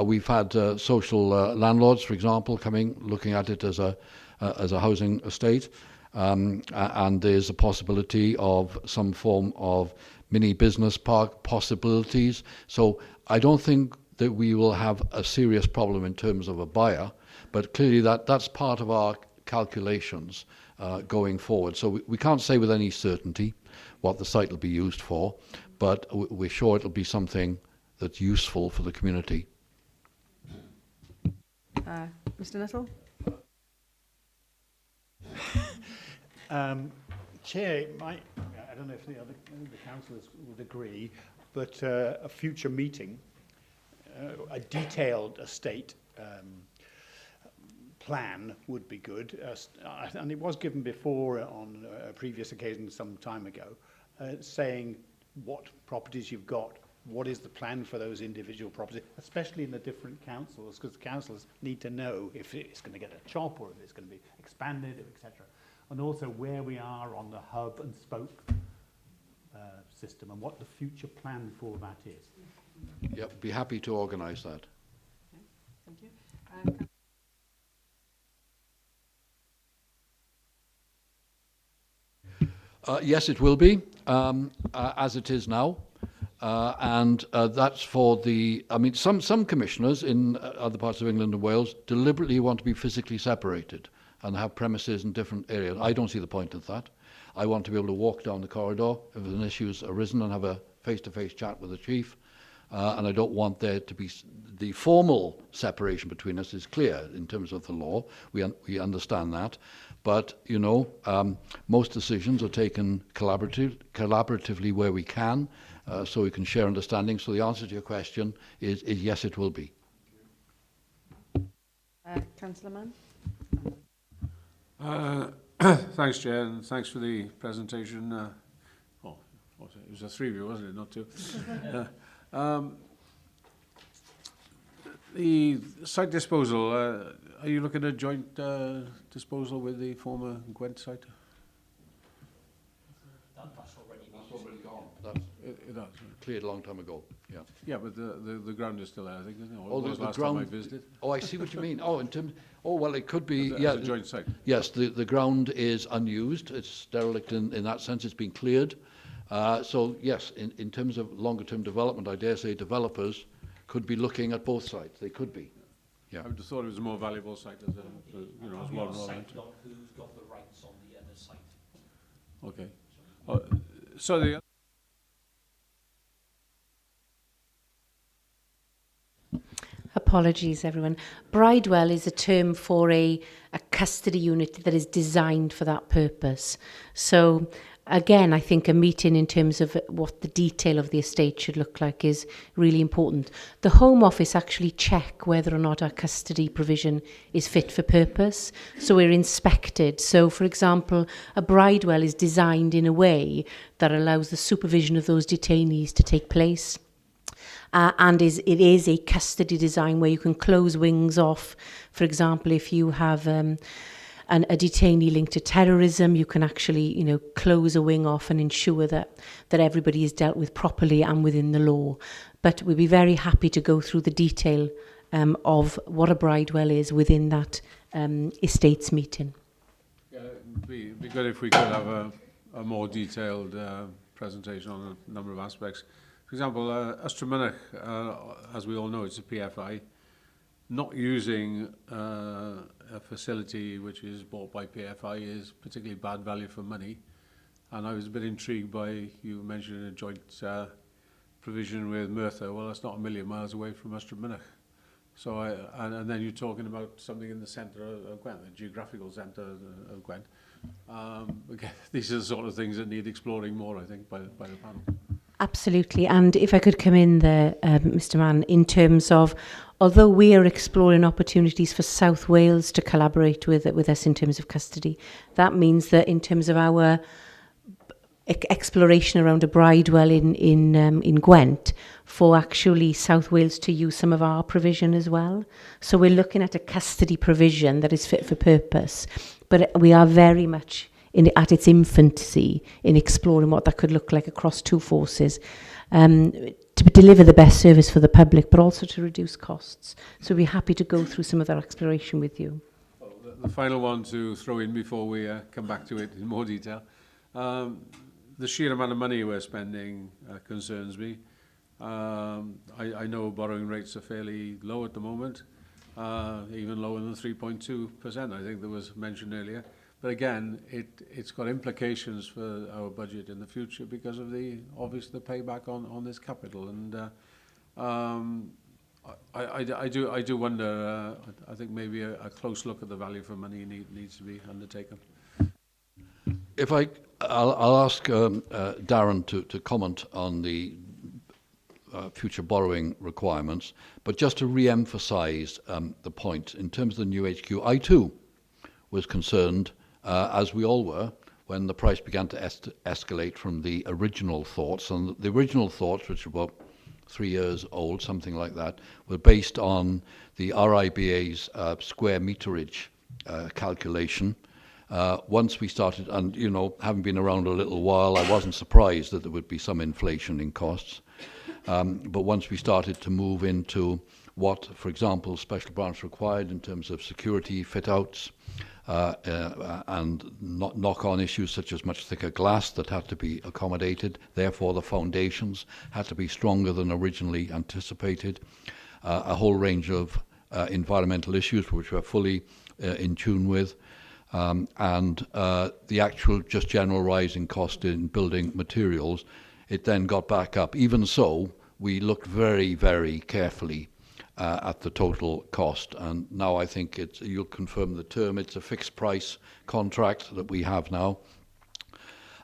We've had social landlords, for example, coming, looking at it as a housing estate. And there's a possibility of some form of mini business park possibilities. So I don't think that we will have a serious problem in terms of a buyer, but clearly that's part of our calculations going forward. So we can't say with any certainty what the site will be used for, but we're sure it'll be something that's useful for the community. Mr. Nuttall? Chair, I don't know if the councillors would agree, but a future meeting, a detailed estate plan would be good. And it was given before on a previous occasion some time ago, saying what properties you've got, what is the plan for those individual properties, especially in the different councils, because the councils need to know if it's going to get a chop or if it's going to be expanded, etc. And also where we are on the hub and spoke system and what the future plan for that is. Yep, be happy to organise that. Thank you. Yes, it will be, as it is now. And that's for the, I mean, some commissioners in other parts of England and Wales deliberately want to be physically separated and have premises in different areas. I don't see the point of that. I want to be able to walk down the corridor if an issue's arisen and have a face-to-face chat with the chief. And I don't want there to be, the formal separation between us is clear in terms of the law. We understand that. But, you know, most decisions are taken collaboratively where we can, so we can share understanding. So the answer to your question is yes, it will be. Councillor Mann? Thanks, Chair, and thanks for the presentation. It was a three-view, wasn't it, not two? The site disposal, are you looking at joint disposal with the former Gwent site? That's already gone. It has. Cleared a long time ago, yeah. Yeah, but the ground is still there, I think, isn't it? Oh, the the last ground. time I visited. Oh, I see what you mean. Oh, in terms. Oh, well, it could be. As yeah, a joint site. Yes, the ground is unused. It's derelict in that sense. It's been cleared. So yes, in terms of longer term development, I dare say developers could be looking at both sites. They could be. Yeah. I would have thought it was a more valuable site as a, you know, as one rather than two. Who's got the rights on the other site? Okay. So the Apologies, everyone. Bridewell is a term for a custody unit that is designed for that purpose. So, again, I think a meeting in terms of what the detail of the estate should look like is really important. The Home Office actually check whether or not our custody provision is fit for purpose. So we're inspected. So, for example, a Bridewell is designed in a way that allows the supervision of those detainees to take place. And it is a custody design where you can close wings off. For example, if you have a detainee linked to terrorism, you can actually, you know, close a wing off and ensure that everybody is dealt with properly and within the law. But we'd be very happy to go through the detail of what a Bridewell is within that estates meeting. Yeah, it'd be good if we could have a more detailed presentation on a number of aspects. For example, Ystrad, as we all know, it's a PFI. Not using a facility which is bought by PFI is particularly bad value for money. And I was a bit intrigued by you mentioning a joint provision with Merthyr. Well, that's not a million miles away from Ystrad. So, and then you're talking about something in the centre of Gwent, the geographical centre of Gwent. Again, these are the sort of things that need exploring more, I think, by the panel. Absolutely. And if I could come in there, Mr. Mann, in terms of, although we are exploring opportunities for South Wales to collaborate with us in terms of custody, that means that in terms of our exploration around a bridewell in Gwent for actually South Wales to use some of our provision as well. So we're looking at a custody provision that is fit for purpose, but we are very much at its infancy in exploring what that could look like across two forces, to deliver the best service for the public, but also to reduce costs. So we're happy to go through some of that exploration with you. Well, the final one to throw in before we come back to it in more detail. The sheer amount of money we're spending concerns me. I know borrowing rates are fairly low at the moment, even lower than 3.2%, I think that was mentioned earlier. But again, it's got implications for our budget in the future because of the payback on this capital. And I do wonder. I think maybe a close look at the value for money needs to be undertaken. If I'll ask Darren to comment on the future borrowing requirements, but just to re-emphasise the point in terms of the new HQ, I too was concerned, as we all were, when the price began to escalate from the original thoughts. And the original thoughts, which were about 3 years old, something like that, were based on the RIBA's square meterage calculation. Once we started, and having been around a little while, I wasn't surprised that there would be some inflation in costs. But once we started to move into what, for example, special branch required in terms of security fit-outs, and knock-on issues such as much thicker glass that had to be accommodated. Therefore, the foundations had to be stronger than originally anticipated. A whole range of environmental issues which we're fully in tune with. And the actual just general rise in cost in building materials, it then got back up. Even so, we looked very, very carefully at the total cost, and now I think you'll confirm the term, it's a fixed price contract that we have now,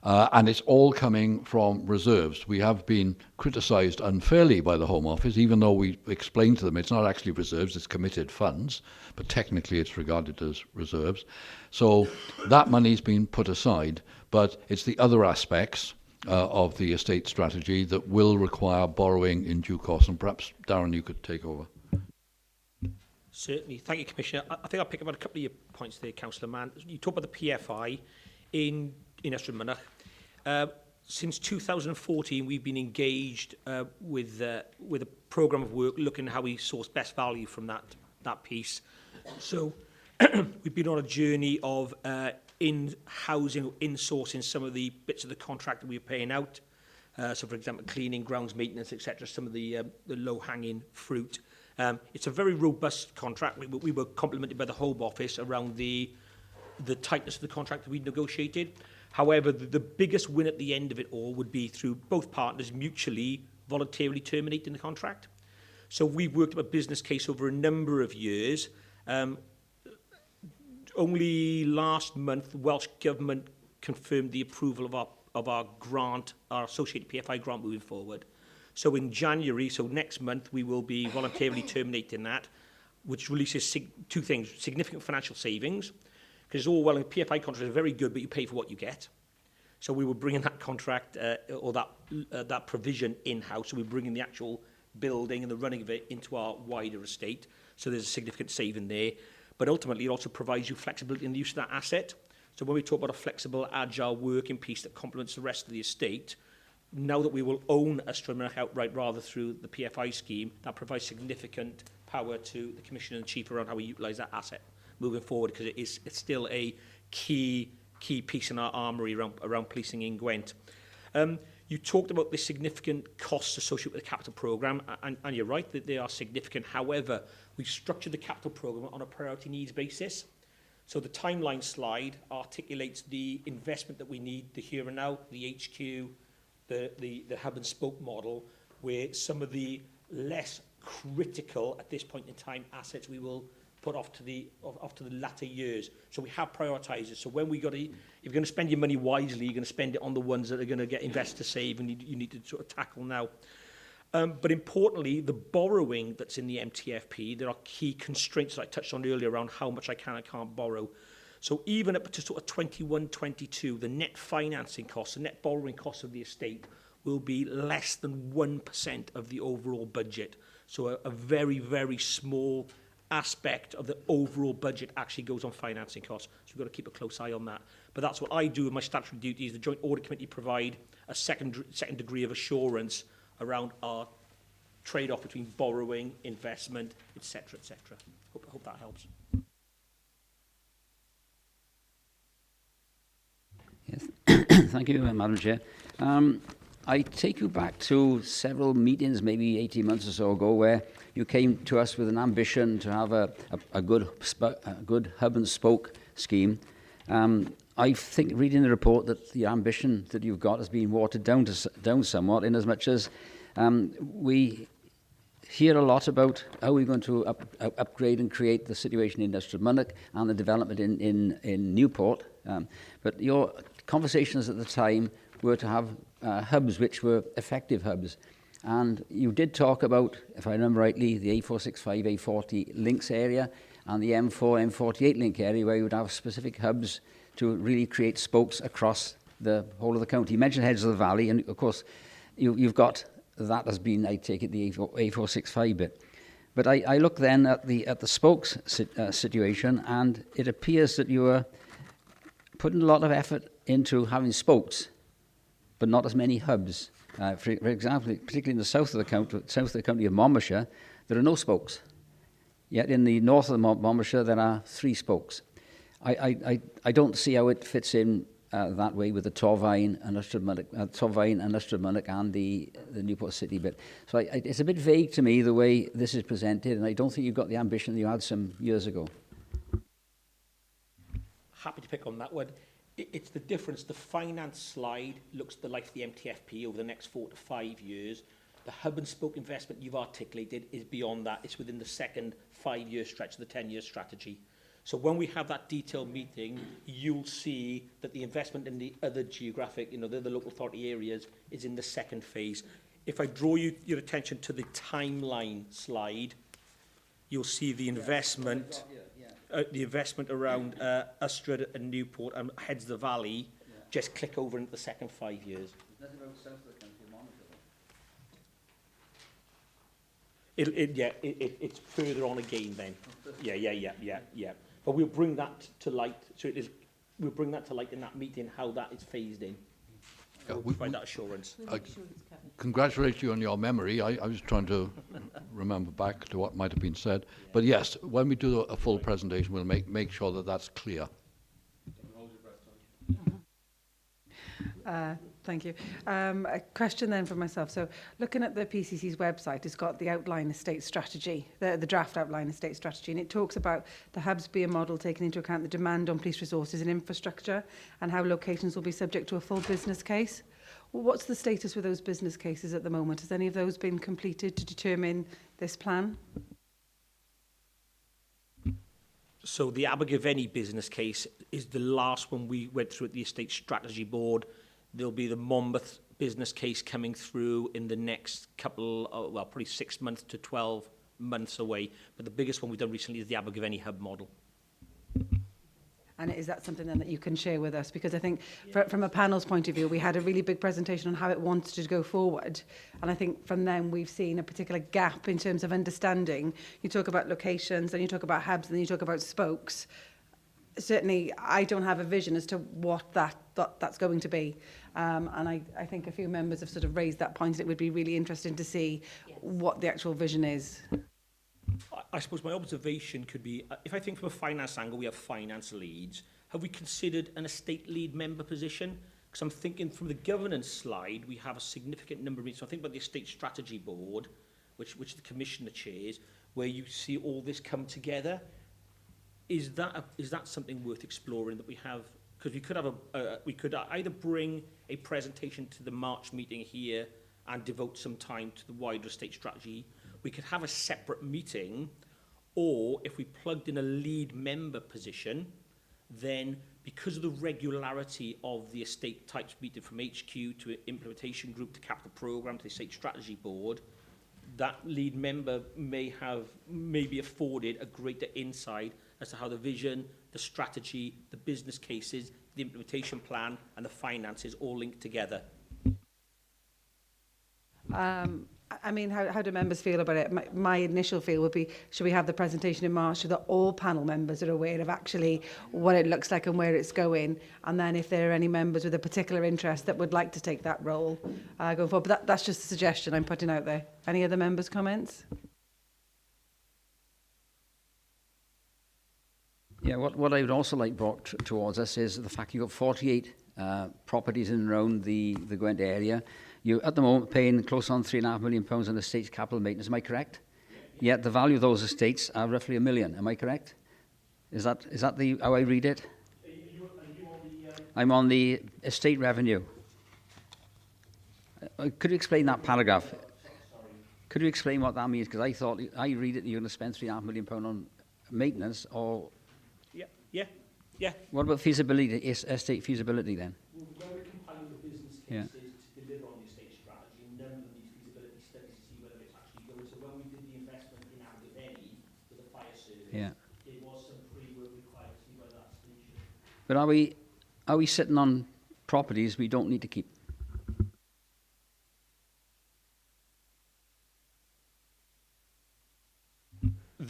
and it's all coming from reserves. We have been criticised unfairly by the Home Office, even though we explained to them it's not actually reserves, it's committed funds, but technically it's regarded as reserves. So that money's been put aside, but it's the other aspects of the estate strategy that will require borrowing in due course, and perhaps Darren, you could take over. Certainly. Thank you, Commissioner. I think I'll pick up on a couple of your points there, Councillor Mann. You talk about the PFI in Ystrad Mynach. Since 2014, we've been engaged with a programme of work looking at how we source best value from that piece. So we've been on a journey of in-housing, insourcing some of the bits of the contract that we're paying out. So, for example, cleaning, grounds maintenance, etc., some of the low-hanging fruit. It's a very robust contract. We were complimented by the Home Office around the tightness of the contract that we negotiated. However, the biggest win at the end of it all would be through both partners mutually, voluntarily terminating the contract. So we've worked up a business case over a number of years. Only last month, the Welsh Government confirmed the approval of our grant, our associated PFI grant moving forward. So in January, so next month, we will be voluntarily terminating that, which releases two things: significant financial savings, because all well, PFI contracts are very good, but you pay for what you get. So we were bringing that contract or that provision in-house. So we're bringing the actual building and the running of it into our wider estate. So there's a significant saving there. But ultimately, it also provides you flexibility in the use of that asset. So when we talk about a flexible, agile working piece that complements the rest of the estate, now that we will own Ystrad Mynach outright rather through the PFI scheme, that provides significant power to the Commissioner and Chief around how we utilise that asset moving forward, because it's still a key piece in our armoury around policing in Gwent. You talked about the significant costs associated with the capital programme, and you're right that they are significant. However, we've structured the capital programme on a priority needs basis. So the timeline slide articulates the investment that we need, the here and now, the HQ, the hub and spoke model, where some of the less critical at this point in time assets we will put off to the latter years. So we have prioritised. So when if you're going to spend your money wisely, you're going to spend it on the ones that are going to get investor save, and you need to sort of tackle now. But importantly, the borrowing that's in the MTFP, there are key constraints that I touched on earlier around how much I can and can't borrow. So even up to sort of 21, 22, the net financing costs, the net borrowing costs of the estate will be less than 1% of the overall budget. So a very, very small aspect of the overall budget actually goes on financing costs. So we've got to keep a close eye on that. But that's what I do with my statutory duties. The Joint Audit Committee provide a second degree of assurance around our trade-off between borrowing, investment, etc., etc. Hope that helps. Yes. Thank you, Madam Chair. I take you back to several meetings, maybe 18 months or so ago, where you came to us with an ambition to have a good hub and spoke scheme. I think, reading the report, that the ambition that you've got has been watered down somewhat, in as much as we hear a lot about how we're going to upgrade and create the situation in Industrial Munich and the development in Newport. But your conversations at the time were to have hubs which were effective hubs. And you did talk about, if I remember rightly, the A465, A40 links area and the M4, M48 link area, where you would have specific hubs to really create spokes across the whole of the county. You mentioned Heads of the Valley, and of course, you've got that has been, I take it, the A465 bit. But I look then at the spokes situation, and it appears that you are putting a lot of effort into having spokes, but not as many hubs. For example, particularly in the south of the county of Monmouthshire, there are no spokes. Yet in the north of Monmouthshire, there are 3 spokes. I don't see how it fits in that way with the Torfaen and Ystwyth Munich and the Newport City bit. So it's a bit vague to me, the way this is presented, and I don't think you've got the ambition that you had some years ago. Happy to pick on that one. It's the difference. The finance slide looks at the life of the MTFP over the next 4 to 5 years. The hub and spoke investment you've articulated is beyond that. It's within the second 5-year stretch of the 10-year strategy. So when we have that detailed meeting, you'll see that the investment in the other geographic, the local authority areas, is in the second phase. If I draw your attention to the timeline slide, you'll see the investment, around Ustrad and Newport and Heads of the Valley. Just click over into the second 5 years. It's further on again then. Yeah. But we'll bring that to light. We'll bring that to light in that meeting, how that is phased in. We'll provide that assurance. Congratulate you on your memory. I was trying to remember back to what might have been said. But yes, when we do a full presentation, we'll make sure that that's clear. Thank you. A question then for myself. So looking at the PCC's website, it's got the outline estate strategy, the draft outline estate strategy, and it talks about the hubs being a model taking into account the demand on police resources and infrastructure and how locations will be subject to a full business case. Well, what's the status with those business cases at the moment? Has any of those been completed to determine this plan? So the Abergavenny business case is the last one we went through at the Estate Strategy Board. There'll be the Monmouth business case coming through in the next couple, probably 6 months to 12 months away. But the biggest one we've done recently is the Abergavenny hub model. And is that something then that you can share with us? Because I think from a panel's point of view, we had a really big presentation on how it wanted to go forward. And I think from then we've seen a particular gap in terms of understanding. You talk about locations, and you talk about hubs, and then you talk about spokes. Certainly, I don't have a vision as to what that's going to be. And I think a few members have sort of raised that point. It would be really interesting to see what the actual vision is. I suppose my observation could be, if I think from a finance angle, we have finance leads. Have we considered an estate lead member position? Because I'm thinking from the governance slide, we have a significant number of meetings. So I think about the Estate Strategy Board, which the Commissioner chairs, where you see all this come together. Is that something worth exploring that we have? Because we could either bring a presentation to the March meeting here and devote some time to the wider estate strategy. We could have a separate meeting, or if we plugged in a lead member position, then because of the regularity of the estate types meeting from HQ to implementation group to capital programme to the estate strategy board, that lead member may be afforded a greater insight as to how the vision, the strategy, the business cases, the implementation plan and the finances all linked together. I mean, how do members feel about it? My initial feel would be, should we have the presentation in March so that all panel members are aware of actually what it looks like and where it's going? And then if there are any members with a particular interest that would like to take that role going forward. But that's just a suggestion I'm putting out there. Any other members' comments? Yeah, what I would also like brought towards us is the fact you've got 48 properties in and around the Gwent area. You're at the moment paying close on £3.5 million on estates capital maintenance, am I correct? Yet the value of those estates are roughly £1 million, am I correct? Is that the how I read it? I'm on the estate revenue. Could you explain that paragraph? Could you explain what that means? Because I thought, I read it, you're going to spend £3.5 million on maintenance, or... Yeah. What about feasibility, estate feasibility then? Well, when we're compiling the business Yeah. cases to deliver on the estate strategy, none of them need feasibility studies to see whether it's actually going. So when we did the investment in Abergavenny with the fire service, there was some pre-work required to see whether that's feasible. But are we sitting on properties we don't need to keep?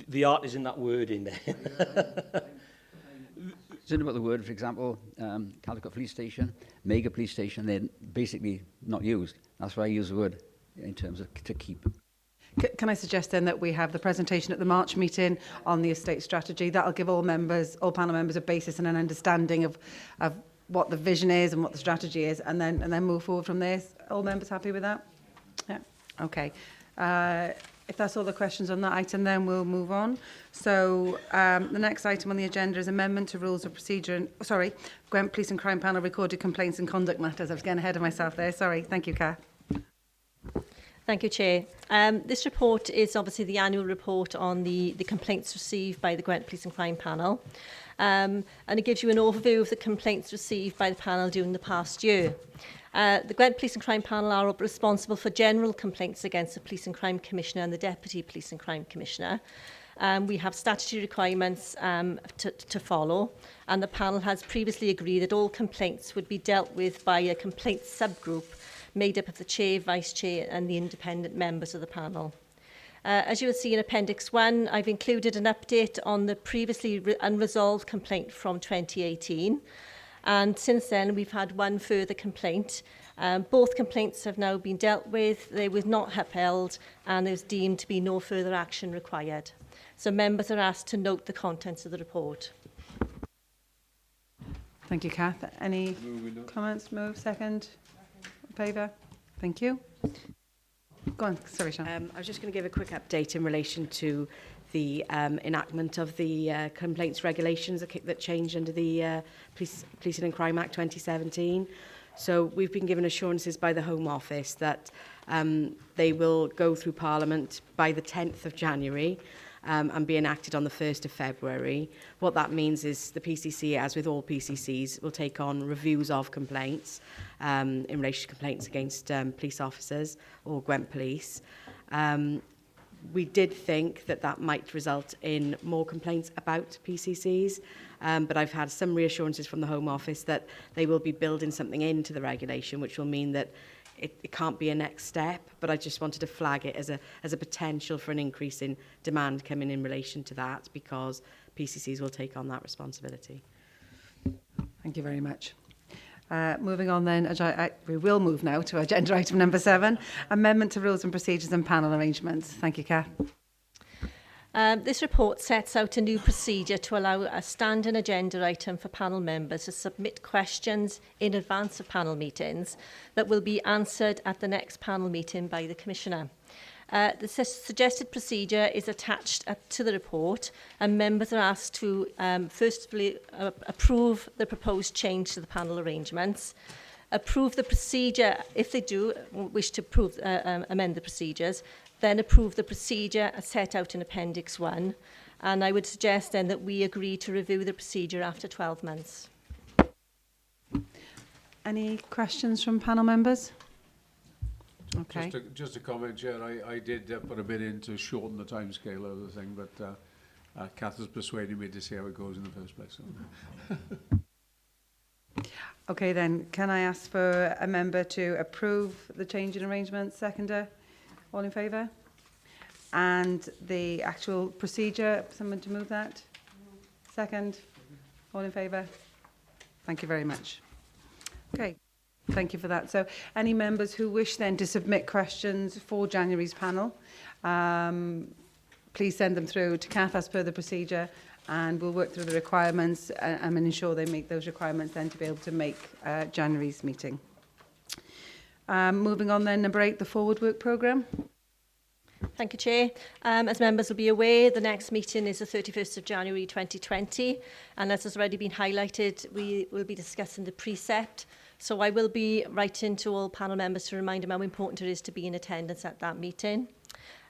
The art is in that word in there. It's about the word, for example, Caldicot Police Station, Mega Police Station, they're basically not used. That's why I use the word in terms of to keep. Can I suggest then that we have the presentation at the March meeting on the estate strategy? That'll give all panel members a basis and an understanding of what the vision is and what the strategy is, and then move forward from there. All members happy with that? Yeah. Okay. If that's all the questions on that item, then we'll move on. So the next item on the agenda is amendment to rules of procedure. Gwent Police and Crime Panel recorded complaints and conduct matters. I was getting ahead of myself there. Sorry. Thank you, Kath. Thank you, Chair. This report is obviously the annual report on the complaints received by the Gwent Police and Crime Panel. And it gives you an overview of the complaints received by the panel during the past year. The Gwent Police and Crime Panel are responsible for general complaints against the Police and Crime Commissioner and the Deputy Police and Crime Commissioner. We have statutory requirements to follow, and the panel has previously agreed that all complaints would be dealt with by a complaints subgroup made up of the Chair, Vice Chair and the independent members of the panel. As you will see in Appendix 1, I've included an update on the previously unresolved complaint from 2018. And since then, we've had one further complaint. Both complaints have now been dealt with, they were not upheld, and there was deemed to be no further action required. So members are asked to note the contents of the report. Thank you, Kath. Any comments? Move. Second? Favour? Thank you. Go on. Sorry, Sian. I was just going to give a quick update in relation to the enactment of the complaints regulations that changed under the Policing and Crime Act 2017. So we've been given assurances by the Home Office that they will go through Parliament by the 10th of January and be enacted on the 1st of February. What that means is the PCC, as with all PCCs, will take on reviews of complaints in relation to complaints against police officers or Gwent Police. We did think that might result in more complaints about PCCs, but I've had some reassurances from the Home Office that they will be building something into the regulation, which will mean that it can't be a next step, but I just wanted to flag it as a potential for an increase in demand coming in relation to that, because PCCs will take on that responsibility. Thank you very much. Moving on then, we will move now to agenda item number 7, amendment to rules and procedures and panel arrangements. Thank you, Kath. This report sets out a new procedure to allow a standing agenda item for panel members to submit questions in advance of panel meetings that will be answered at the next panel meeting by the Commissioner. The suggested procedure is attached to the report, and members are asked to firstly approve the proposed change to the panel arrangements, approve the procedure if they do wish to amend the procedures, then approve the procedure as set out in Appendix 1, and I would suggest then that we agree to review the procedure after 12 months. Any questions from panel members? Okay. Just a comment, Chair. I did put a bit in to shorten the timescale of the thing, but Kath has persuaded me to see how it goes in the first place. So. Okay then, can I ask for a member to approve the change in arrangements? Seconder? All in favour? And the actual procedure, someone to move that? Second? All in favour? Thank you very much. Okay, thank you for that. So any members who wish then to submit questions for January's panel, please send them through to Kath as per the procedure, and we'll work through the requirements and ensure they meet those requirements then to be able to make January's meeting. Moving on then, number 8, the Forward Work Programme. Thank you, Chair. As members will be aware, the next meeting is the 31st of January 2020, and as has already been highlighted, we will be discussing the precept. So I will be writing to all panel members to remind them how important it is to be in attendance at that meeting.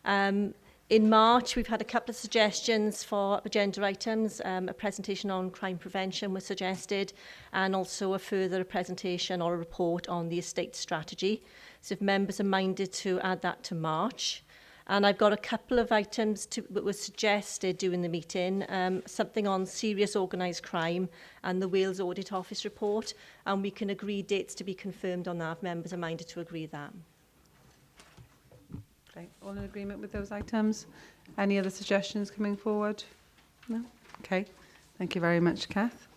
In March, we've had a couple of suggestions for agenda items. A presentation on crime prevention was suggested, and also a further presentation or a report on the estate strategy. So if members are minded to add that to March. And I've got a couple of items that were suggested during the meeting, something on serious organised crime and the Wales Audit Office report, and we can agree dates to be confirmed on that if members are minded to agree that. Okay, all in agreement with those items? Any other suggestions coming forward? No? Okay, thank you very much, Kath.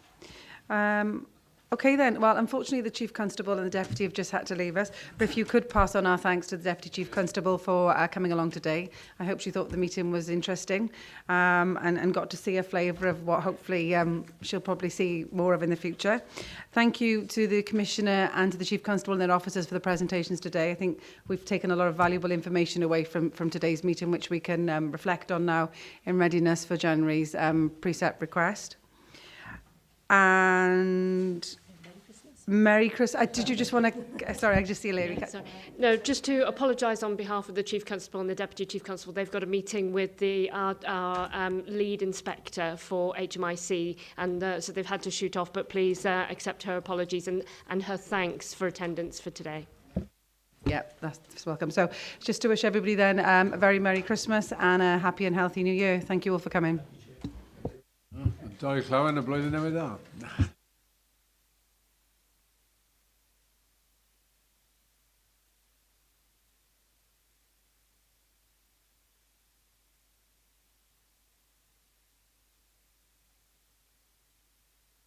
Okay then, well, unfortunately the Chief Constable and the Deputy have just had to leave us, but if you could pass on our thanks to the Deputy Chief Constable for coming along today. I hope she thought the meeting was interesting and got to see a flavour of what hopefully she'll probably see more of in the future. Thank you to the Commissioner and to the Chief Constable and their officers for the presentations today. I think we've taken a lot of valuable information away from today's meeting, which we can reflect on now in readiness for January's precept request. And Merry Christmas. Did you just want to... Sorry, I just see a lady. No, just to apologise on behalf of the Chief Constable and the Deputy Chief Constable. They've got a meeting with our lead inspector for HMIC, and so they've had to shoot off, but please accept her apologies and her thanks for attendance for today. Yeah, that's welcome. So just to wish everybody then a very Merry Christmas and a happy and healthy New Year. Thank you all for coming. Dau llaw yn y blwyddyn newydd dda.